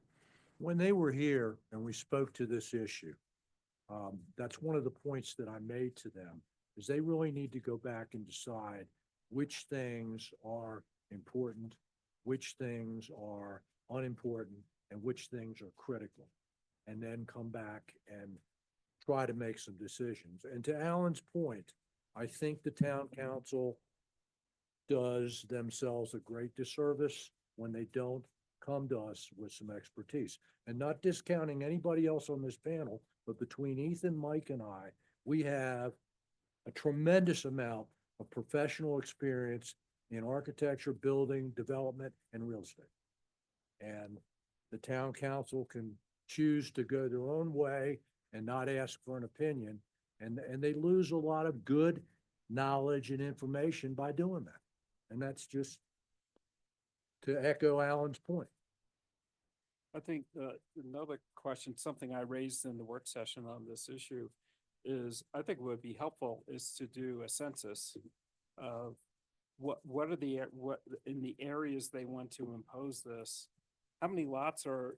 When they were here and we spoke to this issue, that's one of the points that I made to them, is they really need to go back and decide which things are important, which things are unimportant, and which things are critical. And then come back and try to make some decisions. And to Alan's point, I think the town council does themselves a great disservice when they don't come to us with some expertise. And not discounting anybody else on this panel, but between Ethan, Mike, and I, we have a tremendous amount of professional experience in architecture, building, development, and real estate. And the town council can choose to go their own way and not ask for an opinion. And they lose a lot of good knowledge and information by doing that. And that's just to echo Alan's point. I think another question, something I raised in the work session on this issue is, I think what would be helpful is to do a census of what are what in the areas they want to impose this. How many lots are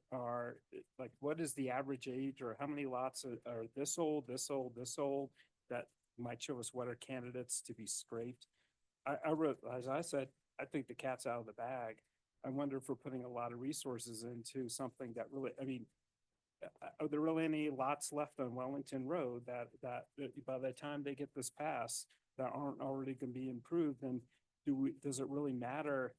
like, what is the average age, or how many lots are this old, this old, this old, that might show us what are candidates to be scraped. I wrote, as I said, I think the cat's out of the bag. I wonder if we're putting a lot of resources into something that really, I mean, are there really any lots left on Wellington Road that by the time they get this passed, that aren't already going to be improved? And does it really matter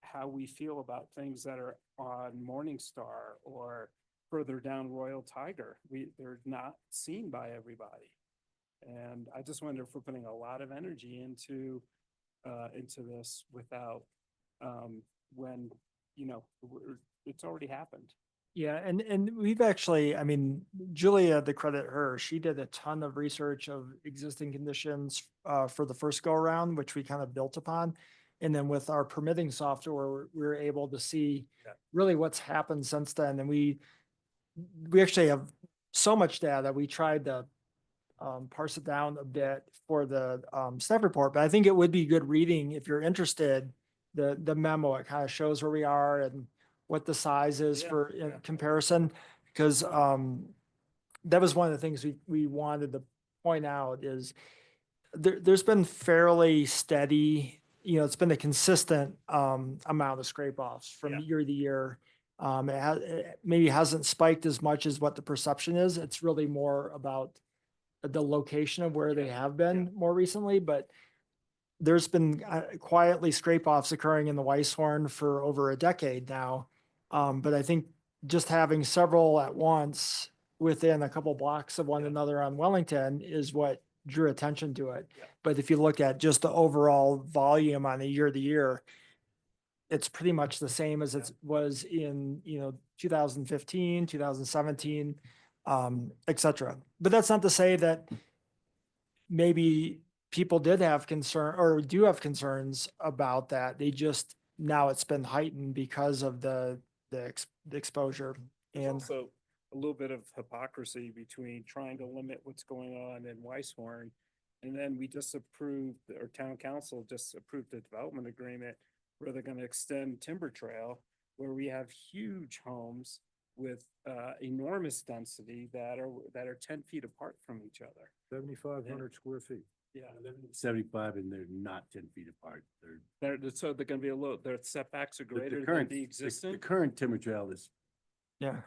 how we feel about things that are on Morningstar or further down Royal Tiger? They're not seen by everybody. And I just wonder if we're putting a lot of energy into this without, when, you know, it's already happened. Yeah, and we've actually, I mean, Julia, to credit her, she did a ton of research of existing conditions for the first go around, which we kind of built upon. And then with our permitting software, we were able to see really what's happened since then. And we actually have so much data. We tried to parse it down a bit for the staff report, but I think it would be good reading if you're interested. The memo, it kind of shows where we are and what the size is for in comparison, because that was one of the things we wanted to point out is there's been fairly steady, you know, it's been a consistent amount of scrape offs from year to year. It maybe hasn't spiked as much as what the perception is. It's really more about the location of where they have been more recently, but there's been quietly scrape offs occurring in the Weisshorn for over a decade now. But I think just having several at once within a couple blocks of one another on Wellington is what drew attention to it. But if you look at just the overall volume on a year to year, it's pretty much the same as it was in, you know, 2015, 2017, et cetera. But that's not to say that maybe people did have concern or do have concerns about that. They just, now it's been heightened because of the exposure. There's And also a little bit of hypocrisy between trying to limit what's going on in Weisshorn. And then we just approved, or town council just approved the development agreement where they're going to extend Timber Trail, where we have huge homes with enormous density that are 10 feet apart from each other. 7,500 square feet. Yeah. 75 and they're not 10 feet apart. So they're going to be a little, their setbacks are The greater than current, the the existing. current timber trail is, yeah,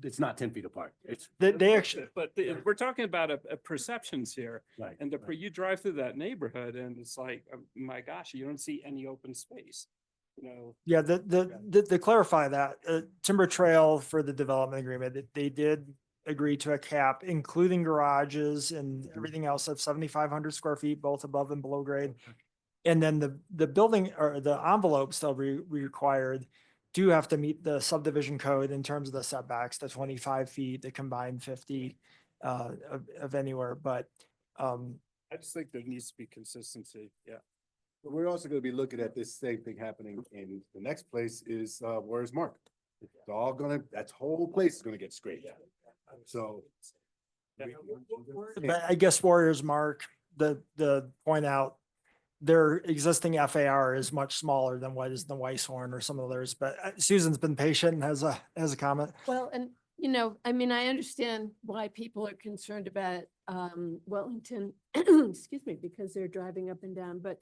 it's not 10 feet apart. It's they actually, But we're talking about a perceptions here. right. And you drive through that neighborhood and it's like, my gosh, you don't see any open space. Yeah, to clarify that, Timber Trail for the development agreement, they did agree to a cap, including garages and everything else of 7,500 square feet, both above and below grade. And then the building or the envelopes they'll be required do have to meet the subdivision code in terms of the setbacks, the 25 feet, the combined 50 of anywhere, but I just think there needs to be consistency, yeah. But we're also gonna be looking at this same thing happening in the next place is, Warriors Mark. It's all gonna, that whole place is gonna get scraped. So. But I guess Warriors Mark, the point out, their existing FAR is much smaller than what is the Weisshorn or some of theirs, but Susan's been patient and has a comment. Well, and, you know, I mean, I understand why people are concerned about Wellington, excuse me, because they're driving up and down, but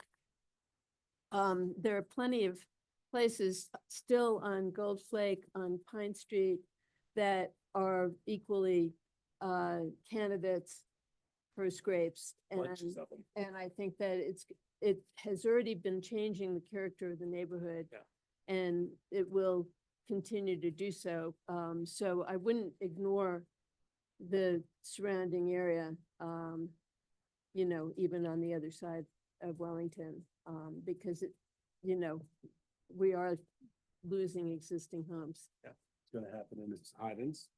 there are plenty of places still on Gold Flake, on Pine Street, that are equally candidates for scrapes. And I think that it has already been changing the character of the neighborhood. And it will continue to do so. So I wouldn't ignore the surrounding area, you know, even on the other side of Wellington, because it, you know, we are losing existing homes. Yeah, it's gonna happen in its Highlands,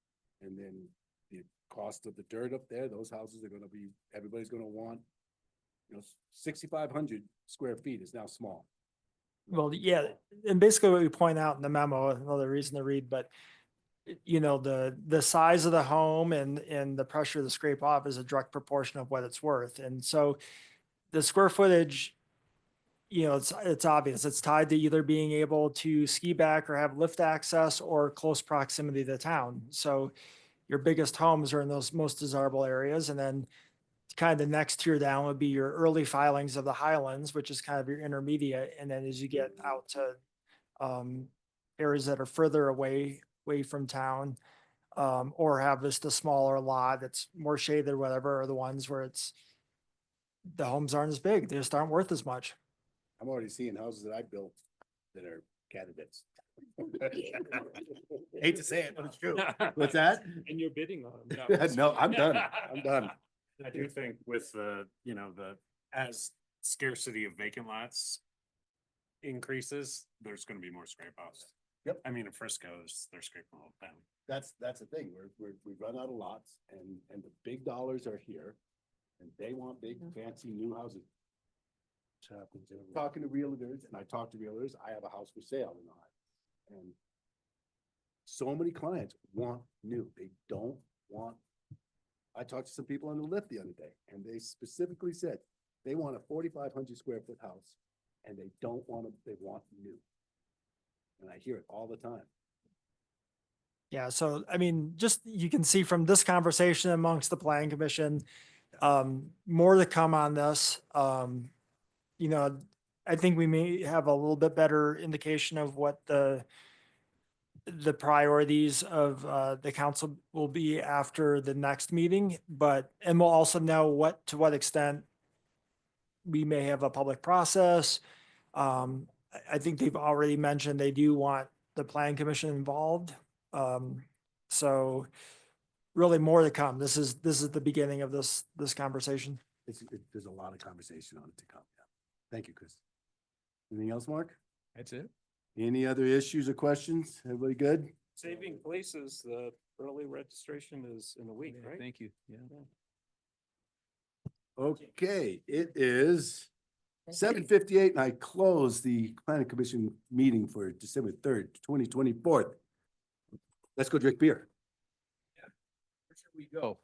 and then the cost of the dirt up there, those houses are gonna be, everybody's gonna want, you know, 6,500 square feet is now small. Well, yeah, and basically what we point out in the memo, another reason to read, but you know, the size of the home and the pressure to scrape off is a direct proportion of what it's worth. And so the square footage, you know, it's obvious. It's tied to either being able to ski back or have lift access or close proximity to town. So your biggest homes are in those most desirable areas. And then kind of the next tier down would be your early filings of the Highlands, which is kind of your intermediate. And then as you get out to areas that are further away from town, or have just a smaller lot that's more shaded or whatever, are the ones where it's, the homes aren't as big. They just aren't worth as much. I'm already seeing houses that I built that are candidates. Hate to say it, but it's true. What's that? And you're bidding on them. No, I'm done. I'm done. I do think with the, you know, as scarcity of vacant lots increases, there's gonna be more scrape offs. Yep. I mean, in Frisco's, they're scraping all the time. That's the thing. We run out of lots and the big dollars are here and they want big fancy new houses. Talking to realtors, and I talk to realtors, I have a house for sale in Ohio. And so many clients want new. They don't want, I talked to some people on the lift the other day, and they specifically said they want a 4,500 square foot house and they don't want to, they want new. And I hear it all the time. Yeah, so I mean, just you can see from this conversation amongst the planning commission, more to come on this. You know, I think we may have a little bit better indication of what the priorities of the council will be after the next meeting, and we'll also know to what extent we may have a public process. I think they've already mentioned they do want the planning commission involved. So really more to come. This is the beginning of this conversation. There's a lot of conversation on it to come. Yeah. Thank you, Chris. Anything else, Mark? That's it. Any other issues or questions? Everybody good? Saving places, the early registration is in a week, right? Thank you. Yeah. Okay, it is 7:58 and I close the planning commission meeting for December 3rd, 2024. Let's go drink beer. Where should we go?